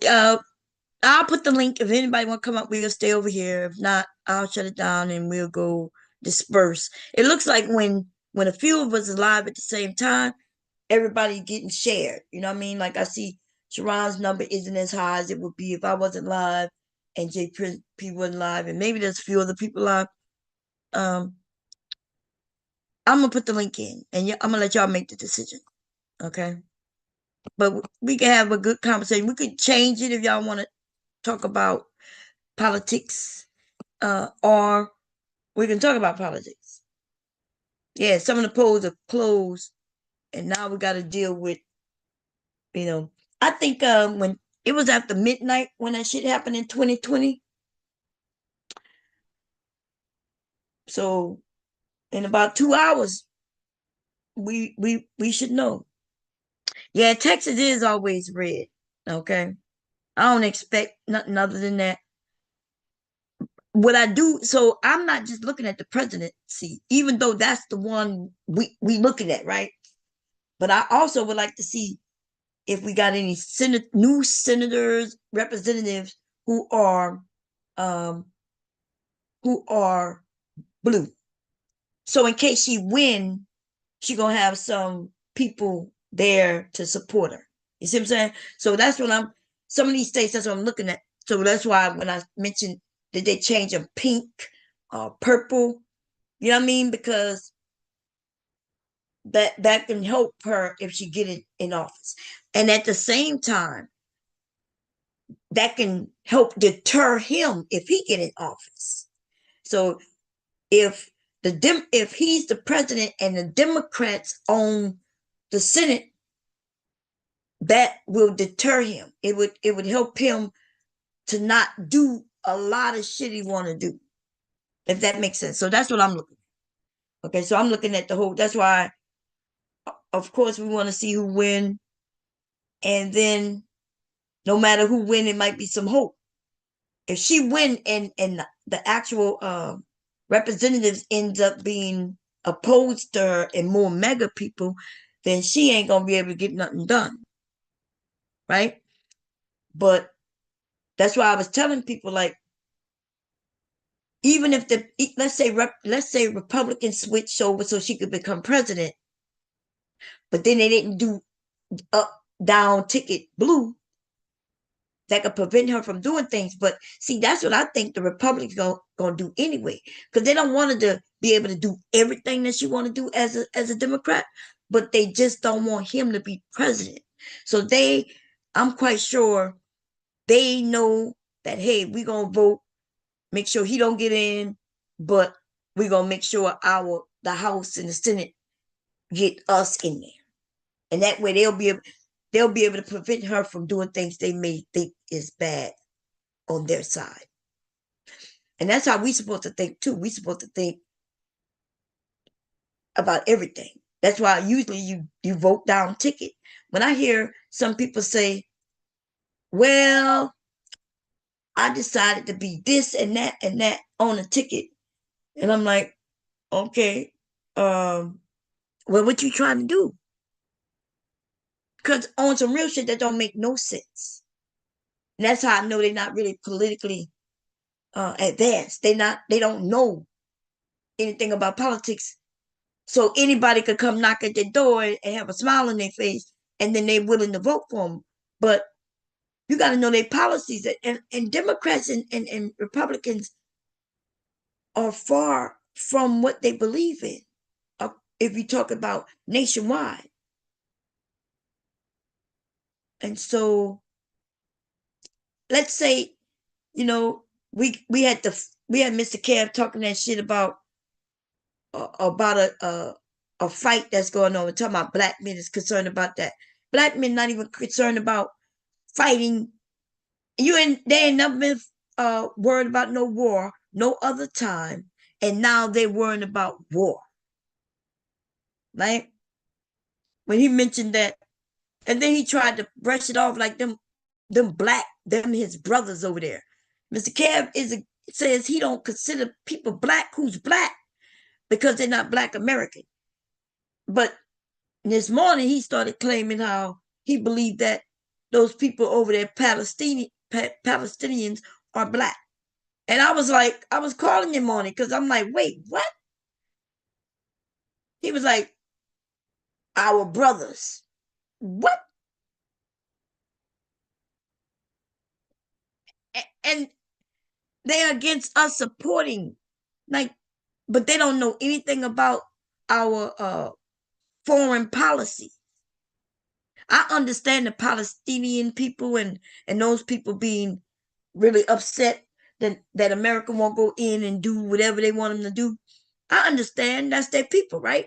I'll put the link if anybody want to come up. We'll stay over here. If not, I'll shut it down and we'll go disperse. It looks like when a few of us are live at the same time, everybody getting shared. You know what I mean? Like I see Sharon's number isn't as high as it would be if I wasn't live and JP wasn't live, and maybe there's a few other people live. I'm gonna put the link in, and I'm gonna let y'all make the decision. Okay, but we can have a good conversation. We could change it if y'all want to talk about politics, or we can talk about politics. Yeah, some of the polls are closed, and now we got to deal with, I think when it was after midnight when that shit happened in 2020. So in about 2 hours, we should know. Yeah, Texas is always red. Okay, I don't expect nothing other than that. What I do, so I'm not just looking at the presidency, even though that's the one we looking at, right? But I also would like to see if we got any new senators, representatives who are blue. So in case she win, she gonna have some people there to support her. You see what I'm saying? So that's what some of these states, that's what I'm looking at. So that's why when I mentioned that they change them pink or purple, you know what I mean? Because that can help her if she get in office. And at the same time, that can help deter him if he get in office. So if he's the president and the Democrats own the Senate, that will deter him. It would help him to not do a lot of shit he want to do, if that makes sense. So that's what I'm looking at. Okay, so I'm looking at the whole. That's why, of course, we want to see who win, and then no matter who win, it might be some hope. If she win and the actual representatives ends up being opposed to her and more mega people, then she ain't gonna be able to get nothing done, right? But that's why I was telling people, like, even if let's say Republicans switched over so she could become president, but then they didn't do up down ticket blue, that could prevent her from doing things. But see, that's what I think the Republicans gonna do anyway, because they don't want her to be able to do everything that she want to do as a Democrat, but they just don't want him to be president. So I'm quite sure they know that, hey, we gonna vote, make sure he don't get in, but we gonna make sure the House and the Senate get us in there, and that way they'll be able to prevent her from doing things they may think is bad on their side. And that's how we supposed to think too. We supposed to think about everything. That's why usually you vote down ticket. When I hear some people say, well, I decided to be this and that on a ticket, and I'm like, okay, well, what you trying to do? Because on some real shit that don't make no sense. And that's how I know they're not really politically advanced. They don't know anything about politics. So anybody could come knock at their door and have a smile on their face, and then they're willing to vote for them. But you got to know their policies. And Democrats and Republicans are far from what they believe in. If you talk about nationwide. And so let's say, we had Mr. Cab talking that shit about a fight that's going on. We're talking about black men is concerned about that. Black men not even concerned about fighting. They ain't never been worried about no war, no other time, and now they're worrying about war. Right? When he mentioned that, and then he tried to brush it off like them his brothers over there. Mr. Cab says he don't consider people black who's black because they're not black American. But this morning he started claiming how he believed that those people over there, Palestinians, are black. And I was calling him on it because I'm like, wait, what? He was like, our brothers. What? And they're against us supporting, but they don't know anything about our foreign policy. I understand the Palestinian people and those people being really upset that America won't go in and do whatever they want them to do. I understand that's their people, right?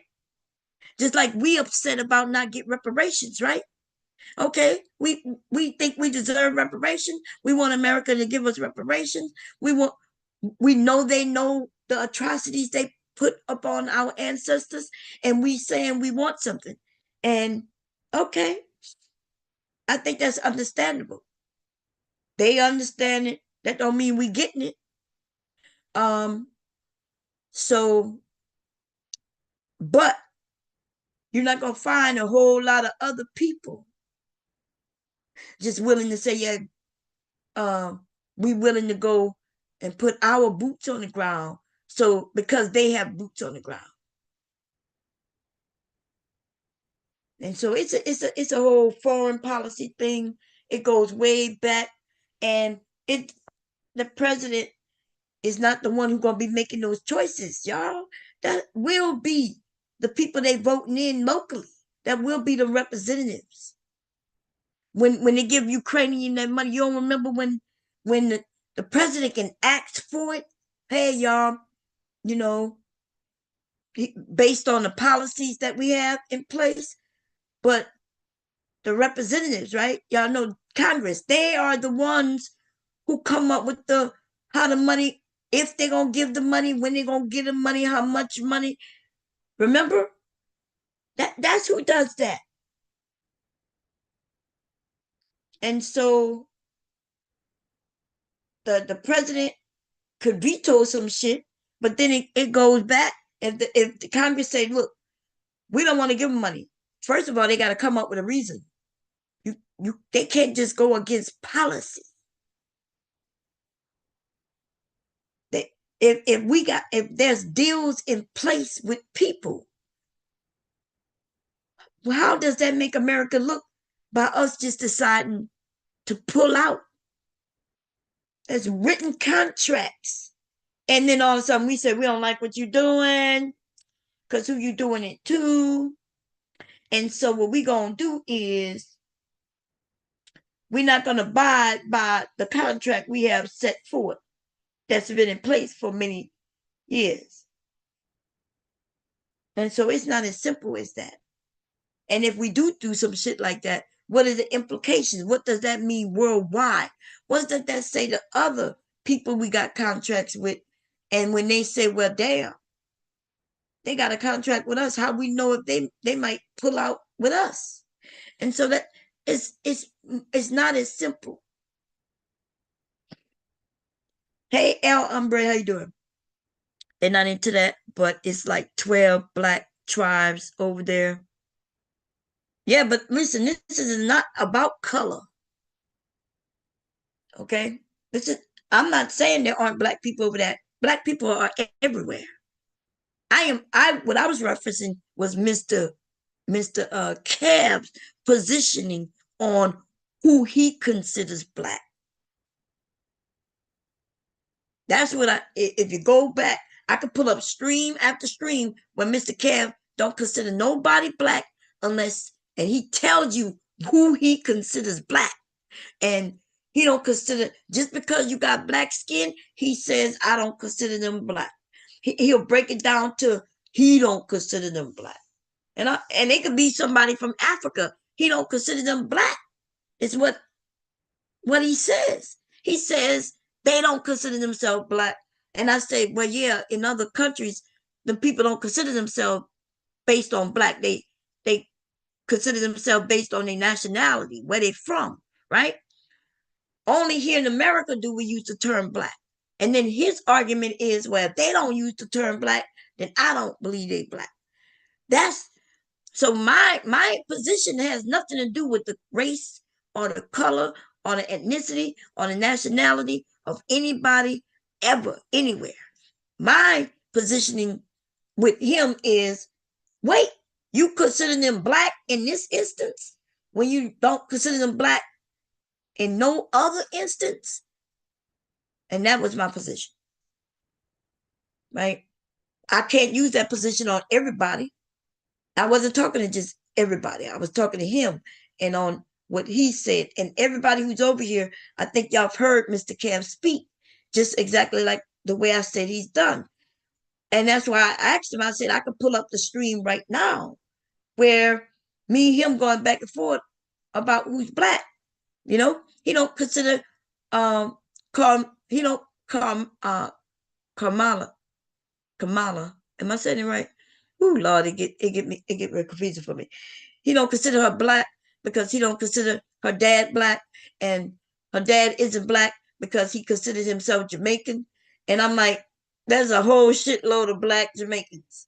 Just like we upset about not get reparations, right? Okay, we think we deserve reparations. We want America to give us reparations. We know they know the atrocities they put upon our ancestors, and we saying we want something. And okay, I think that's understandable. They understand it. That don't mean we getting it. So, but you're not gonna find a whole lot of other people just willing to say, yeah, we willing to go and put our boots on the ground. So because they have boots on the ground. And so it's a whole foreign policy thing. It goes way back, and the president is not the one who's gonna be making those choices, y'all. That will be the people they voting in locally. That will be the representatives. When they give Ukrainian that money, you don't remember when the president can ask for it? Hey, y'all, based on the policies that we have in place, but the representatives, right? Y'all know Congress, they are the ones who come up with how the money, if they're going to give the money, when they're going to give the money, how much money. Remember? That's who does that. And so the president could veto some shit, but then it goes back. If the Congress say, look, we don't want to give them money. First of all, they got to come up with a reason. They can't just go against policy. If there's deals in place with people, well, how does that make America look by us just deciding to pull out has written contracts. And then all of a sudden we say, we don't like what you're doing because who you doing it to? And so what we going to do is we're not going to abide by the contract we have set forth that's been in place for many years. And so it's not as simple as that. And if we do some shit like that, what are the implications? What does that mean worldwide? What does that say to other people we got contracts with? And when they say, well, damn, they got a contract with us, how we know if they might pull out with us? And so that it's not as simple. Hey, El Umbre, how you doing? They're not into that, but it's like 12 black tribes over there. Yeah, but listen, this is not about color. Okay? I'm not saying there aren't black people over there. Black people are everywhere. What I was referencing was Mr. Cab's positioning on who he considers black. That's what if you go back, I could pull up stream after stream where Mr. Cab don't consider nobody black unless, and he tells you who he considers black. And he don't consider, just because you got black skin, he says, I don't consider them black. He'll break it down to, he don't consider them black. And it could be somebody from Africa. He don't consider them black. It's what he says. He says they don't consider themselves black. And I say, well, yeah, in other countries, the people don't consider themselves based on black. They consider themselves based on their nationality, where they're from, right? Only here in America do we use the term black. And then his argument is, well, if they don't use the term black, then I don't believe they black. So my position has nothing to do with the race or the color or the ethnicity or the nationality of anybody ever, anywhere. My positioning with him is, wait, you consider them black in this instance when you don't consider them black in no other instance? And that was my position, right? I can't use that position on everybody. I wasn't talking to just everybody. I was talking to him and on what he said. And everybody who's over here, I think y'all have heard Mr. Cam speak just exactly like the way I said he's done. And that's why I asked him, I said, I could pull up the stream right now where me and him going back and forth about who's black. You know, he don't consider Kamala. Am I saying it right? Ooh, Lord, it get real confusing for me. He don't consider her black because he don't consider her dad black, and her dad isn't black because he considers himself Jamaican. And I'm like, there's a whole shitload of black Jamaicans.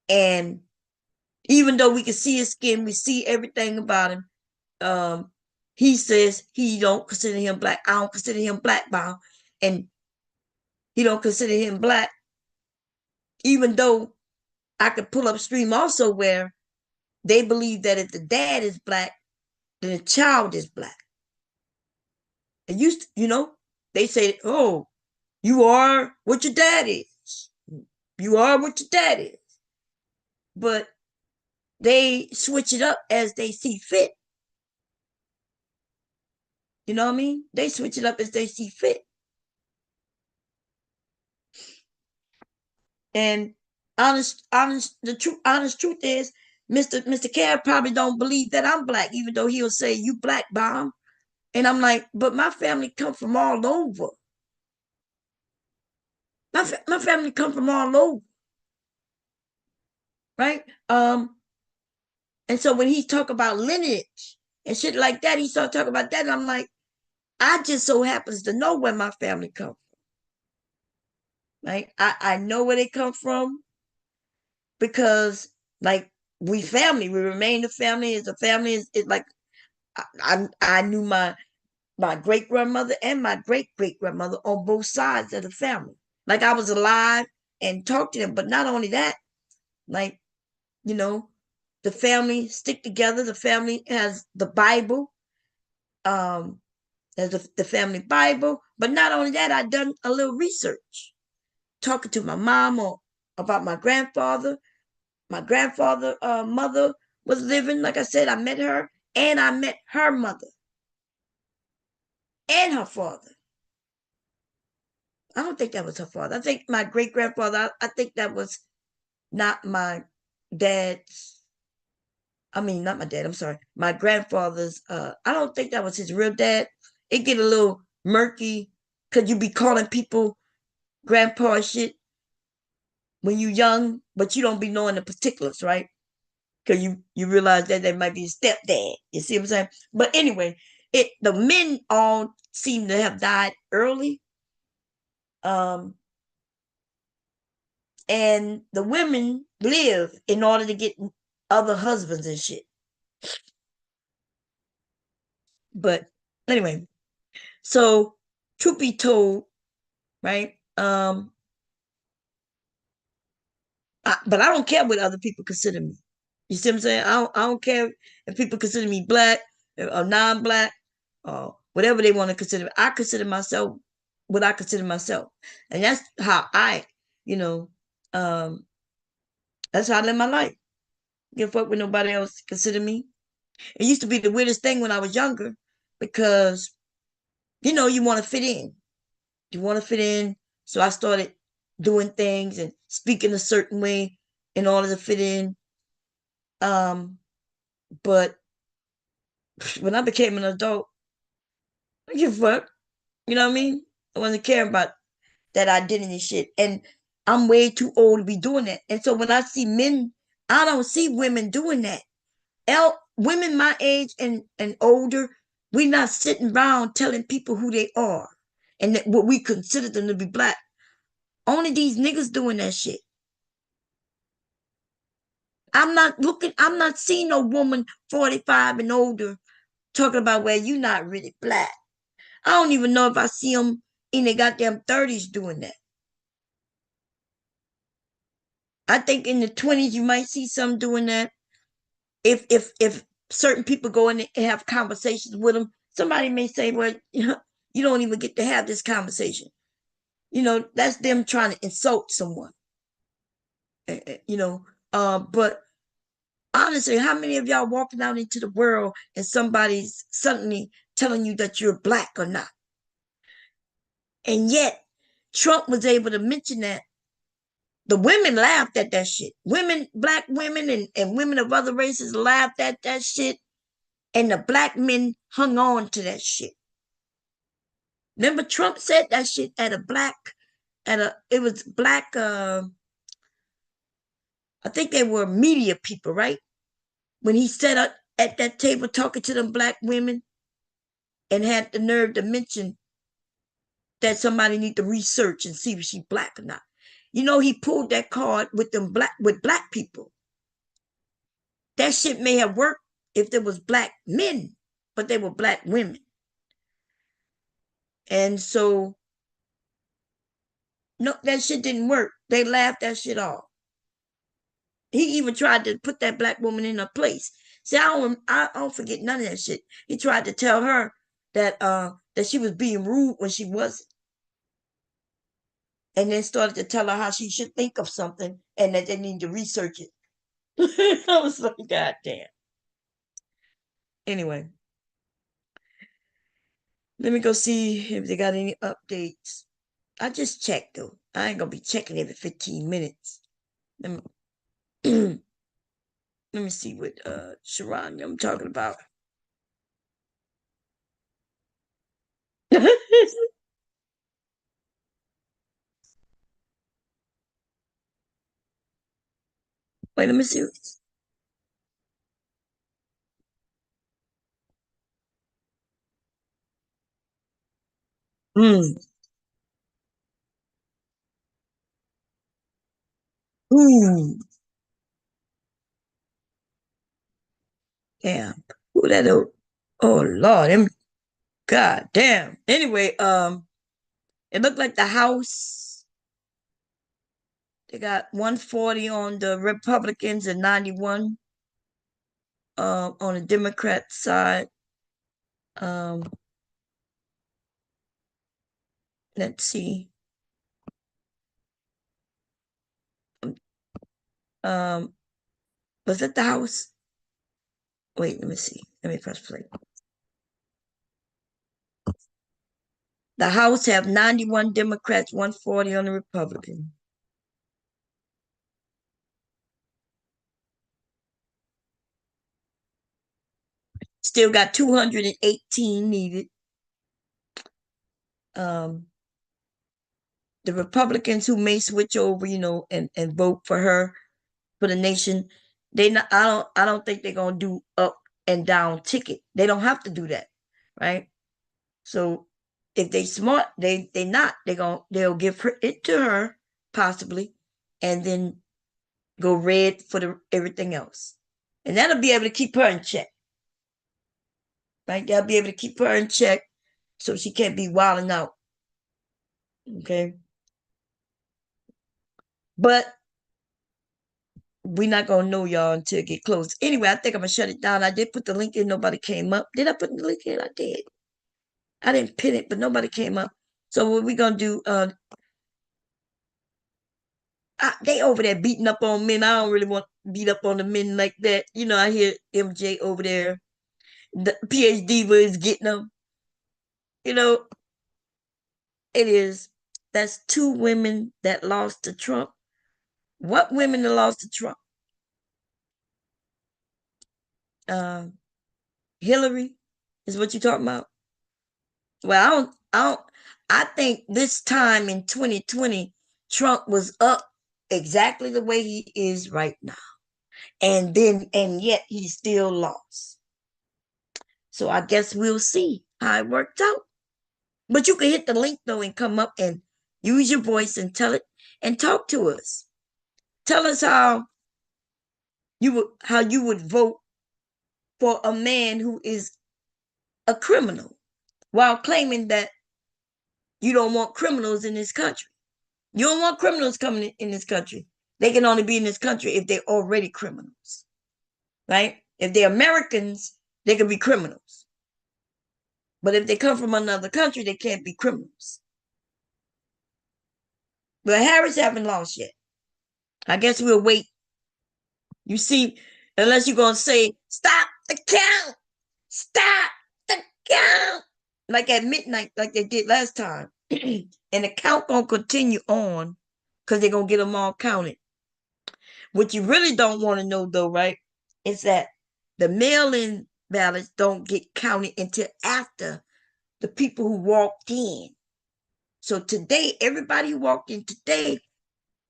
And even though we can see his skin, we see everything about him. He says he don't consider him black. I don't consider him black, Bob. And he don't consider him black, even though I could pull up stream also where they believe that if the dad is black, then the child is black. And they say, oh, you are what your dad is. You are what your dad is. But they switch it up as they see fit. You know what I mean? They switch it up as they see fit. And honest truth is, Mr. Cab probably don't believe that I'm black, even though he'll say, you black, bomb. And I'm like, but my family come from all over. My family come from all over. Right? And so when he talk about lineage and shit like that, he start talking about that, and I'm like, I just so happens to know where my family come from. Right? I know where they come from because, like, we family. We remain a family. As a family, it's like I knew my great grandmother and my great great grandmother on both sides of the family. Like I was alive and talked to them. But not only that, like, the family stick together. The family has the Bible. There's the family Bible. But not only that, I done a little research, talking to my mom or about my grandfather. My grandfather, mother was living. Like I said, I met her, and I met her mother and her father. I don't think that was her father. I think my great grandfather. I think that was not my dad's. I mean, not my dad. I'm sorry, my grandfather's. I don't think that was his real dad. It get a little murky because you be calling people grandpa shit when you young, but you don't be knowing the particulars, right? Because you realize that they might be a stepdad. You see what I'm saying? But anyway, the men all seem to have died early. And the women live in order to get other husbands and shit. But anyway, so truth be told, right? But I don't care what other people consider me. You see what I'm saying? I don't care if people consider me black or non-black or whatever they want to consider me. I consider myself what I consider myself. And that's how that's how I live my life. Give a fuck with nobody else consider me. It used to be the weirdest thing when I was younger because, you want to fit in. You want to fit in. So I started doing things and speaking a certain way in order to fit in. But when I became an adult, I give a fuck. You know what I mean? I wasn't caring about that identity shit. And I'm way too old to be doing that. And so when I see men, I don't see women doing that. Women my age and older, we're not sitting around telling people who they are and that what we consider them to be black. Only these niggas doing that shit. I'm not seeing no woman 45 and older talking about, well, you not really black. I don't even know if I see them in their goddamn 30s doing that. I think in the 20s you might see some doing that. If certain people go in and have conversations with them, somebody may say, well, you don't even get to have this conversation. That's them trying to insult someone. But honestly, how many of y'all walking out into the world and somebody's suddenly telling you that you're black or not? And yet, Trump was able to mention that. The women laughed at that shit. Black women and women of other races laughed at that shit. And the black men hung on to that shit. Remember, Trump said that shit it was black, I think they were media people, right? When he sat up at that table talking to them black women and had the nerve to mention that somebody need to research and see if she's black or not. He pulled that card with black people. That shit may have worked if there was black men, but they were black women. And so, no, that shit didn't work. They laughed that shit off. He even tried to put that black woman in her place. See, I don't forget none of that shit. He tried to tell her that she was being rude when she wasn't. And then started to tell her how she should think of something and that they need to research it. I was like, God damn. Anyway, let me go see if they got any updates. I just checked though. I ain't gonna be checking every 15 minutes. Let me see what Sharon I'm talking about. Wait, let me see. Mm. Ooh. Damn. Who that? Oh Lord. God damn. Anyway, it looked like the House. They got 140 on the Republicans and 91 on the Democrat side. let's see. Was it the House? Wait, let me see. Let me press play. The House have 91 Democrats, 140 on the Republican. Still got 218 needed. The Republicans who may switch over, and vote for her, for the nation, I don't think they're gonna do up and down ticket. They don't have to do that, right? So if they smart, they'll give it to her possibly, and then go red for everything else, and that'll be able to keep her in check, right? That'll be able to keep her in check, so she can't be wilding out. Okay, but we're not gonna know, y'all, until it get close. Anyway, I think I'm gonna shut it down. I did put the link in. Nobody came up. Did I put the link in? I did. I didn't pin it, but nobody came up. So what we gonna do? They over there beating up on men. I don't really want to beat up on the men like that. I hear MJ over there. The PhD was getting them. It is. That's 2 women that lost to Trump. What women that lost to Trump? Hillary is what you talking about? Well, I think this time in 2020, Trump was up exactly the way he is right now. And yet he still lost. So I guess we'll see how it worked out. But you can hit the link though and come up and use your voice and tell it and talk to us. Tell us how you would vote for a man who is a criminal while claiming that you don't want criminals in this country. You don't want criminals coming in this country. They can only be in this country if they're already criminals, right? If they're Americans, they can be criminals. But if they come from another country, they can't be criminals. But Harris haven't lost yet. I guess we'll wait. You see, unless you're going to say, stop the count. Stop the count. Like at midnight, like they did last time. And the count going to continue on because they're going to get them all counted. What you really don't want to know, though, right, is that the mail-in ballots don't get counted until after the people who walked in. So today, everybody who walked in today,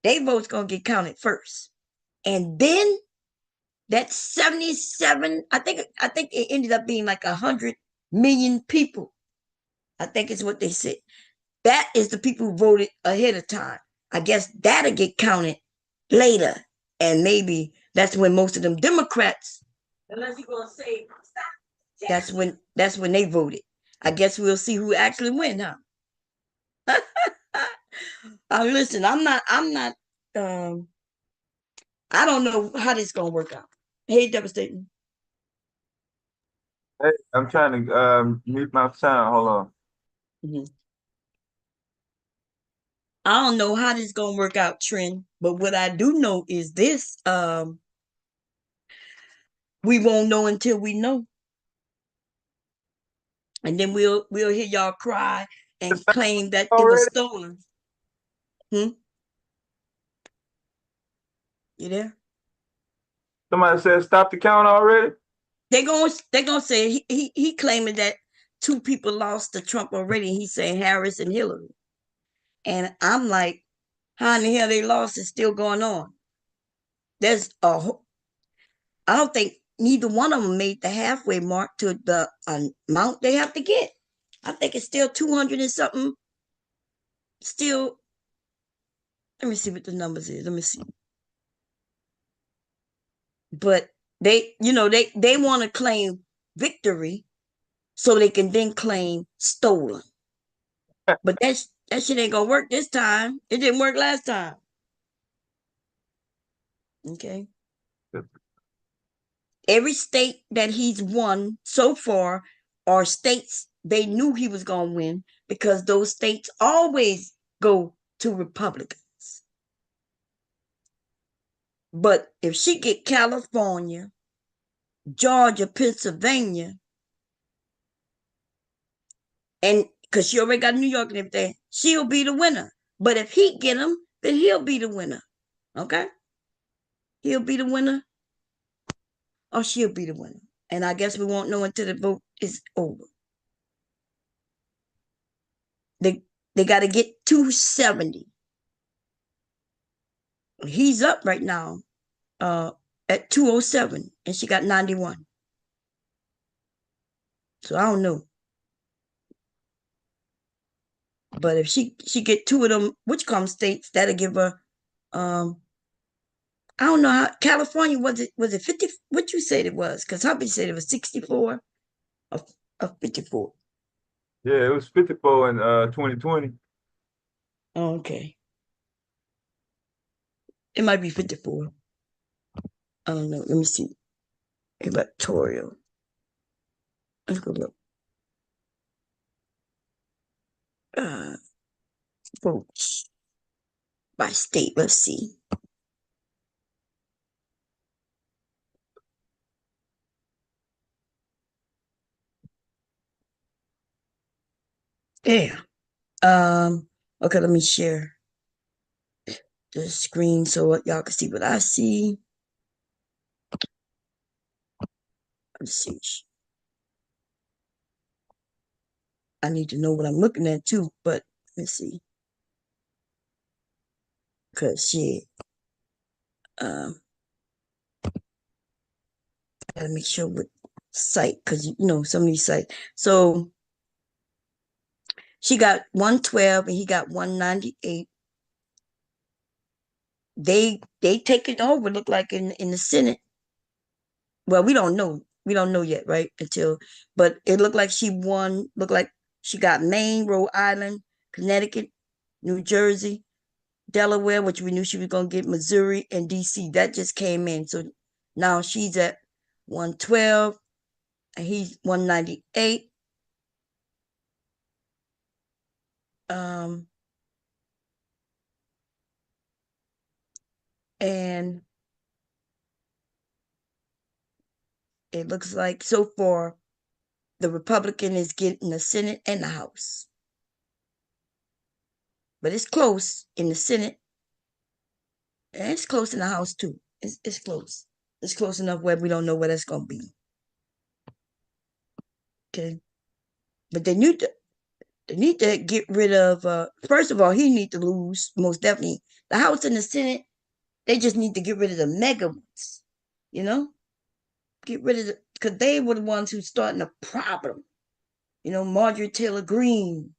their vote's going to get counted first. And then that 77, I think it ended up being like 100 million people. I think it's what they said. That is the people who voted ahead of time. I guess that'll get counted later. And maybe that's when most of them Democrats, unless you're going to say, stop, that's when they voted. I guess we'll see who actually win, huh? Listen, I'm not, I don't know how this is going to work out. Hey, Devastating. Hey, I'm trying to mute my sound. Hold on. Mm-hmm. I don't know how this is going to work out, Trent, but what I do know is this, we won't know until we know. And then we'll hear y'all cry and claim that it was stolen. You there? Somebody said stop the count already. They're gonna say he claiming that 2 people lost to Trump already. He's saying Harris and Hillary, and I'm like, how in the hell they lost? It's still going on. I don't think neither one of them made the halfway mark to the amount they have to get. I think it's still 200 and something. Still, let me see what the numbers is. Let me see. But they want to claim victory so they can then claim stolen. But that shit ain't gonna work this time. It didn't work last time. Okay. Every state that he's won so far are states they knew he was going to win because those states always go to Republicans. But if she get California, Georgia, Pennsylvania, and because she already got New York and everything, she'll be the winner. But if he get them, then he'll be the winner. Okay? He'll be the winner or she'll be the winner. And I guess we won't know until the vote is over. They got to get 270. He's up right now at 207, and she got 91. So I don't know. But if she get two of them, which come states, that'll give her I don't know how California was it 50? What you said it was? Because hubby said it was 64 or 54. Yeah, it was 54 in 2020. Oh, okay. It might be 54. I don't know. Let me see. Electoral. Let's go look. Votes by state. Let's see. Yeah. Okay, let me share the screen so y'all can see what I see. Let's see. I need to know what I'm looking at too, but let's see. Cause shit. Gotta make sure what site, cause you know some of these sites. So she got 112 and he got 198. They take it over, look like in the Senate. Well, we don't know. We don't know yet, right? But it looked like she won, looked like she got Maine, Rhode Island, Connecticut, New Jersey, Delaware, which we knew she was gonna get, Missouri, and DC. That just came in. So now she's at 112 and he's 198. And it looks like so far the Republican is getting the Senate and the House. But it's close in the Senate. And it's close in the House too. It's close. It's close enough where we don't know where that's gonna be. Okay. But they need to get rid of first of all, he need to lose, most definitely. The House and the Senate, they just need to get rid of the mega ones. You know? Get rid of because they were the ones who starting the problem. You know, Marjorie Taylor Greene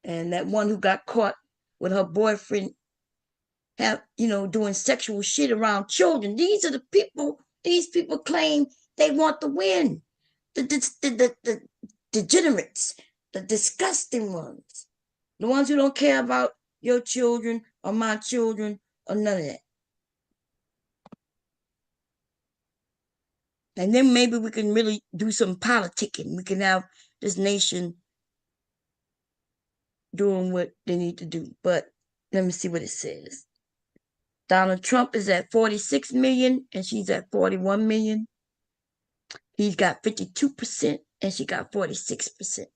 and that one who got caught with her boyfriend doing sexual shit around children. These are the people, these people claim they want to win. The degenerates, the disgusting ones, the ones who don't care about your children or my children or none of that. And then maybe we can really do some politicking. We can have this nation doing what they need to do. But let me see what it says. Donald Trump is at 46 million and she's at 41 million. He's got 52% and she got 46%.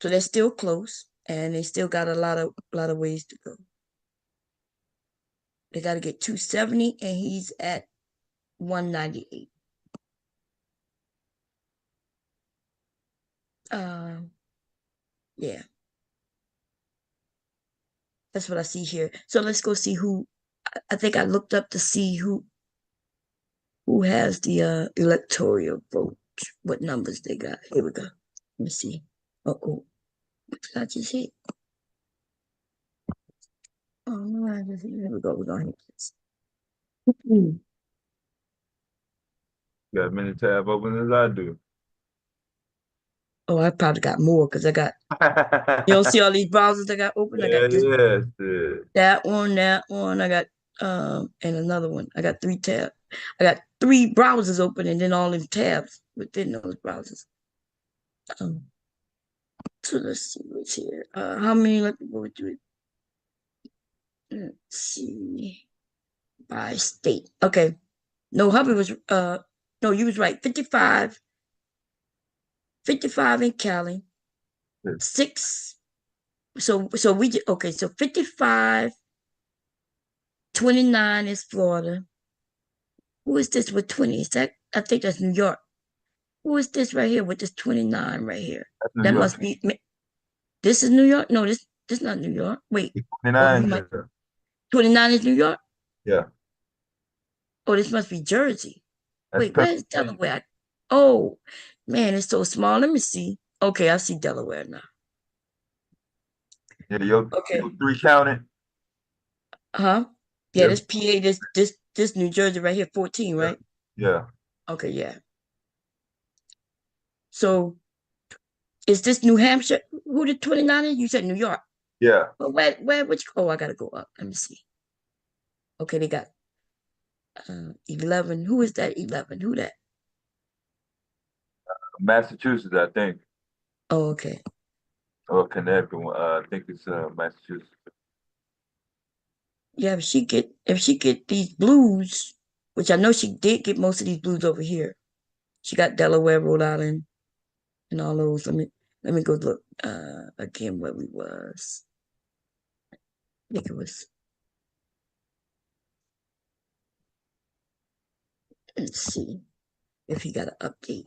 So they're still close and they still got a lot of ways to go. They got to get 270 and he's at 198. Yeah. That's what I see here. So let's go see who. I think I looked up to see who has the electoral vote, what numbers they got. Here we go. Let me see. Oh, what did I just hit? Oh no, I just hit. Here we go. We're gonna hit this. Got as many tabs open as I do. Oh, I probably got more because I got. You don't see all these browsers I got open? I got this, that one. I got and another one. I got 3 tabs. I got 3 browsers open and then all them tabs within those browsers. So let's see what's here. How many? Let's see. By state. Okay. No, Hubbard was no, you was right. 55 in Cali. 6. So we okay, so 55, 29 is Florida. Who is this with 20? Is that, I think that's New York. Who is this right here with this 29 right here? That must be, this is New York? No, this not New York. Wait. 29. 29 is New York? Yeah. Oh, this must be Jersey. That's Wait, where's Delaware? Oh, man, it's so small. Let me see. Okay, I see Delaware now. Yeah, your 3 counted. Huh? Yeah, this PA, this New Jersey right here, 14, right? Yeah. Okay, yeah. So is this New Hampshire? Who did 29 is? You said New York. Yeah. But which, oh, I gotta go up. Let me see. Okay, they got 11. Who is that 11? Who that? Massachusetts, I think. Oh, okay. Or Connecticut. I think it's Massachusetts. Yeah, if she get these blues, which I know she did get most of these blues over here. She got Delaware, Rhode Island, and all those. Let me go look again where we was. I think it was. Let's see if he got an update.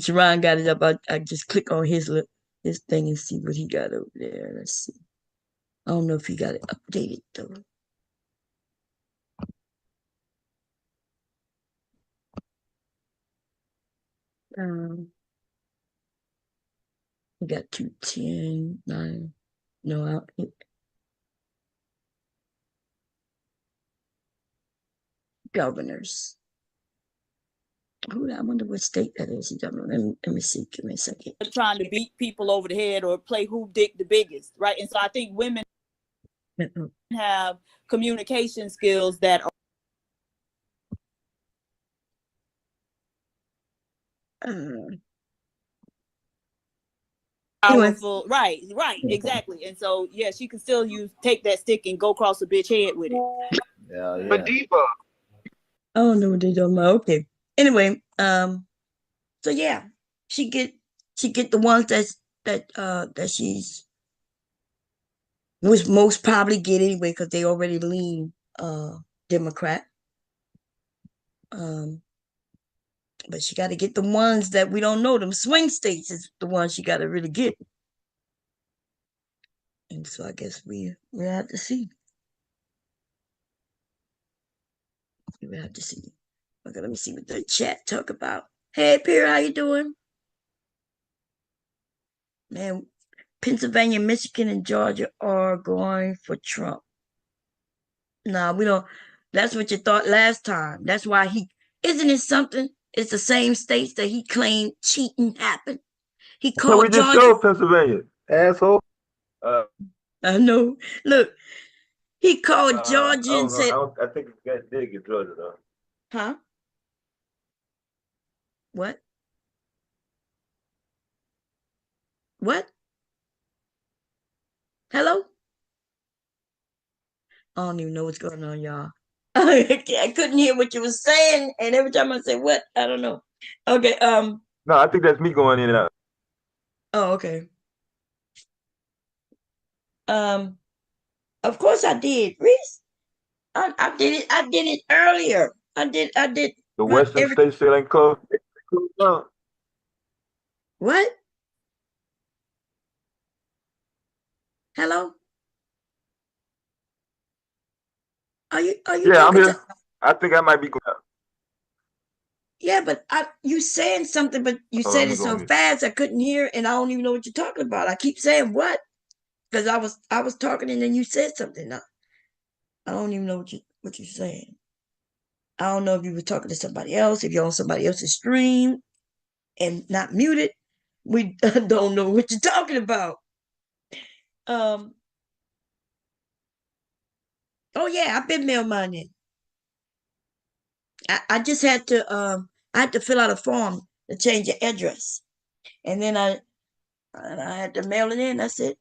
Sharon got it up. I just click on his thing and see what he got over there. Let's see. I don't know if he got it updated though. We got 210, 9. No, governors. I wonder what state that is. Let me see. Give me a second. Trying to beat people over the head or play who dick the biggest, right? And so I think women have communication skills that are powerful. Right, exactly. And so yeah, she can still take that stick and go across a bitch head with it. Yeah. I don't know what they're talking about. Okay. Anyway, so yeah, she get the ones that she's was most probably get anyway because they already lean Democrat. But she got to get the ones that we don't know. Them swing states is the ones she got to really get. And so I guess we have to see. We have to see. Okay, let me see what the chat talk about. Hey, Pierre, how you doing? Man, Pennsylvania, Michigan, and Georgia are going for Trump. No, we don't. That's what you thought last time. That's why isn't it something? It's the same states that he claimed cheating happened. He called we just Georgia. showed Pennsylvania, asshole. I know. Look, he called Georgia and said, I think it did get Georgia though. huh? What? What? Hello? I don't even know what's going on, y'all. I couldn't hear what you were saying, and every time I say what, I don't know. Okay, No, I think that's me going in and out. Oh, okay. Of course I did, Reese. I did it. I did it earlier. I did. The Western states still ain't closed. What? Hello? Are you? Yeah, I'm here. I think I might be going out. Yeah, but you saying something, but you said it so fast I couldn't hear, and I don't even know what you're talking about. I keep saying what because I was talking and then you said something. Now I don't even know what you're saying. I don't know if you were talking to somebody else, if you're on somebody else's stream and not muted. We don't know what you're talking about. Oh yeah, I've been mail minded. I just had to I had to fill out a form. to change your address. And then I had to mail it in. That's it.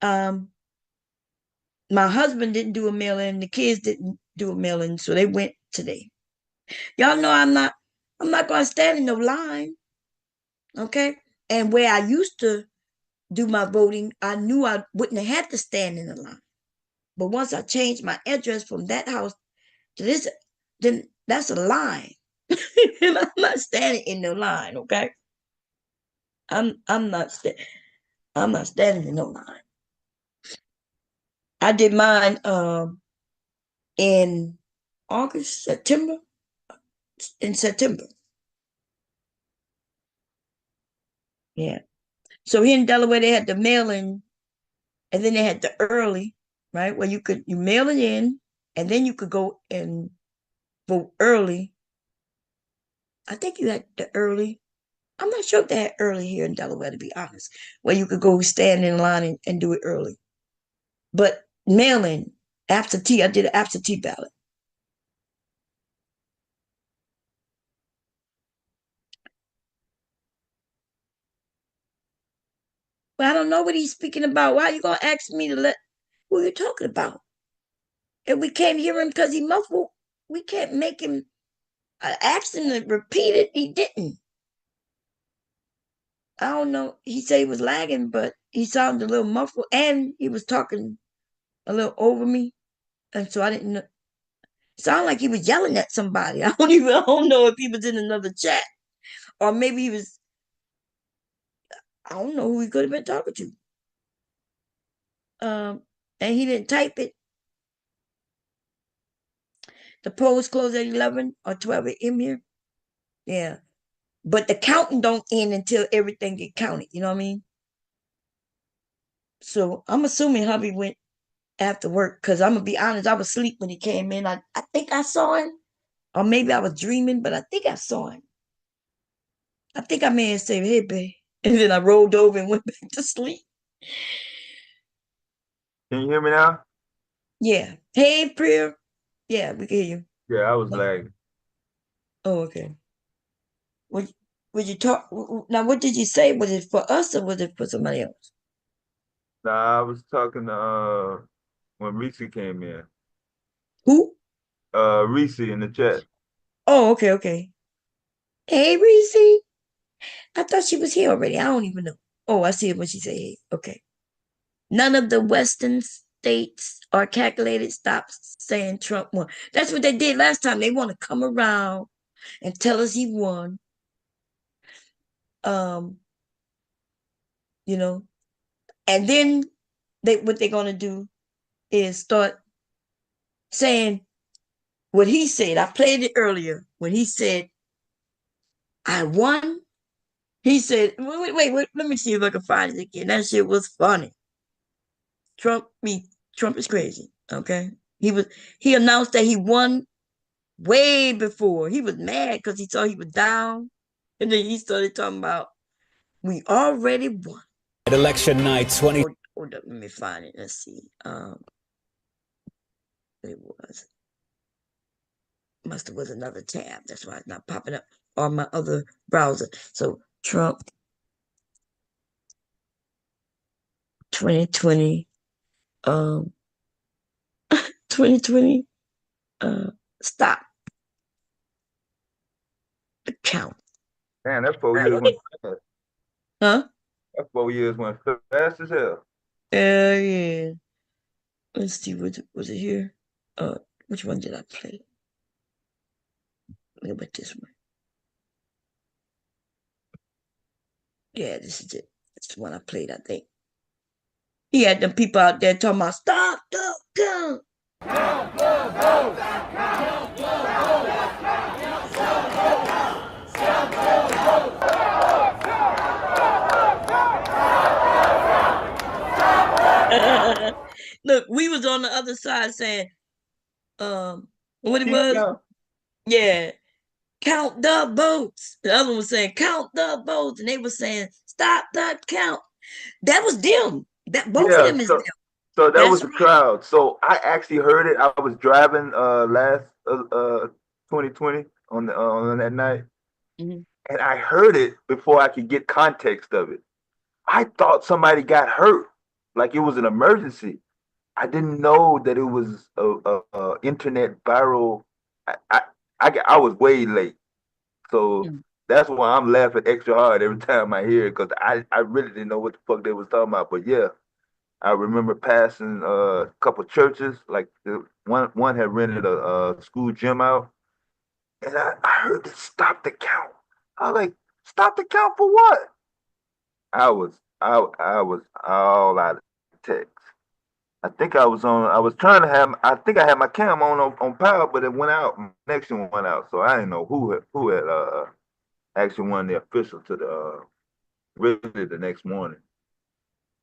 My husband didn't do a mail-in. The kids didn't do a mail-in, so they went today. Y'all know I'm not going to stand in no line, okay? And where I used to do my voting, I knew I wouldn't have had to stand in the line. But once I changed my address from that house to this, then that's a line. And I'm not standing in no line, okay? I'm not standing in no line. I did mine in September. Yeah. So here in Delaware, they had the mail-in, and then they had the early, right? Where you mail it in, and then you could go and vote early. I think you had the early. I'm not sure if they had early here in Delaware, to be honest, where you could go stand in line and do it early. But mail-in, absentee, I did an absentee ballot. Well, I don't know what he's speaking about. Why are you going to ask me to let, who are you talking about? If we can't hear him because he muffled, we can't make him ask him to repeat it. He didn't. I don't know. He said he was lagging, but he sounded a little muffled, and he was talking a little over me, and so I didn't know. Sound like he was yelling at somebody. I don't know if he was in another chat, or maybe he was. I don't know who he could have been talking to. And he didn't type it. The polls close at 11 or 12 a.m. here. Yeah, but the counting don't end until everything get counted. You know what I mean? So I'm assuming hubby went after work, because I'm gonna be honest, I was asleep when he came in. I think I saw him, or maybe I was dreaming, but I think I saw him. I think I may have said, "Hey, babe," and then I rolled over and went back to sleep. Can you hear me now? Yeah. Hey, Priya. Yeah, we can hear you. Yeah, I was lagging. Oh, okay. Would you talk now? What did you say? Was it for us or was it for somebody else? Nah, I was talking to when Reese came in. Who? Reese in the chat. Oh, okay, okay. Hey, Reese. I thought she was here already. I don't even know. Oh, I see it when she said, "Hey." Okay. None of the Western states are calculated. Stop saying Trump won. That's what they did last time. They want to come around and tell us he won. You know, and then what they're gonna do is start saying what he said. I played it earlier when he said, "I won." He said, wait, let me see if I can find it again. That shit was funny. Trump is crazy. Okay. He announced that he won way before. He was mad because he saw he was down. And then he started talking about, we already won. At election night 20. Hold up, let me find it. Let's see. It must have was another tab. That's why it's not popping up on my other browser. So Trump 2020 2020 stop the count. Man, that 4 years went fast. Huh? That 4 years went fast as hell. Yeah. Let's see, was it here? Which one did I play? Look at this one. Yeah, this is it. That's the one I played, I think. He had them people out there talking about stop the count. Count the vote. Count the vote. Count the vote. Look, we was on the other side saying, what it was? Yeah. Count the votes. The other one was saying, count the votes. And they were saying, stop the count. That was them. That both of them is them. So that was the crowd. So I actually heard it. I was driving last 2020 on that night, Mhm. and I heard it before I could get context of it. I thought somebody got hurt, like it was an emergency. I didn't know that it was a internet viral. I, I I was way late, so that's why I'm laughing extra hard every time I hear it because I really didn't know what the fuck they was talking about. But yeah, I remember passing a couple churches, like one had rented a school gym out, and I heard it stop the count. I was like, stop the count for what? I was all out of text. I think I was trying to have I think I had my cam on power, but it went out. My connection went out. So I didn't know who had actually won the official to the really the next morning.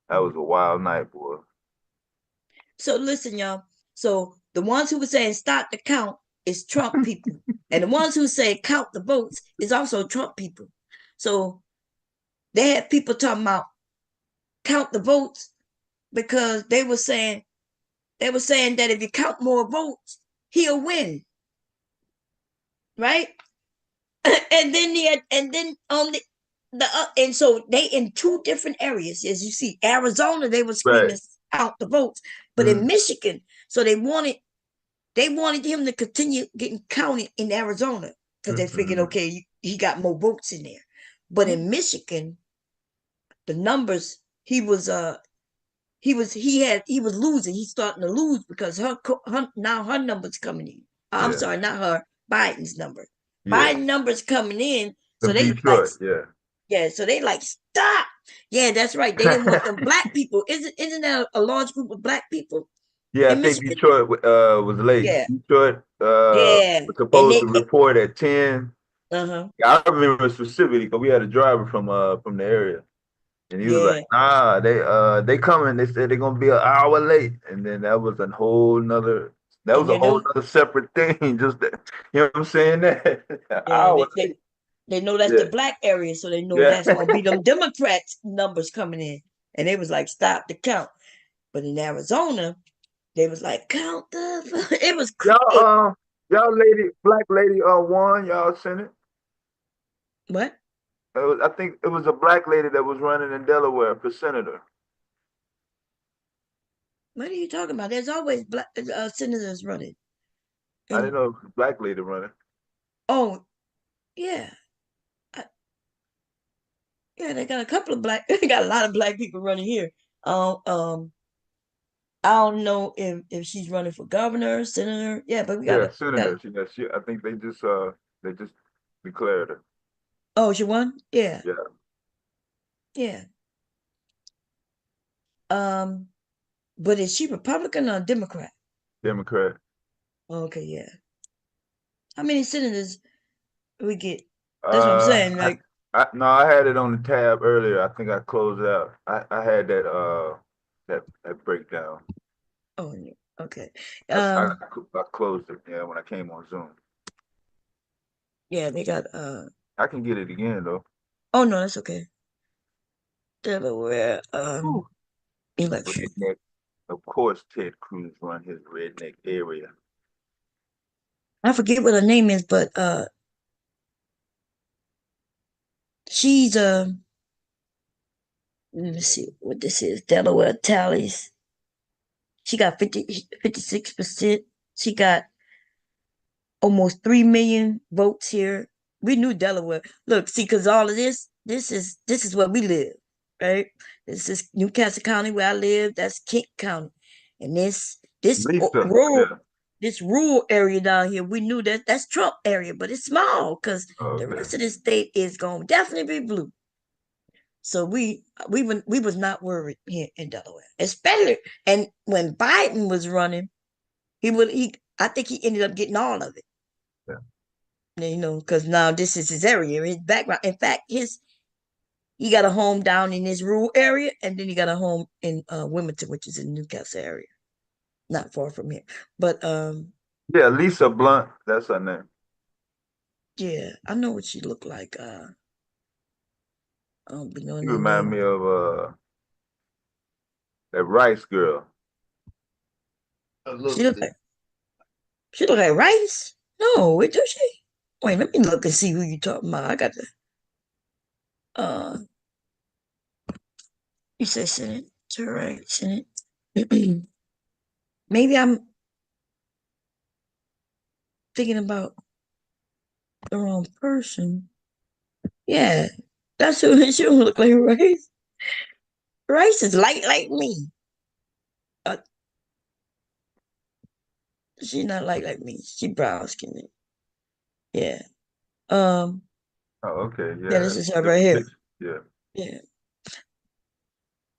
That was a wild night, boy. So listen, y'all. So the ones who were saying stop the count is Trump people. And the ones who say count the votes is also Trump people. So they had people talking about count the votes because they were saying that if you count more votes, he'll win. Right? And then on the and so they in two different areas. As you see, Arizona, they were screaming out the votes, but in Michigan, so they wanted him to continue getting counted in Arizona because they figured, okay, he got more votes in there. But in Michigan, the numbers he was losing. He's starting to lose because her numbers coming in. I'm sorry, not her, Biden's number. Biden numbers coming in, so From they Detroit, yeah, so they like stop. Yeah, that's right. They didn't want them black people. Isn't that a large group of black people? Yeah, I in think Michigan? Detroit was late. Yeah. Detroit Yeah. was supposed to report at 10. Uh-huh. I remember specifically because we had a driver from the area. And he was like, nah, they coming. They said they're gonna be an hour late. And then that was a whole nother separate thing. Just that, you know what I'm saying? That hour late. They know that's the black area, so they know that's gonna be them Democrats numbers coming in. And they was like, stop the count. But in Arizona, they was like, count the it was y'all black lady won, y'all seen it? What? I think it was a black lady that was running in Delaware for senator. What are you talking about? There's always black senators running. I didn't know it was a black lady running. Oh, yeah. Yeah, they got a couple of black. They got a lot of black people running here. I don't know if she's running for governor, senator. Yeah, but we got senator. I think they just declared her. Oh, she won. Yeah. Yeah. Yeah. But is she Republican or Democrat? Democrat. Okay, yeah. How many senators we get? That's what I'm saying. Like, no, I had it on the tab earlier. I think I closed out. I had that breakdown. Oh, okay. I closed it, when I came on Zoom. Yeah, they got I can get it again though. Oh no, that's okay. Delaware election. Redneck. Of course, Ted Cruz run his redneck area. I forget what her name is, but she's let me see what this is. Delaware tallies. She got 56%. She got almost 3 million votes here. We knew Delaware. Look, see, because all of this is where we live, right? This is Newcastle County where I live. That's Kent County, and this rural area down here, we knew that's Trump area, but it's small because the rest of the state is going to definitely be blue. So we was not worried here in Delaware, especially. And when Biden was running, I think he ended up getting all of it. Yeah. Because now this is his area, his background. In fact, he got a home down in this rural area, and then he got a home in Wilmington, which is in Newcastle area, not far from here. But yeah, Lisa Blunt, that's her name. Yeah, I know what she looked like. You remind me of that Rice girl. She look like Rice. No, wait, does she? Wait, let me look and see who you talking about. I got the you said Senate. Right, Senate. Maybe I'm thinking about the wrong person. Yeah, that's who she don't look like Rice. Rice is light like me. She's not like me. She brown skinned. Yeah. Oh, okay. Yeah, Yeah. this is her right here. Yeah. Yeah.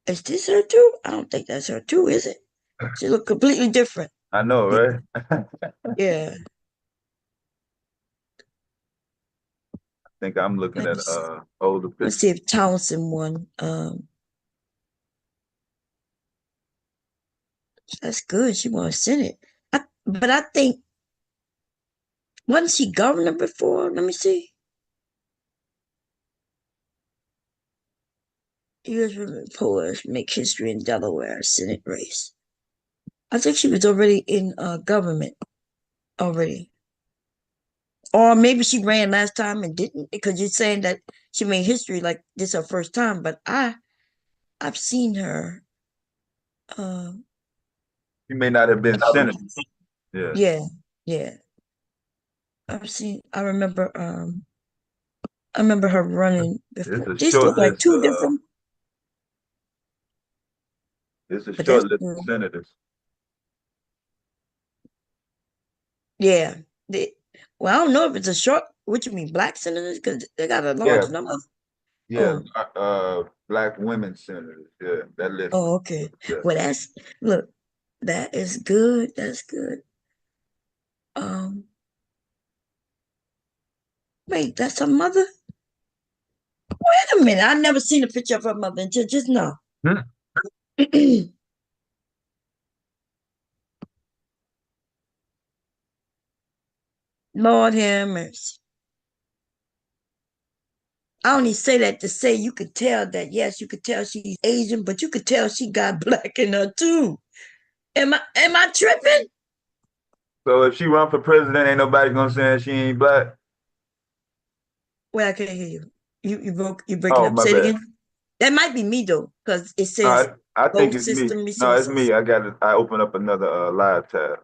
Is this her too? I don't think that's her too, is it? She look completely different. I know, right? Yeah. I think I'm looking at older Let's pictures. see if Townsend won. That's good. She won Senate. But I think wasn't she governor before? Let me see. U.S. women poets make history in Delaware Senate race. I think she was already in government already. Or maybe she ran last time and didn't, because you're saying that she made history like this her first time. But I've seen her. She may not have been senator. Yeah. Yeah, yeah. I remember her running before. It's a These short look like list. two different. It's a But short that's list of senators. yeah. Well, I don't know if it's a short. What you mean, black senators? Because they got a large Yeah. number. Yeah. Black women senators. Yeah. That list. Oh, okay. Yeah. Well, look, that is good. That's good. Wait, that's her mother? Wait a minute. I've never seen a picture of her mother until just now. Lord have mercy. I only say that to say you could tell that, yes, you could tell she's Asian, but you could tell she got black in her too. Am I tripping? So if she run for president, ain't nobody gonna say she ain't black. Well, I can't hear you. You breaking Oh, up. my Say it bad. again. That might be me though, because it No, says I think both it's me. system No, it's resources. me. I opened up another live tab.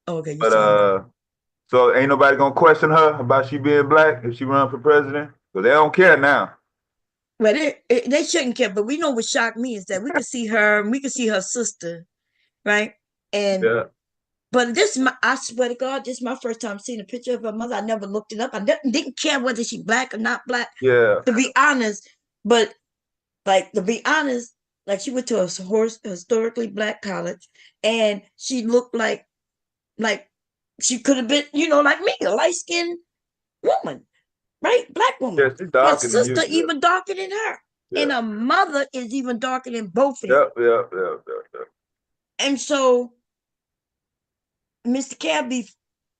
Okay, you But sound so ain't nobody gonna question her about she being black if she run for president? Because they don't care now. well, they shouldn't care, but we know what shocked me is that we could see her and we could see her sister, right? And Yeah. but I swear to God, this is my first time seeing a picture of her mother. I never looked it up. I didn't care whether she black or not black, Yeah. to be honest. But like to be honest, like she went to a historically black college, and she looked like she could have been, like me, a light skinned woman, right? Black woman. Yeah, she's Her darker than sister you. even darker than her, and Yeah. her mother is even darker than both of them. Yep. And so Mr. Cabby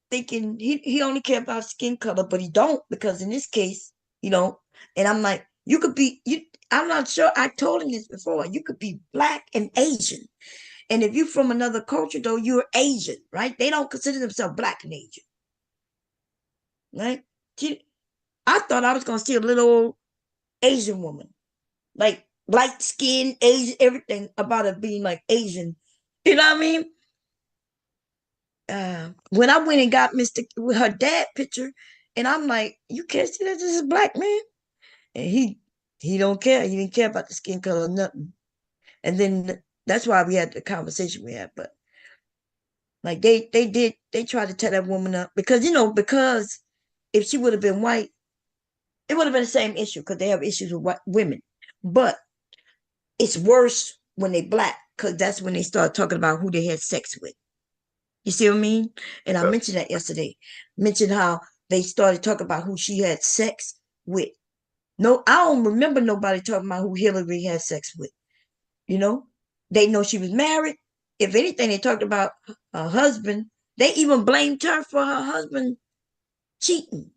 thinking he only care about skin color, but he don't, because in this case, you know, and I'm like, you could be I'm not sure, I told him this before, you could be black and Asian. And if you're from another culture, though, you're Asian, right? They don't consider themselves black and Asian. Right? I thought I was gonna see a little Asian woman, like light skin, Asian, everything about her being like Asian. You know what I mean? When I went and got with her dad picture, and I'm like, you can't see that this is a black man, and he don't care. He didn't care about the skin color, nothing. And then that's why we had the conversation we had. But like they tried to tear that woman up because if she would have been white, it would have been the same issue because they have issues with white women. But it's worse when they black, because that's when they start talking about who they had sex with. You see what I mean? And I mentioned that yesterday. Mentioned how they started talking about who she had sex with. No, I don't remember nobody talking about who Hillary had sex with. They know she was married. If anything, they talked about her husband. They even blamed her for her husband cheating.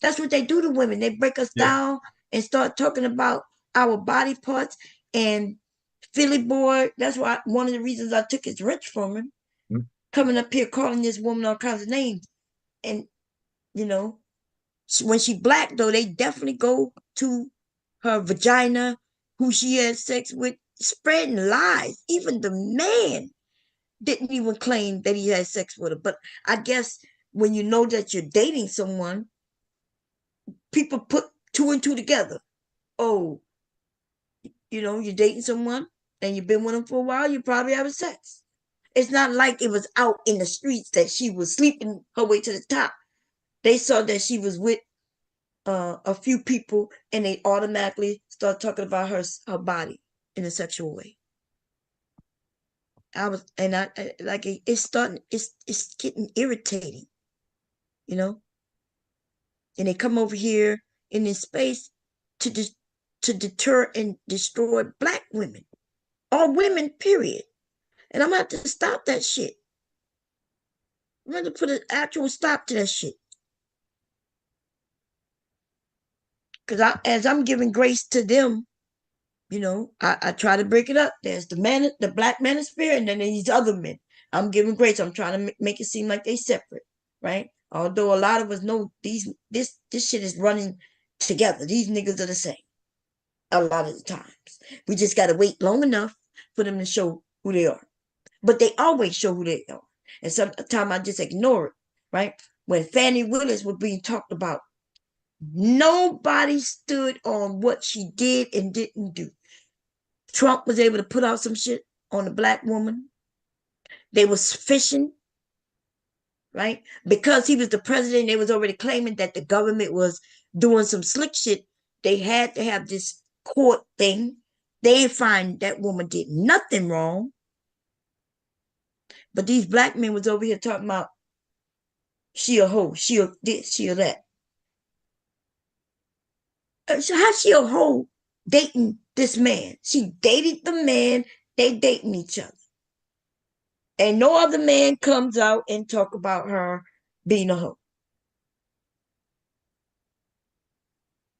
That's what they do to women. They break us down and start talking about our body parts. And Philly boy, that's why one of the reasons I took his wrench from him, coming up here calling this woman all kinds of names. And you know, when she black though, they definitely go to her vagina, who she had sex with, spreading lies. Even the man didn't even claim that he had sex with her. But I guess when you know that you're dating someone, people put two and two together. Oh, you're dating someone and you've been with them for a while, you probably having sex. It's not like it was out in the streets that she was sleeping her way to the top. They saw that she was with a few people and they automatically start talking about her body in a sexual way. It's getting irritating, and they come over here in this space to deter and destroy black women, all women, period. And I'm gonna have to stop that shit. I'm gonna put an actual stop to that shit. Because as I'm giving grace to them, I try to break it up. There's the black manosphere, and then these other men. I'm giving grace. I'm trying to make it seem like they separate, right? Although a lot of us know this shit is running together. These niggas are the same. A lot of the times, we just gotta wait long enough for them to show who they are. But they always show who they are, and sometimes I just ignore it, right? When Fannie Willis was being talked about, nobody stood on what she did and didn't do. Trump was able to put out some shit on a black woman. They was fishing, right? Because he was the president, they was already claiming that the government was doing some slick shit. They had to have this court thing. They ain't find that woman did nothing wrong. But these black men was over here talking about she a hoe, she a this, she a that. So how she a hoe dating this man? She dated the man, they dating each other. And no other man comes out and talk about her being a hoe.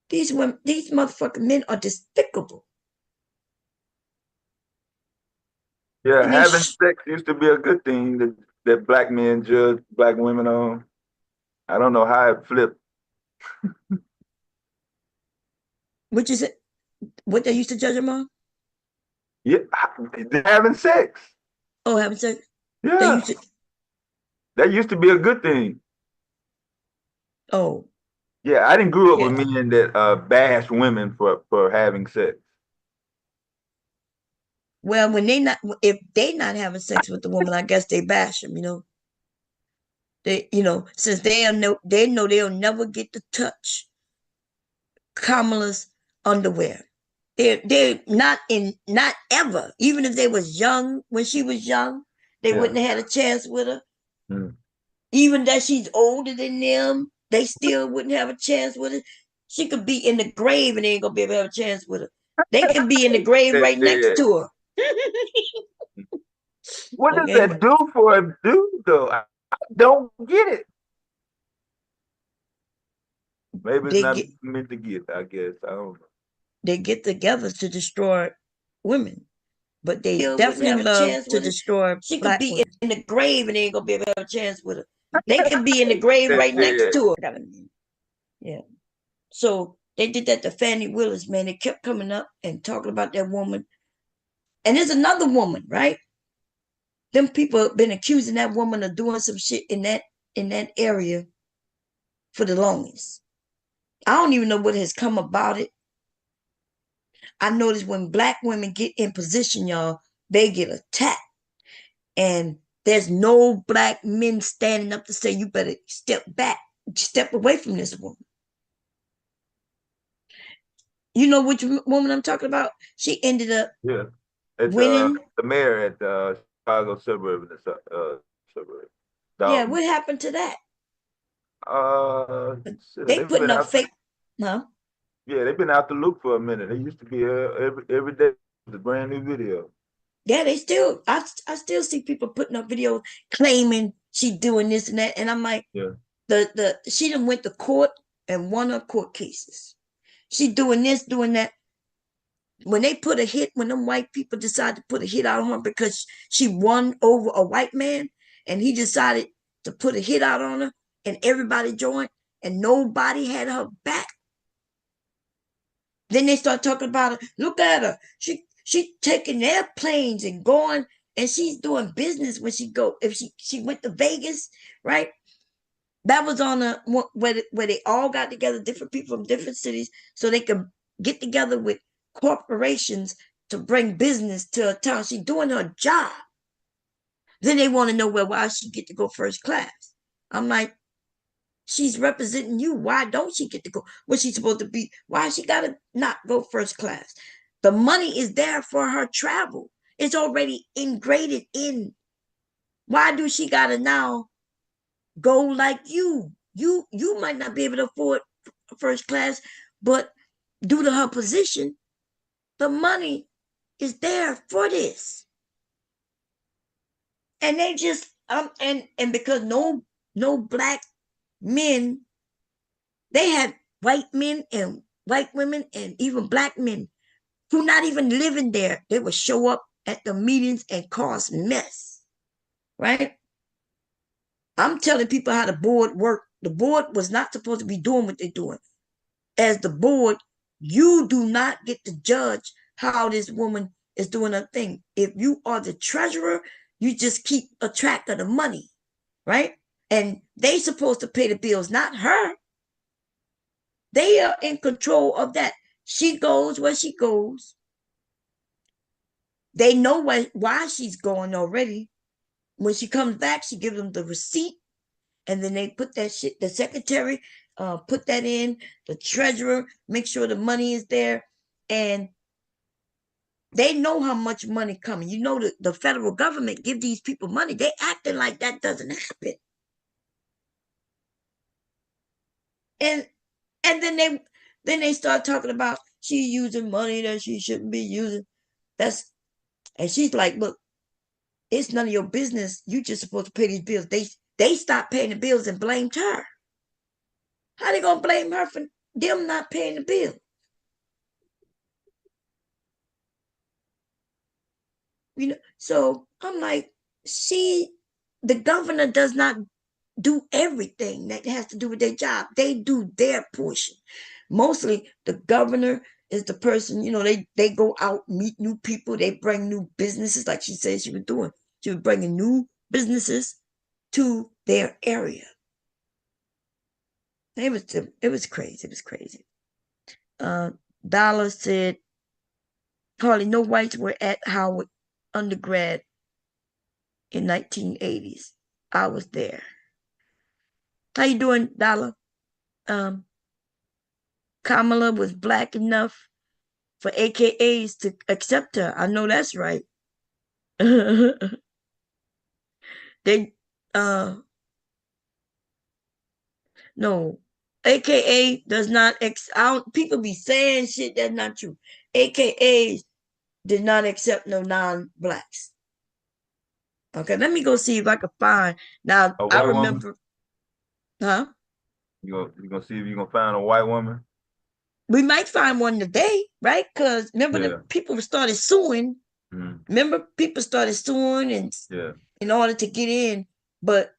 These motherfucking men are despicable. Yeah, having sex used to be a good thing that black men judge black women on. I don't know how it flipped. Which is it? What they used to judge them on? Yeah, having sex. Oh, having sex. Yeah, that used to be a good thing. Oh. Yeah, I didn't grow up with men that bash women for having sex. Well, if they not having sex with the woman, I guess they bash them. They, since they know they'll never get to touch Kamala's underwear. They're not ever. Even if they was young when she was young, they wouldn't have had a chance with her. Even that she's older than them, they still wouldn't have a chance with her. She could be in the grave and they ain't gonna be able to have a chance with her. They can be in the grave right next to her. What does that do for a dude, though? I don't get it. Maybe it's not meant to get, I guess. I don't know. They get together to destroy women, but they definitely love to destroy she black women. She could be in the grave and they ain't gonna be able to have a chance with her. They can be in the grave right next to her. Yeah. So they did that to Fannie Willis, man. They kept coming up and talking about that woman. And there's another woman, right? Them people have been accusing that woman of doing some shit in that area for the longest. I don't even know what has come about it. I notice when black women get in position, y'all, they get attacked. And there's no black men standing up to say, you better step back, step away from this woman. You know which woman I'm talking about? She ended up winning. The mayor at Chicago suburb. Yeah, what happened to that? They putting up fake. No. Yeah, they've been out the loop for a minute. They used to be every day with a brand new video. Yeah, they still. I still see people putting up videos claiming she doing this and that, and I'm like, she done went to court and won her court cases. She doing this, doing that. When they put a hit, when them white people decide to put a hit out on her because she won over a white man, and he decided to put a hit out on her, and everybody joined and nobody had her back. Then they start talking about her. Look at her. She taking airplanes and going, and she's doing business when she go. If she went to Vegas, right? That was on a where they all got together, different people from different cities, so they could get together with corporations to bring business to a town. She's doing her job. Then they want to know, well, why she get to go first class? I'm like, she's representing you. Why don't she get to go? What's she supposed to be? Why she gotta not go first class? The money is there for her travel. It's already ingraded in. Why do she gotta now go like you? You might not be able to afford first class, but due to her position, the money is there for this. And they just and because no black men, they had white men and white women and even black men who not even living there. They would show up at the meetings and cause mess, right? I'm telling people how the board worked. The board was not supposed to be doing what they're doing. As the board, you do not get to judge how this woman is doing her thing. If you are the treasurer, you just keep a track of the money, right? And they supposed to pay the bills, not her. They are in control of that. She goes where she goes. They know why she's going already. When she comes back, she gives them the receipt, and then they put that shit, the secretary put that in, the treasurer, make sure the money is there, and they know how much money coming. You know, the federal government give these people money. They acting like that doesn't happen. And then they start talking about she using money that she shouldn't be using. And she's like, look, it's none of your business. You just supposed to pay these bills. They stopped paying the bills and blamed her. How they gonna blame her for them not paying the bill? You know, so I'm like, the governor does not do everything that has to do with their job. They do their portion. Mostly the governor is the person, they go out, meet new people, they bring new businesses, like she said she was doing. She was bringing new businesses to their area. It was crazy. It was crazy. Dollar said hardly no whites were at Howard undergrad in 1980s. I was there. How you doing, Dollar? Kamala was black enough for AKAs to accept her. I know that's right. They no, AKA does not people be saying shit that's not true. AKAs did not accept no non-blacks. Okay, let me go see if I can find. Now I remember. Huh? You gonna see if you gonna find a white woman? We might find one today, right? Because remember the people started suing. Remember people started suing and in order to get in. But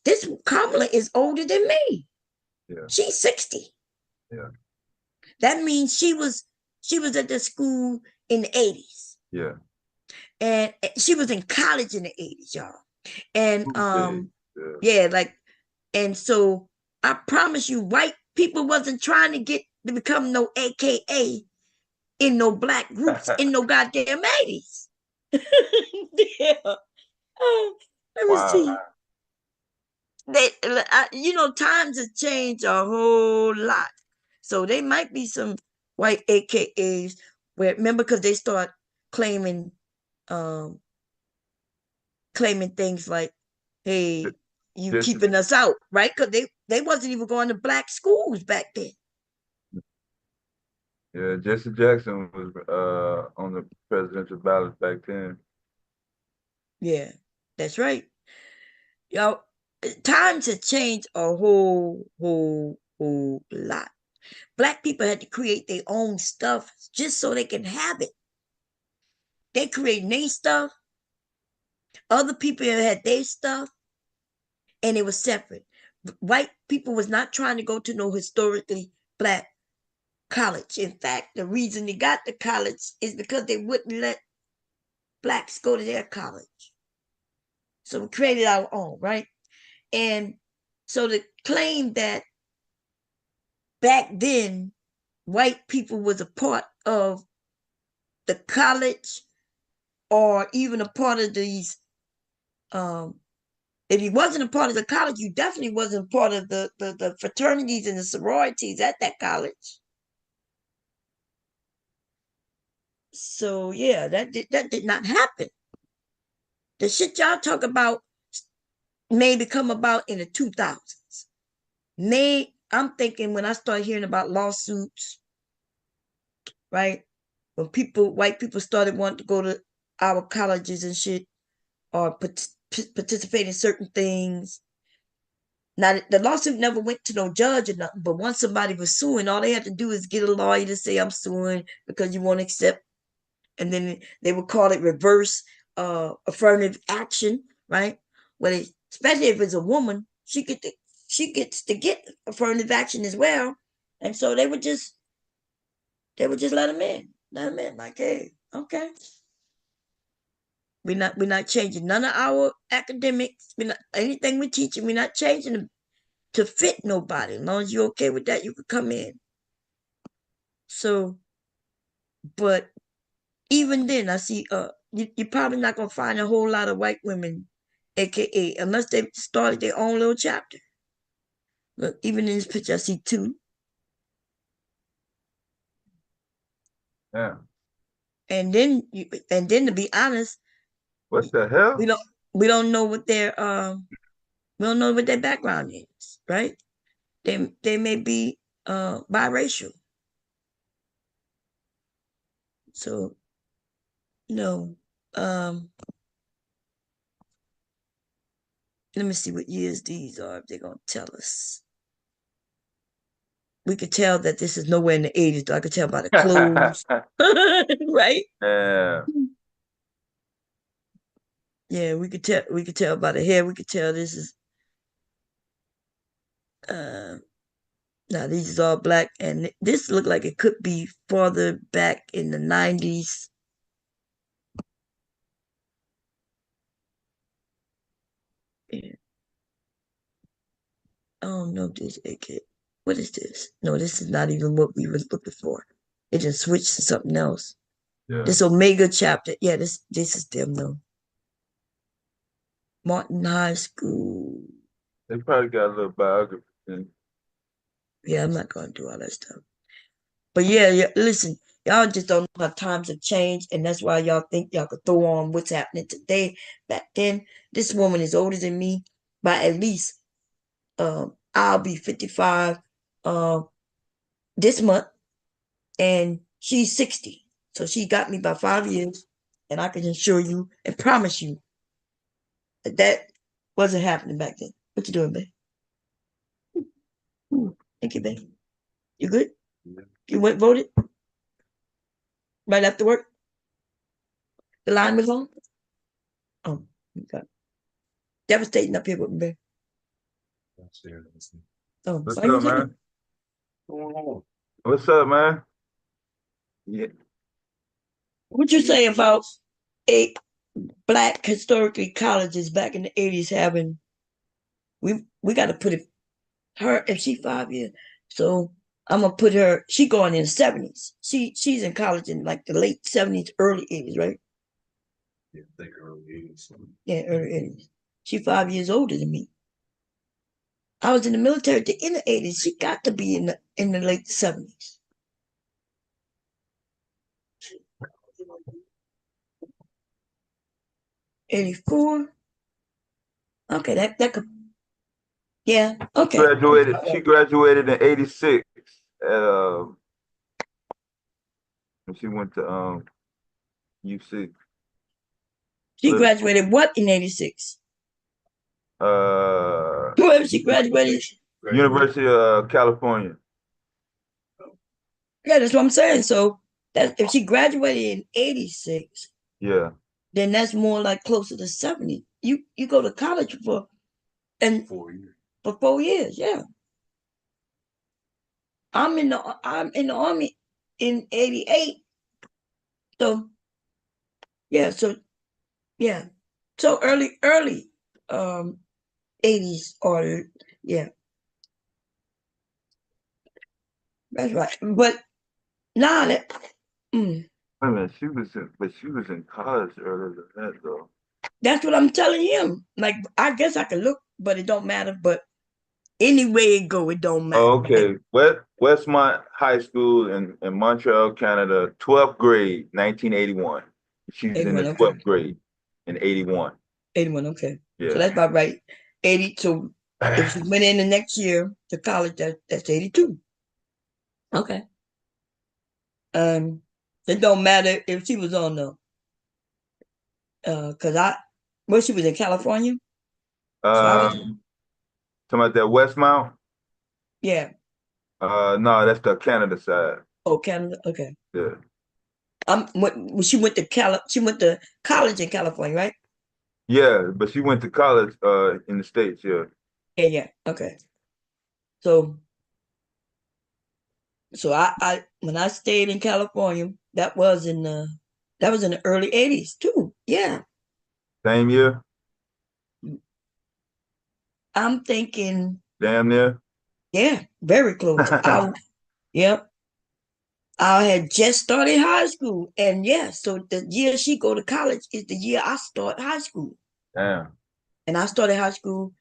this Kamala is older than me. Yeah. She's 60. Yeah. That means she was at the school in the 80s. Yeah. And she was in college in the 80s, y'all. And and so I promise you, white people wasn't trying to become no AKA in no black groups in no goddamn 80s. Yeah. Let me see. Times have changed a whole lot. So they might be some white AKAs where, remember, because they start claiming things like, hey, you keeping us out, right? Because they wasn't even going to black schools back then. Yeah, Jesse Jackson was on the presidential ballot back then. Yeah, that's right. Times have changed a whole lot. Black people had to create their own stuff just so they can have it. They created their stuff. Other people had their stuff, and it was separate. white people was not trying to go to no historically black college. In fact, the reason they got to college is because they wouldn't let blacks go to their college. So we created our own, right? And so the claim that back then white people was a part of the college or even a part of these, if you wasn't a part of the college, you definitely wasn't part of the fraternities and the sororities at that college. So yeah, that did not happen. The shit y'all talk about may come about in the 2000s. I'm thinking when I start hearing about lawsuits, right? When white people started wanting to go to our colleges and shit, or participate in certain things. Now, the lawsuit never went to no judge or nothing, but once somebody was suing, all they had to do is get a lawyer to say, I'm suing because you won't accept. And then they would call it reverse affirmative action, right? Well, especially if it's a woman, she gets to get affirmative action as well. And so they would just let them in. Let them in, like, hey, okay. We're not changing none of our academics. We're not anything we're teaching. We're not changing them to fit nobody. As long as you're okay with that, you can come in. So, but even then, I see you're probably not gonna find a whole lot of white women, aka unless they started their own little chapter. Look, even in this picture, I see two. Yeah. And then to be honest, what the hell? We don't know what their background is, right? They may be biracial. So no. Let me see what years these are if they're gonna tell us. We could tell that this is nowhere in the 80s, though. I could tell by the clothes. Right? Yeah. Yeah, we could tell by the hair. We could tell this is now these is all black, and this looked like it could be farther back in the 90s. Yeah. I don't know this AK. What is this? No, this is not even what we were looking for. It just switched to something else. Yeah. This Omega chapter. Yeah, this is them though. Martin High School. They probably got a little biography thing. Yeah, I'm not gonna do all that stuff. But yeah, listen, y'all just don't know how times have changed, and that's why y'all think y'all could throw on what's happening today. Back then, this woman is older than me by at least I'll be 55 this month, and she's 60. So she got me by 5 years, and I can assure you and promise you that wasn't happening back then. What you doing, babe? Thank you, babe. You good? Yeah. You went voted? Right after work? The line was on? Oh, okay. Devastating up here with me, babe. Oh, what's up, man? What's up, man? Yeah. What you say about black historically colleges back in the 80s having we got to put her if she 5 years, so I'm gonna put her. She going in the 70s. She's in college in like the late 70s, early 80s, right? Yeah, I think early 80s. Yeah, early 80s. She 5 years older than me. I was in the military in the 80s. She got to be in the late 70s. '84. Okay, that could. Yeah. Okay. She graduated in '86. And she went to UC. She graduated what in '86? Where she graduated? University of California. Yeah, that's what I'm saying. So that if she graduated in '86, yeah, then that's more like closer to 70. You go to college for 4 years. for 4 years. Yeah, I'm in the army in '88. So yeah, so early 80s or yeah, that's right. But now that I mean, she was in college earlier than that, though. that's what I'm telling him. Like, I guess I can look, but it don't matter. But anyway it go, it don't matter. Oh, okay. Westmont High School in Montreal, Canada, 12th grade, 1981. She's in 81, the okay. 12th grade in 81. 81, okay. Yeah. So that's about right. 80. So if she went in the next year to college, that's 82. Okay. It don't matter if she was on the she was in California. So I was, Talking about that Westmount? yeah. No, that's the Canada side. Oh, Canada. Okay. Yeah. She went to college in California, right? Yeah, but she went to college in the States, yeah. Yeah. Okay. So I when I stayed in California, that was in the early 80s too. Yeah. Same year? I'm thinking, Damn near. yeah, very close. Yep. I had just started high school. And yeah, so the year she go to college is the year I start high school. Damn. And I started high school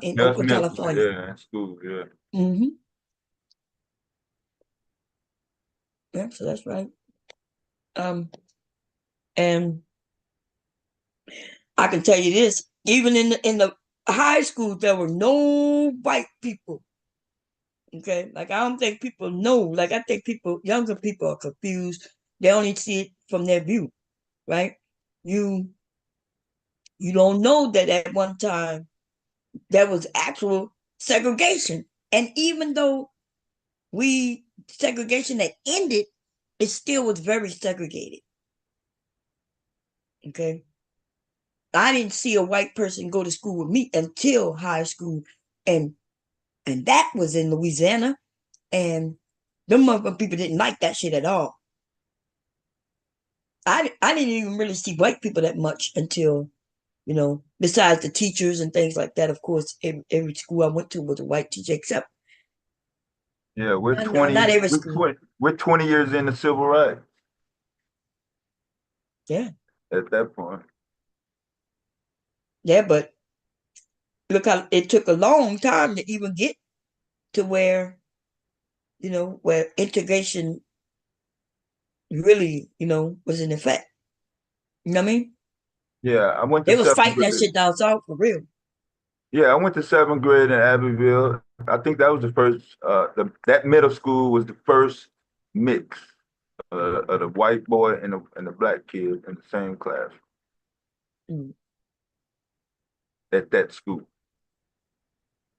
in Just Oakland, missed, California. yeah, in school, yeah. Mm-hmm. Yeah, so that's right. And I can tell you this, even in the high school, there were no white people. Okay, like I don't think people know. Like I think younger people are confused. They only see it from their view, right? You don't know that at one time there was actual segregation, and even though segregation that ended, it still was very segregated. Okay, I didn't see a white person go to school with me until high school, and that was in Louisiana, and them motherfucking people didn't like that shit at all. I didn't even really see white people that much until, besides the teachers and things like that. Of course, every school I went to was a white teacher, except Yeah, we're no, 20 not every school. we're 20 years into civil rights Yeah, at that point. yeah, but look how it took a long time to even get to where, where integration really, was in effect. You know what I mean? Yeah, I went to They was seventh fighting that grade. shit down south for real. Yeah, I went to 7th grade in Abbeville. I think that was the first. That middle school was the first mix of the white boy and the black kid in the same class Mm. at that school.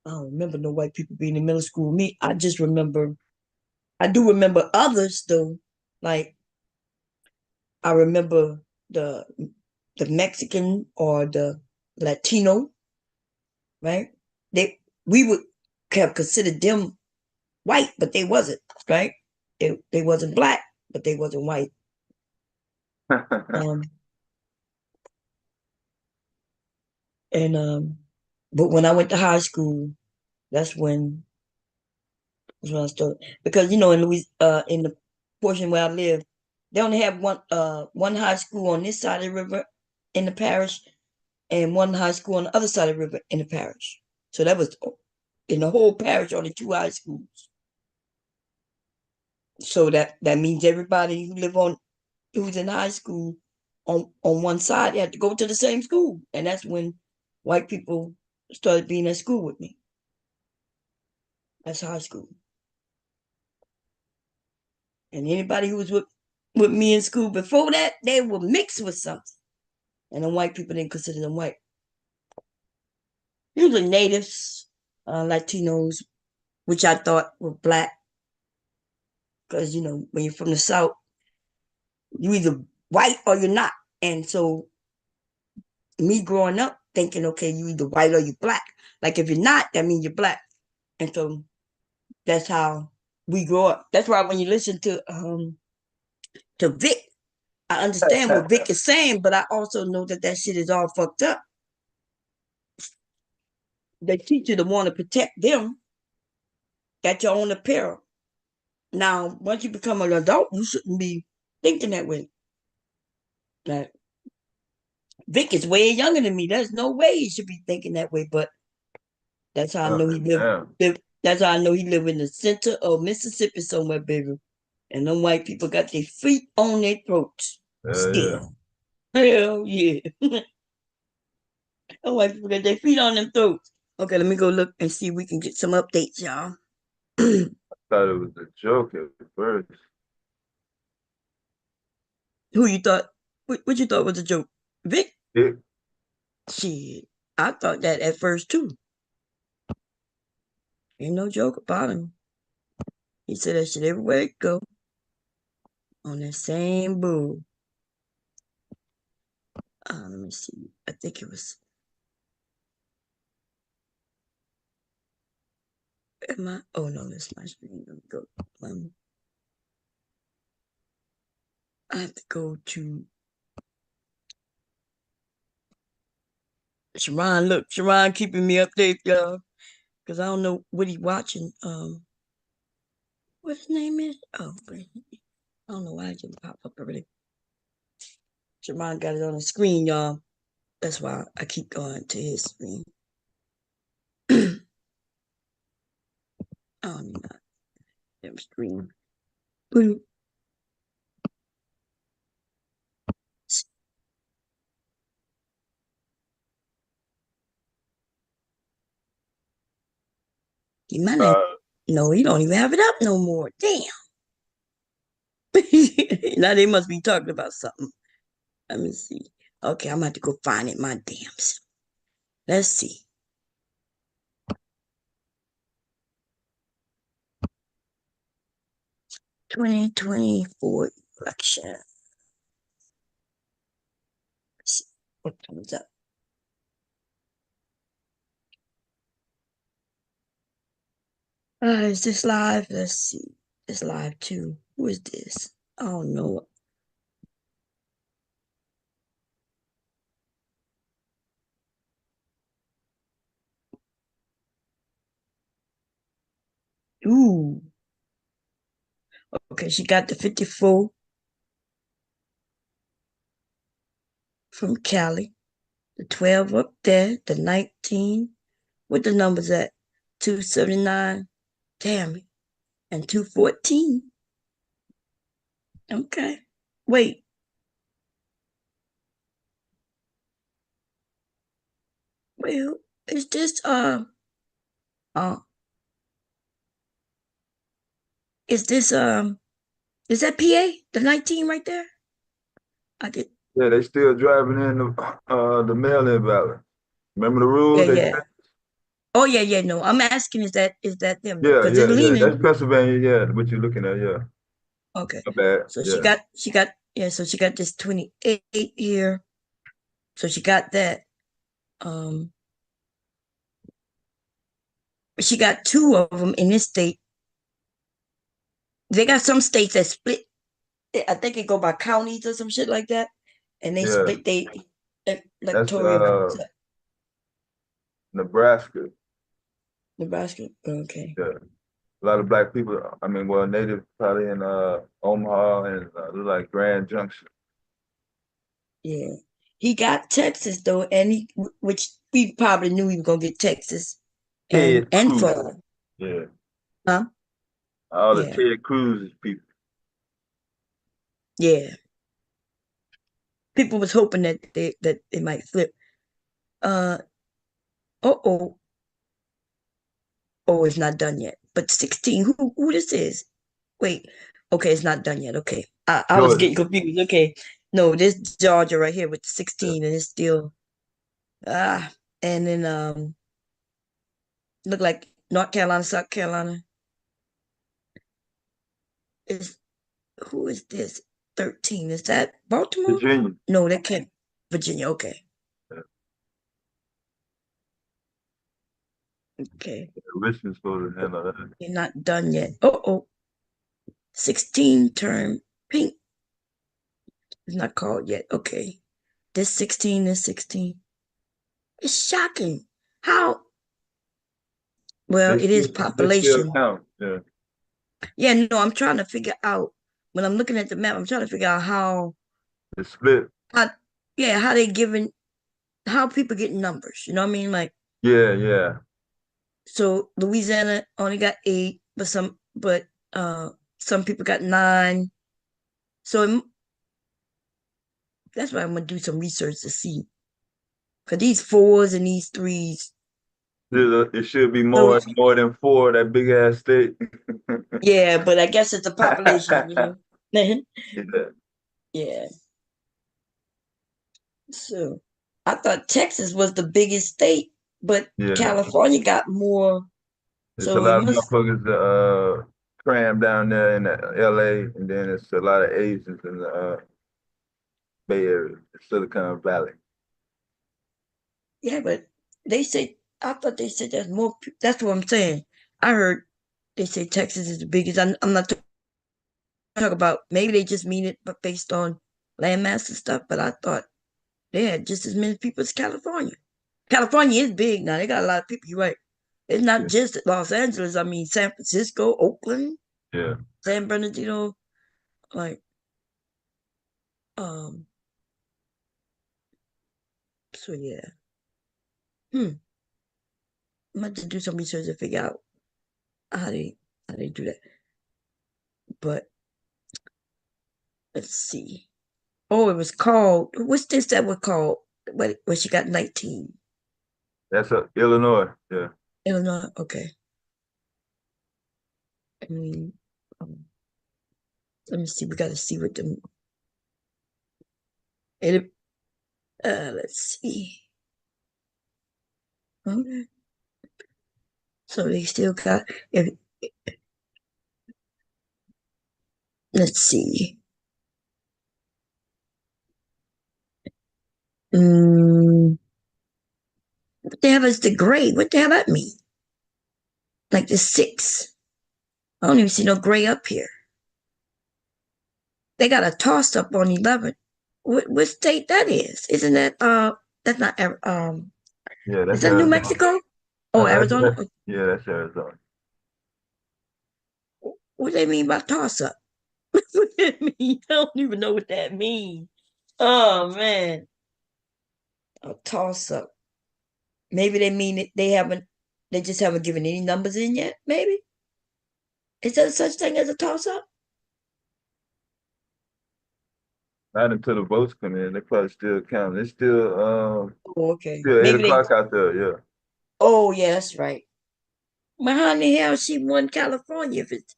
I don't remember no white people being in middle school with me. I do remember others though. Like I remember the Mexican or the Latino, right? We would have considered them white, but they wasn't, right? They wasn't black, but they wasn't white. But when I went to high school, that's when I started, because in in the portion where I live, they only have one high school on this side of the river in the parish, and one high school on the other side of the river in the parish. So that was in the whole parish, only 2 high schools. So that means everybody who's in high school on one side, they had to go to the same school, and that's when white people started being at school with me. That's high school. And anybody who was with me in school before that, they were mixed with something. And the white people didn't consider them white. Usually natives, Latinos, which I thought were black. Because, when you're from the South, you're either white or you're not. And so me growing up, thinking, okay, you either white or you black. Like if you're not, that means you're black. And so that's how we grow up. That's why when you listen to Vic, I understand what Vic is saying, but I also know that that shit is all fucked up. They teach you to want to protect them at your own apparel. Now, once you become an adult, you shouldn't be thinking that way. Like, Vic is way younger than me. There's no way he should be thinking that way, but that's how I know he live. That's how I know he live in the center of Mississippi somewhere, baby. And them white people got their feet on their throats. Still. Hell yeah. Them white people got their feet on them throats. Okay, let me go look and see if we can get some updates, y'all. I thought it was a joke at first. Who you thought? What you thought was a joke? Vic? Yeah. Shit. I thought that at first too. Ain't no joke about him. He said that shit everywhere it go. On that same bull. Let me see. I think it was. Am I? Oh no, that's my screen. Let me go. I have to go to Sharon. Look, Sharon keeping me updated, y'all, because I don't know what he watching. What his name is? Oh, I don't know why it didn't pop up already. Sharon got it on the screen, y'all. That's why I keep going to his screen. Oh, not that screen. He might not. No, he don't even have it up no more. Damn. Now they must be talking about something. Let me see. Okay, I'm gonna have to go find it my damn self. Let's see. (2024) election. Let's see what comes up. Is this live? Let's see. It's live too. Who is this? I don't know. Ooh. Okay, she got the 54 from Cali, the 12 up there, the 19. What the numbers at? 279. Damn it. And 214. Okay. Wait. Well, is this is that PA? The 19 right there? I did. Yeah, they still driving in the mail-in ballot. Remember the rules? Yeah. Oh yeah. No, I'm asking, is that them? Yeah. Because they're leaning. That's Pennsylvania. Yeah, what you're looking at. Yeah. Okay. Not bad. So yeah. she got this 28 here. So she got that. She got 2 of them in this state. They got some states that split. I think it go by counties or some shit like that, and they split they electoral. That's Nebraska. Nebraska. Okay. Yeah. A lot of black people. I mean, well, native probably in Omaha and like Grand Junction. Yeah. He got Texas though, and which we probably knew he was gonna get Texas and Florida. Yeah. Huh? All the Ted Cruz people. Yeah. People was hoping that it might flip. Oh, it's not done yet. But 16, who this is? Wait. Okay, it's not done yet. Okay. I was getting confused. Okay. No, this Georgia right here with 16 and it's still and then look like North Carolina, South Carolina. Who is this? 13. Is that Baltimore? Virginia. No, that can't. Virginia. Okay. Okay. Richmond's supposed to handle that. You're not done yet. Oh. 16 term pink. It's not called yet. Okay. This 16 is 16. It's shocking. How? Well, it is They still population. count. Yeah. Yeah, no, I'm trying to figure out, when I'm looking at the map, I'm trying to figure out how, It's split. how how people get numbers. You know what I mean? Like, Yeah. so Louisiana only got 8, but some people got 9. So that's why I'm gonna do some research to see. Cause these 4s and these 3s. It should be more than 4, that big ass state. Yeah, but I guess it's the population, you know. Yeah. Yeah. So I thought Texas was the biggest state, but Yeah. California got more. It's So a it lot of must. motherfuckers cram down there in LA, and then it's a lot of Asians in the Bay Area, Silicon Valley. Yeah, but I thought they said there's more. That's what I'm saying. I heard they say Texas is the biggest. I'm not talking about, maybe they just mean it, but based on landmass and stuff. But I thought they had just as many people as California. California is big now. They got a lot of people. You're right. It's not just Los Angeles. I mean, San Francisco, Oakland, Yeah. San Bernardino, like, um. So yeah. I'm going to do some research to figure out how they do that. But let's see. Oh, it was called. What's this that was called? When she got 19. That's Illinois. Yeah. Illinois. Okay. I mean, let me see. We got to see what them. Let's see. Okay. So they still got. Let's see. What the hell is the gray? What the hell that mean? Like the 6. I don't even see no gray up here. They got a toss up on 11. What state that is? Isn't that that's not Yeah, that's is that New Arizona. Mexico? Oh, Arizona? Yeah, that's Arizona. What do they mean by toss up? What does that mean? I don't even know what that means. Oh man. A toss up. Maybe they mean it, they just haven't given any numbers in yet, maybe? Is there such thing as a toss up? Not until the votes come in, they probably still count. It's still Okay. still 8 Maybe o'clock out there, yeah. Oh yeah, that's right. Well, how in the hell she won California if it's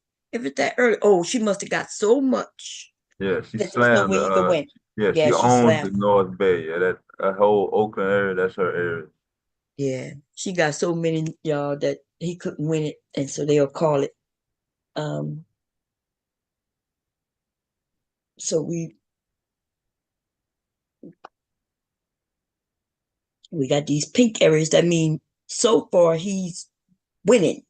that early? Oh, she must have got so much Yeah, she that there's no slammed way you can win. yeah, Yeah, she she owns the slammed. North Bay. Yeah, that whole Oakland area, that's her area. Yeah, she got so many y'all that he couldn't win it, and so they'll call it. Um, so we got these pink areas. That mean so far he's winning.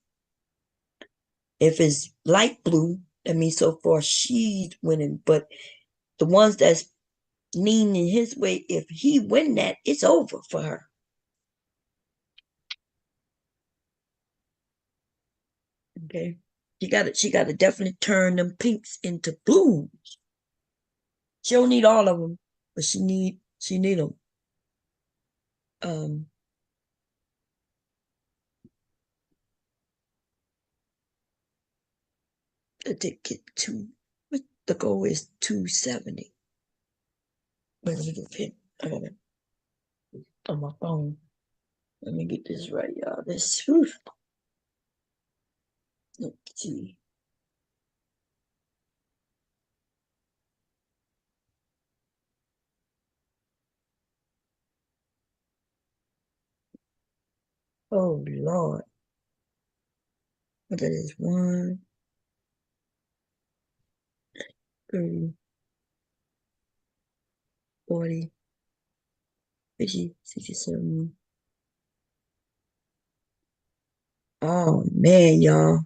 If it's light blue, that means so far she's winning. But the ones that's leaning his way, if he win that, it's over for her. Okay. She got to definitely turn them pinks into blues. She don't need all of them, but she need them. Um, to get the goal is 270. Wait, let me get a pen. I got it on my phone. Let me get this right, y'all. Let's see. Oh Lord. What that is 1, 30, 40, 50, 60, 70. Oh man, y'all.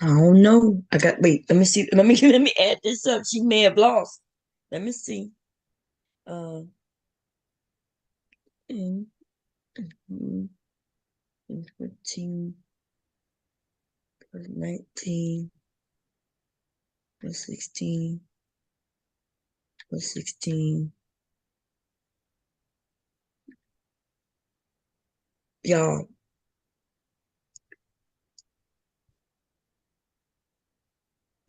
I don't know. Wait, let me see. Let me add this up. She may have lost. Let me see. Uh mm, mm, 15 plus 19 plus 16 plus 16. Y'all,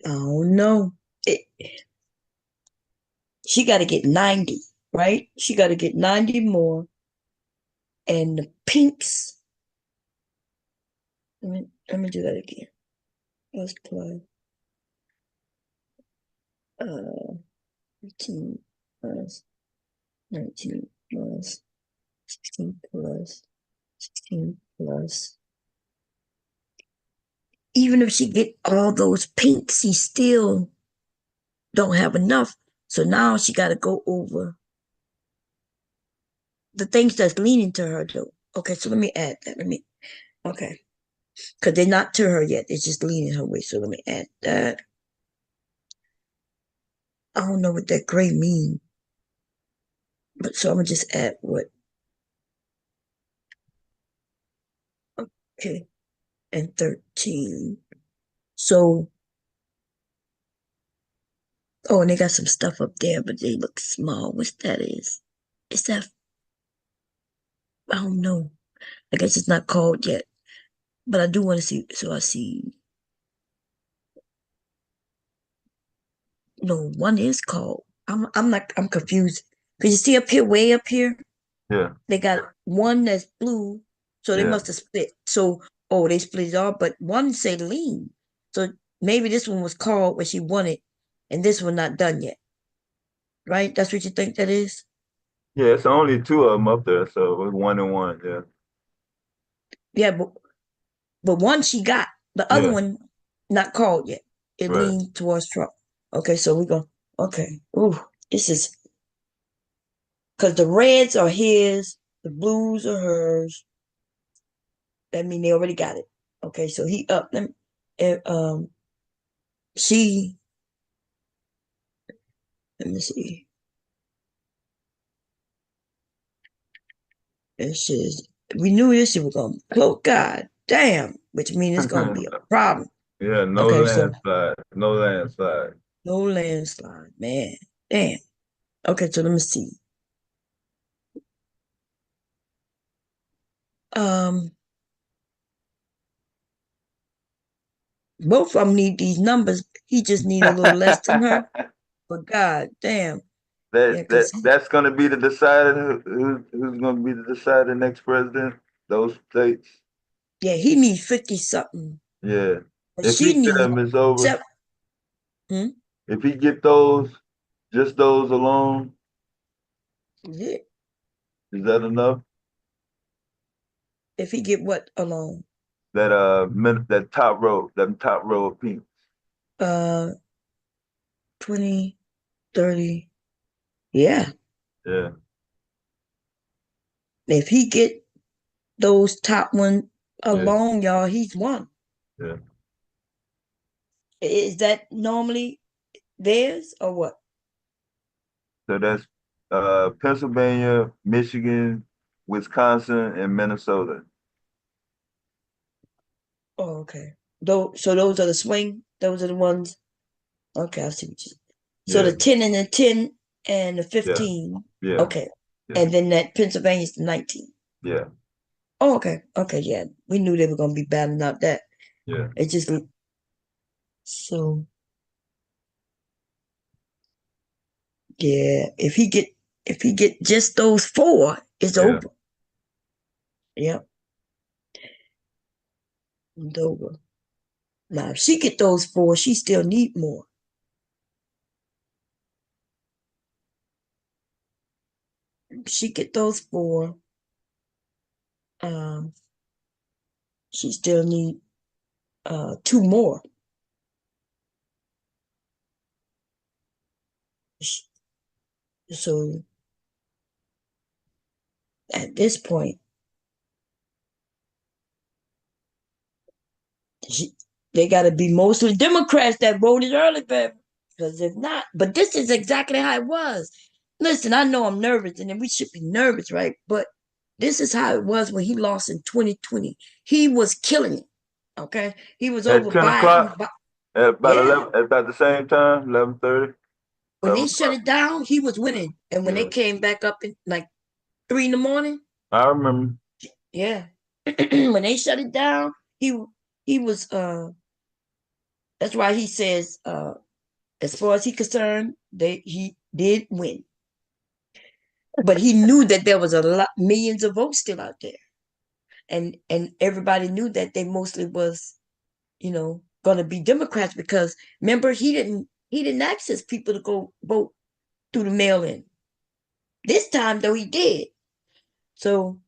I don't know. It, she got to get 90, right? She got to get 90 more. And the pinks, let me do that again. Plus plus 15 plus 19 plus 16 plus 16 plus. Even if she get all those pinks, she still don't have enough. So now she got to go over the things that's leaning to her, though. Okay, so let me add that. Okay. Because they're not to her yet. It's just leaning her way. So let me add that. I don't know what that gray means. But so I'm going to just add what? Okay. And 13. So, oh, and they got some stuff up there, but they look small. What's that is? Is that, I don't know. I guess it's not called yet. But I do want to see, so I see, no, one is called. I'm confused. Because you see up here, way up here, Yeah. they got one that's blue, so they Yeah. must have split. So, oh, they split it off, but one say lean. So maybe this one was called what she wanted, and this one not done yet. Right? That's what you think that is? Yeah, it's only two of them up there, so it's 1 and 1. Yeah. Yeah, but one she got. The other Yeah. one not called yet. It Right. leaned towards Trump. Okay, so we go. Okay. Ooh, this is because the reds are his, the blues are hers. That mean they already got it. Okay, so he up them. She. Let me see. This is. We knew this shit was gonna close. God damn, which means it's gonna be a problem. Yeah, no Okay, so landslide. No landslide. no landslide, man. Damn. Okay, so let me see. Um, both of them need these numbers. He just need a little less than her. But god damn. Yeah, because That's gonna be the decider. Who's gonna be the decider next president? Those states. yeah, he needs 50 something. Yeah. But If she he get needs them, it's over. Hmm? If he get those, just those alone, Yeah. is that enough? If he get what alone? That top row of pink. 20, 30. Yeah. Yeah. If he get those top one Yeah. alone, y'all, he's won. Yeah. Is that normally theirs or what? So that's Pennsylvania, Michigan, Wisconsin, and Minnesota. Oh, okay. So those are the swing. Those are the ones. Okay, I see what you. So Yeah. the 10 and the 10 and the Yeah. 15. Yeah. Okay. Yeah. And then that Pennsylvania's the 19. Yeah. Oh, okay. Okay, yeah. We knew they were gonna be battling out that. Yeah. It just so yeah. If he get just those four, it's Yeah. over. Yep. It's over. Now if she get those four, she still need more. If she get those four, um, she still need two more. So at this point, they got to be mostly Democrats that voted early, baby. Because if not, but this is exactly how it was. Listen, I know I'm nervous, and we should be nervous, right? But this is how it was when he lost in 2020. He was killing it. Okay, he was At over 10 Biden. o'clock, at about Yeah. 11, at about the same time, 11:30. When they shut it down, he was winning. And when they came back up in like 3 in the morning, I remember. yeah. When they shut it down, he was that's why he says as far as he's concerned, he did win. But he knew that there was a lot millions of votes still out there. And everybody knew that they mostly was, gonna be Democrats because remember he didn't access people to go vote through the mail-in. This time though he did. So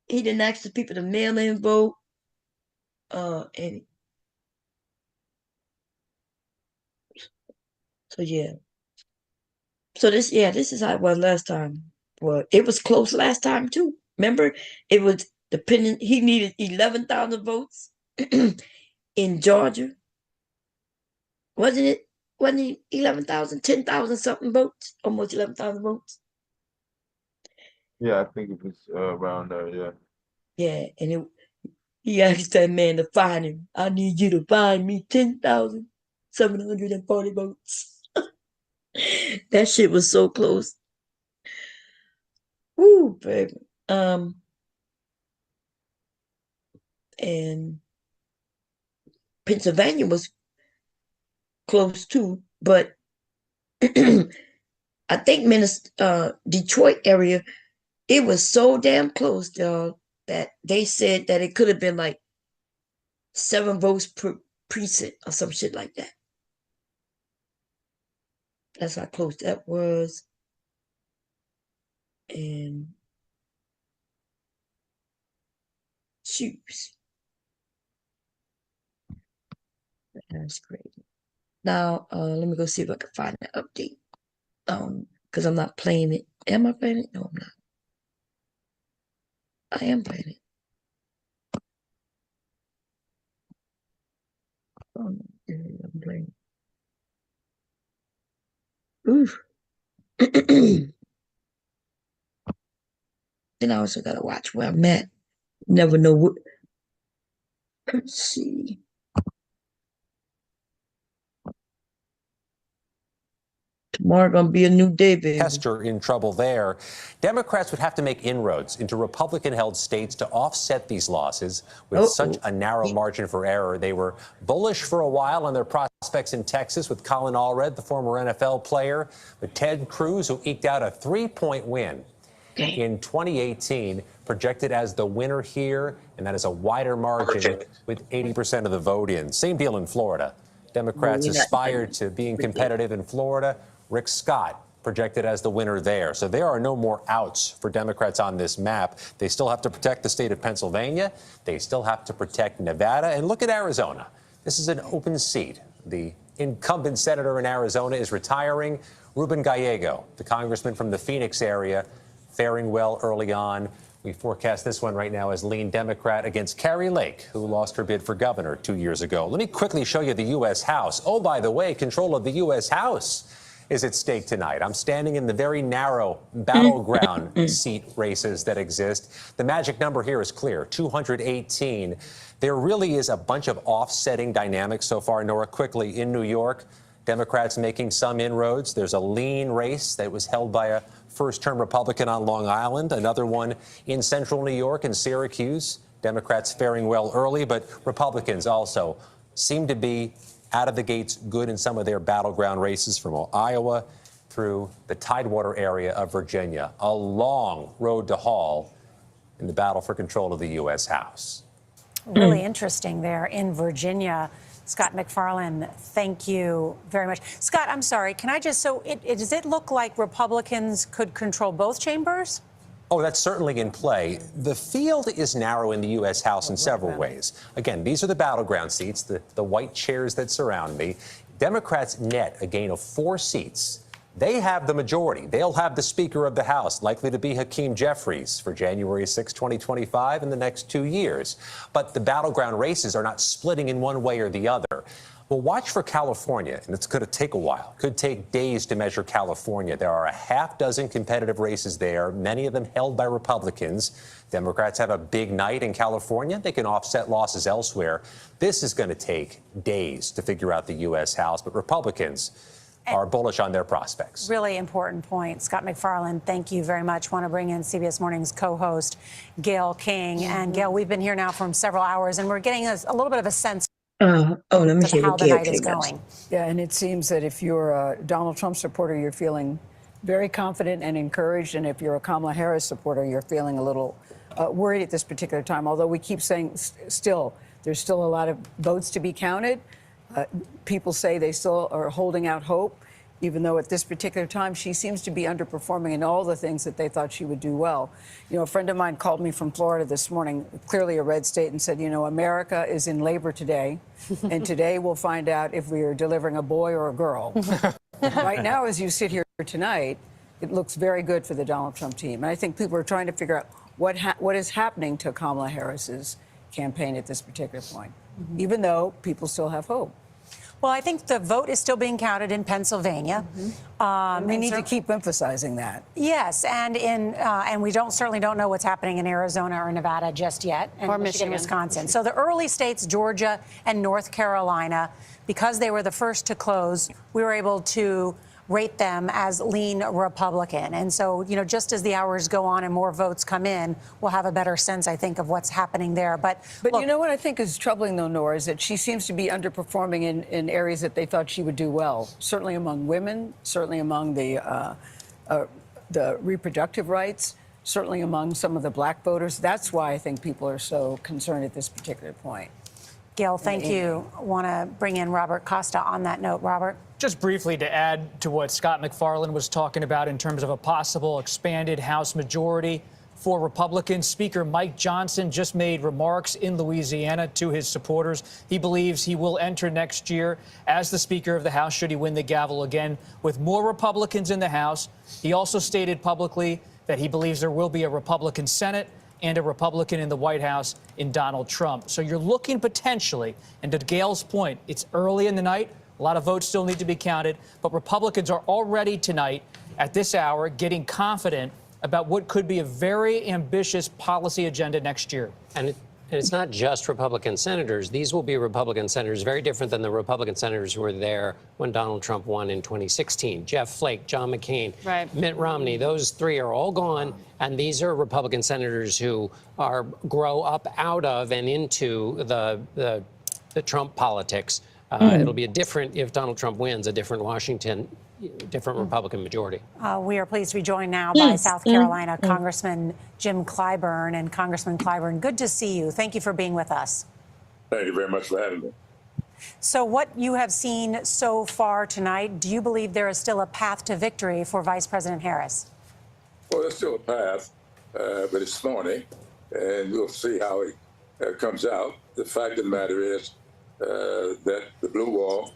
he didn't ask the people to mail in vote. And so yeah. So this is how it was last time. Well, it was close last time too. Remember, it was depending. He needed 11,000 votes in Georgia. Wasn't it? Wasn't it 11,000, 10,000 something votes? Almost 11,000 votes. Yeah, I think it was around there. Yeah. Yeah, and he asked that man to find him. I need you to find me 10,740 votes. That shit was so close. Woo, baby. And Pennsylvania was close too, but I think Detroit area, it was so damn close, y'all, that they said that it could have been like 7 votes per precinct or some shit like that. That's how close that was. And shoes. That's great. Now, let me go see if I can find that update. Because I'm not playing it. Am I playing it? No, I'm not. I am playing it. Oh, I'm playing it. Oof. Then I also gotta watch where I'm at. Never know what. Let's see. Tomorrow gonna be a new day, baby. Hester in trouble there. Democrats would have to make inroads into Republican-held states to offset these losses with such a narrow margin for error. They were bullish for a while on their prospects in Texas with Colin Allred, the former NFL player, but Ted Cruz, who eked out a 3-point win in 2018, projected as the winner here, and that is a wider margin with 80% of the vote in. Same deal in Florida. Democrats aspired to being competitive in Florida. Rick Scott projected as the winner there. So there are no more outs for Democrats on this map. They still have to protect the state of Pennsylvania. They still have to protect Nevada. And look at Arizona. This is an open seat. The incumbent senator in Arizona is retiring. Ruben Gallego, the congressman from the Phoenix area, faring well early on. We forecast this one right now as lean Democrat against Carrie Lake, who lost her bid for governor 2 years ago. Let me quickly show you the U.S. House. Oh, by the way, control of the U.S. House is at stake tonight. I'm standing in the very narrow battleground seat races that exist. The magic number here is clear, 218. There really is a bunch of offsetting dynamics so far, Nora. Quickly, in New York, Democrats making some inroads. There's a lean race that was held by a first-term Republican on Long Island, another one in central New York and Syracuse. Democrats faring well early, but Republicans also seem to be out of the gates good in some of their battleground races from Iowa through the Tidewater area of Virginia. A long road to haul in the battle for control of the U.S. House. Really interesting there in Virginia. Scott McFarland, thank you very much. Scott, I'm sorry. Can I just, does it look like Republicans could control both chambers? Oh, that's certainly in play. The field is narrow in the U.S. House in several ways. Again, these are the battleground seats, the white chairs that surround me. Democrats net a gain of 4 seats They have the majority. They'll have the Speaker of the House, likely to be Hakeem Jeffries, for January 6, 2025, in the next 2 years. But the battleground races are not splitting in one way or the other. Well, watch for California, and it's going to take a while. Could take days to measure California. There are a half dozen competitive races there, many of them held by Republicans. Democrats have a big night in California. They can offset losses elsewhere. This is going to take days to figure out the U.S. House, but Republicans are bullish on their prospects. Really important point. Scott McFarland, thank you very much. Want to bring in CBS Morning's co-host, Gayle King. And Gayle, we've been here now for several hours, and we're getting a little bit of a sense let me see how what the Gayle night is King has. going. Yeah, and it seems that if you're a Donald Trump supporter, you're feeling very confident and encouraged. And if you're a Kamala Harris supporter, you're feeling a little worried at this particular time. Although we keep saying there's still a lot of votes to be counted. People say they still are holding out hope, even though at this particular time she seems to be underperforming in all the things that they thought she would do well. You know, a friend of mine called me from Florida this morning, clearly a red state, and said, you know, America is in labor today, and today we'll find out if we are delivering a boy or a girl. Right now, as you sit here tonight, it looks very good for the Donald Trump team. And I think people are trying to figure out what is happening to Kamala Harris's campaign at this particular point, even though people still have hope. Well, I think the vote is still being counted in Pennsylvania. We need to keep emphasizing that. Yes, and we certainly don't know what's happening in Arizona or Nevada just yet, and Or Michigan, Michigan. Wisconsin. So the early states, Georgia and North Carolina, because they were the first to close, we were able to rate them as lean Republican. And so, you know, just as the hours go on and more votes come in, we'll have a better sense, I think, of what's happening there. But you know what I think is troubling, though, Nora, is that she seems to be underperforming in areas that they thought she would do well. Certainly among women, certainly among the reproductive rights, certainly among some of the black voters. That's why I think people are so concerned at this particular point. Gayle, thank you. Want to bring in Robert Costa on that note. Robert? Just briefly to add to what Scott McFarland was talking about in terms of a possible expanded House majority for Republicans, Speaker Mike Johnson just made remarks in Louisiana to his supporters. He believes he will enter next year as the Speaker of the House should he win the gavel again with more Republicans in the House. He also stated publicly that he believes there will be a Republican Senate and a Republican in the White House in Donald Trump. So you're looking potentially, and to Gayle's point, it's early in the night. A lot of votes still need to be counted, but Republicans are already tonight at this hour getting confident about what could be a very ambitious policy agenda next year. And it's not just Republican senators. These will be Republican senators, very different than the Republican senators who were there when Donald Trump won in 2016. Jeff Flake, John McCain, Mitt Romney, those three are all gone. And these are Republican senators who grow up out of and into the Trump politics. It'll be if Donald Trump wins, a different Washington, different Republican majority. We are pleased to be joined now by South Carolina Congressman Jim Clyburn. And Congressman Clyburn, good to see you. Thank you for being with us. Thank you very much for having me. So what you have seen so far tonight, do you believe there is still a path to victory for Vice President Harris? Well, there's still a path, but it's thorny, and we'll see how it comes out. The fact of the matter is that the blue wall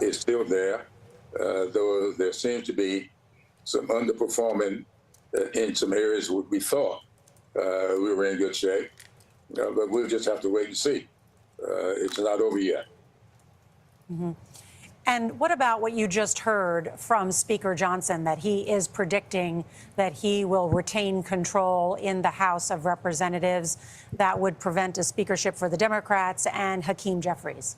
is still there, though there seems to be some underperforming in some areas where we thought we were in good shape. But we'll just have to wait and see. It's not over yet. And what about what you just heard from Speaker Johnson, that he is predicting that he will retain control in the House of Representatives that would prevent a speakership for the Democrats and Hakeem Jeffries?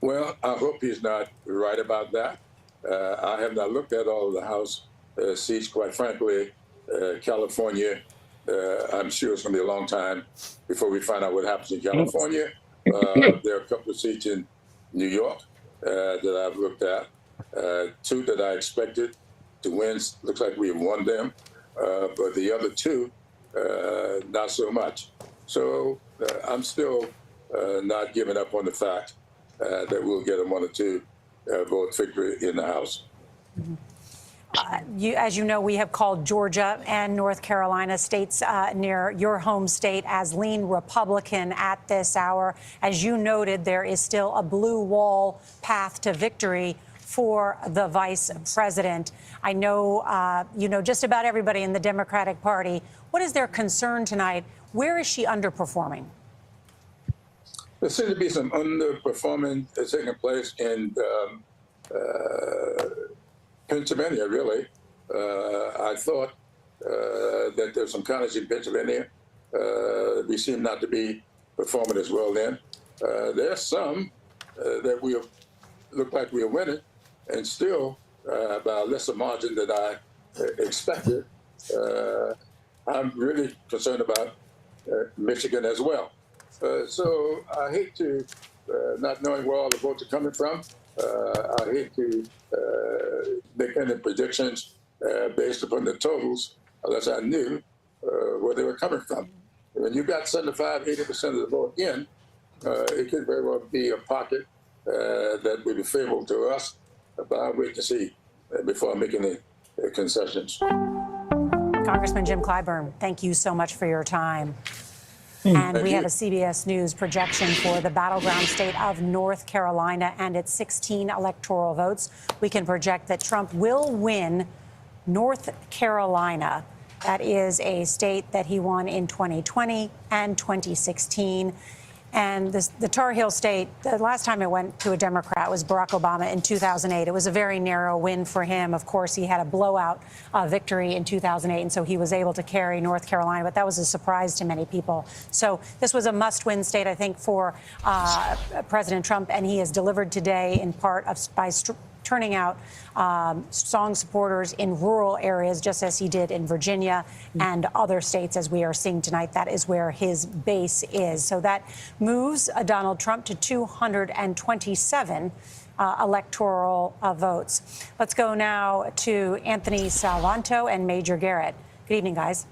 Well, I hope he's not right about that. I have not looked at all of the House seats, quite frankly. California, I'm sure it's going to be a long time before we find out what happens in California. There are a couple of seats in New York that I've looked at. Two that I expected to win. Looks like we have won them. But the other two, not so much. So I'm still not giving up on the fact that we'll get a 1 or 2 vote victory in the House. As you know, we have called Georgia and North Carolina states near your home state as lean Republican at this hour. As you noted, there is still a blue wall path to victory for the vice president. I know you know just about everybody in the Democratic Party. What is their concern tonight? Where is she underperforming? There seems to be some underperforming taking place in Pennsylvania, really. I thought that there's some counties in Pennsylvania we seem not to be performing as well then. There's some that we look like we are winning, and still by a lesser margin than I expected. I'm really concerned about Michigan as well. So I hate to, not knowing where all the votes are coming from, I hate to make any predictions based upon the totals unless I knew where they were coming from. When you've got 75, 80% of the vote in, it could very well be a pocket that would be favorable to us, but I'll wait to see before making any concessions. Congressman Jim Clyburn, thank you so much for your time. And we have a CBS News projection for the battleground state of North Carolina and its 16 electoral votes. We can project that Trump will win North Carolina. That is a state that he won in 2020 and 2016. And the Tar Heel state, the last time it went to a Democrat was Barack Obama in 2008. It was a very narrow win for him. Of course, he had a blowout victory in 2008, and so he was able to carry North Carolina. But that was a surprise to many people. So this was a must-win state, I think, for President Trump, and he has delivered today in part by turning out strong supporters in rural areas, just as he did in Virginia and other states, as we are seeing tonight. That is where his base is. So that moves Donald Trump to 227 electoral votes. Let's go now to Anthony Salvanto and Major Garrett. Good evening, guys.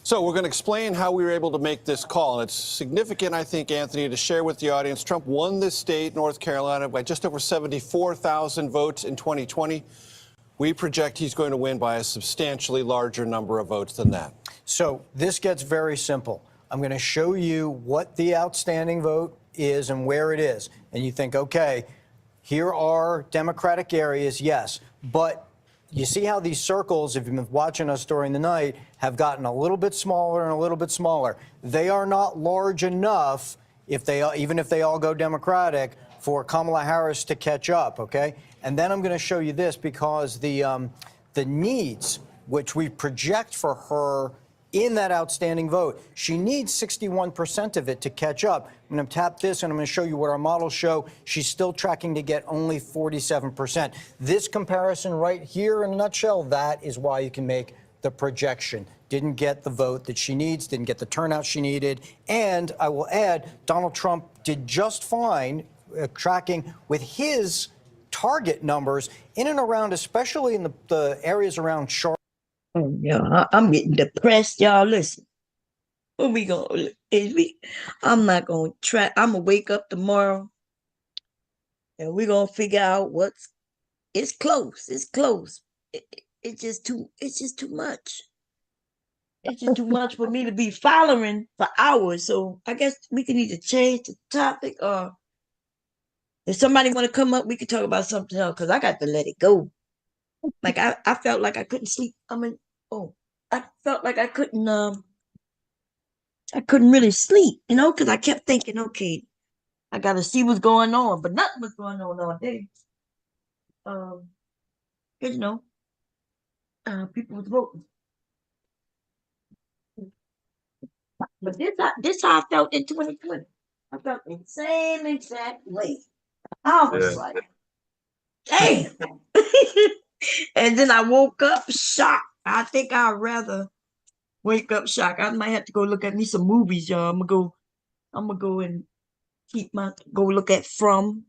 So we're going to explain how we were able to make this call. And it's significant, I think, Anthony, to share with the audience. Trump won this state, North Carolina, by just over 74,000 votes in 2020. We project he's going to win by a substantially larger number of votes than that. So this gets very simple. I'm going to show you what the outstanding vote is and where it is. And you think, okay, here are Democratic areas, yes, but you see how these circles, if you've been watching us during the night, have gotten a little bit smaller and a little bit smaller. They are not large enough, even if they all go Democratic, for Kamala Harris to catch up, okay? And then I'm going to show you this because the needs, which we project for her in that outstanding vote, she needs 61% of it to catch up. I'm going to tap this, and I'm going to show you what our models show. She's still tracking to get only 47%. This comparison right here, in a nutshell, that is why you can make the projection. Didn't get the vote that she needs, didn't get the turnout she needed. And I will add, Donald Trump did just fine tracking with his target numbers in and around, especially in the areas around Charlotte. Oh, yeah, I'm getting depressed, y'all. Listen, what we gonna? I'm not gonna try. I'm gonna wake up tomorrow, and we're gonna figure out what's. It's close. It's close. It's just too. It's just too much. It's just too much for me to be following for hours. So I guess we can either change the topic, or if somebody want to come up, we can talk about something else. Cause I got to let it go. Like I felt like I couldn't sleep. I felt like I couldn't really sleep, because I kept thinking, okay, I gotta see what's going on, but nothing was going on all day. People was voting. But this how I felt in 2020. I felt the same exact way. I was like, damn. And then I woke up shocked. I think I'd rather wake up shocked. I might have to go look at me some movies, y'all. I'm gonna go and go look at From,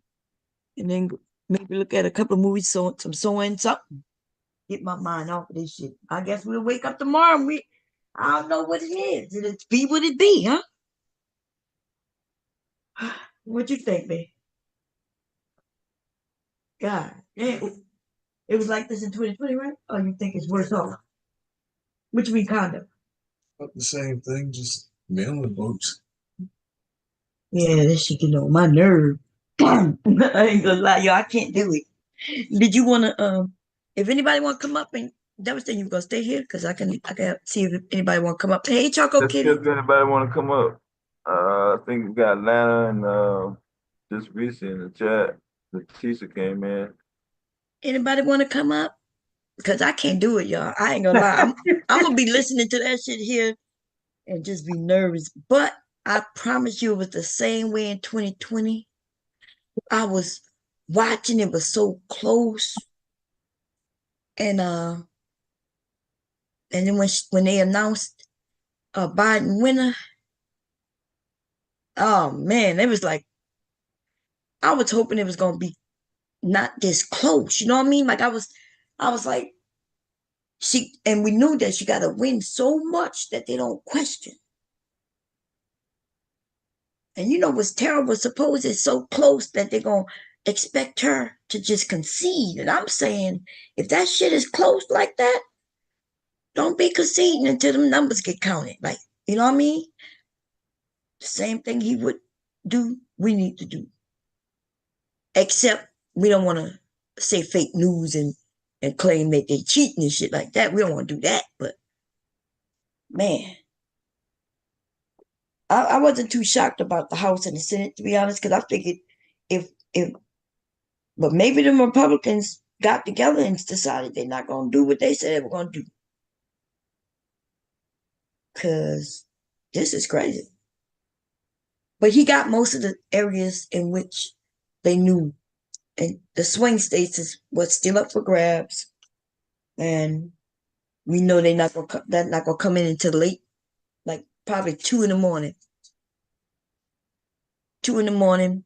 and then maybe look at a couple of movies, some sewing, something. Get my mind off of this shit. I guess we'll wake up tomorrow and I don't know what it is. It'll be what it be, huh? What you think, babe? God, yeah. It was like this in 2020, right? Or you think it's worse off? What you mean, kind of? Not the same thing, just mailing votes. Yeah, this shit get on my nerve. I ain't gonna lie, yo, I can't do it. Did you want to, if anybody want to come up and demonstrate, you gonna stay here? Because I can see if anybody want to come up. Hey, Choco Let's see Kitty. if anybody want to come up. I think we got Lana and just Reese in the chat. Leticia came in. Anybody want to come up? Because I can't do it, y'all. I ain't gonna lie. I'm gonna be listening to that shit here and just be nervous. But I promise you, it was the same way in 2020. I was watching, it was so close. And then when they announced Biden winner, oh man, it was like I was hoping it was gonna be not this close. You know what I mean? Like I was like, and we knew that she gotta win so much that they don't question. And you know what's terrible? Suppose it's so close that they're gonna expect her to just concede. And I'm saying, if that shit is close like that, don't be conceding until the numbers get counted. Like, you know what I mean? The same thing he would do, we need to do. Except we don't want to say fake news and claim that they cheating and shit like that. We don't want to do that. But man, I wasn't too shocked about the House and the Senate, to be honest, because I figured but maybe the Republicans got together and decided they're not going to do what they said they were going to do. Because this is crazy. But he got most of the areas in which they knew. And the swing states is what's still up for grabs. And we know they're not going to come in until late, like probably 2 in the morning. 2 in the morning.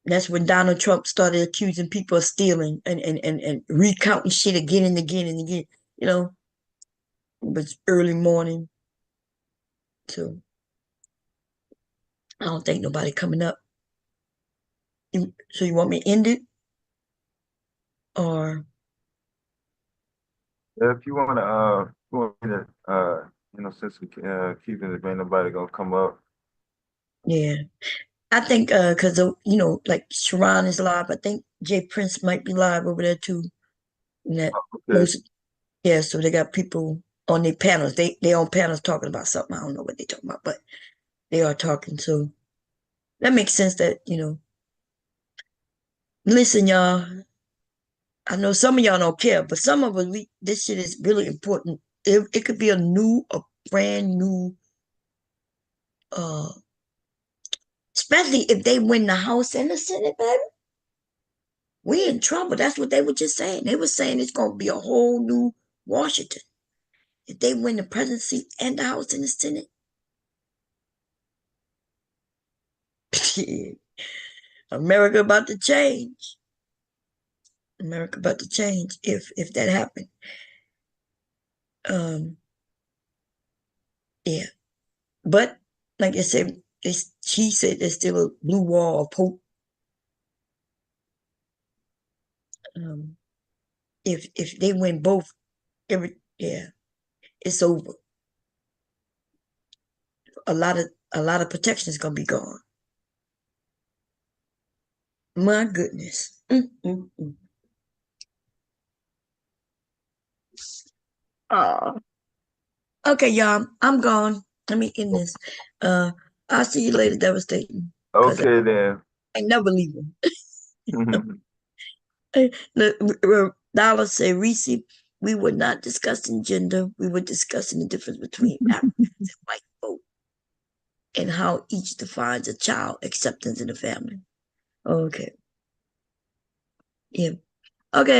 That's when Donald Trump started accusing people of stealing and recounting shit again and again and again. You know, it was early morning. So I don't think nobody coming up. So you want me to end it? Or If you want to, since we keeping it, ain't nobody gonna come up. yeah. I think because like Sharon is live. I think Jay Prince might be live over there too. And that yeah, so they got people on their panels. They on panels talking about something. I don't know what they're talking about, but they are talking. So that makes sense that, listen, y'all. I know some of y'all don't care, but some of us, this shit is really important. It could be a brand new, especially if they win the House and the Senate, baby. We in trouble. That's what they were just saying. They were saying it's going to be a whole new Washington if they win the presidency and the House and the Senate. America about to change. America about to change if that happened. Yeah. But like I said, she said there's still a blue wall of hope. If they win both, it's over. A lot of protection is gonna be gone. My goodness. Oh. Okay, y'all. I'm gone. Let me end this. I'll see you later, devastating. Okay then. I never leave them. Dollar say, Reese, we were not discussing gender. We were discussing the difference between Africans and white folk and how each defines a child acceptance in the family. Okay. Yeah. Okay.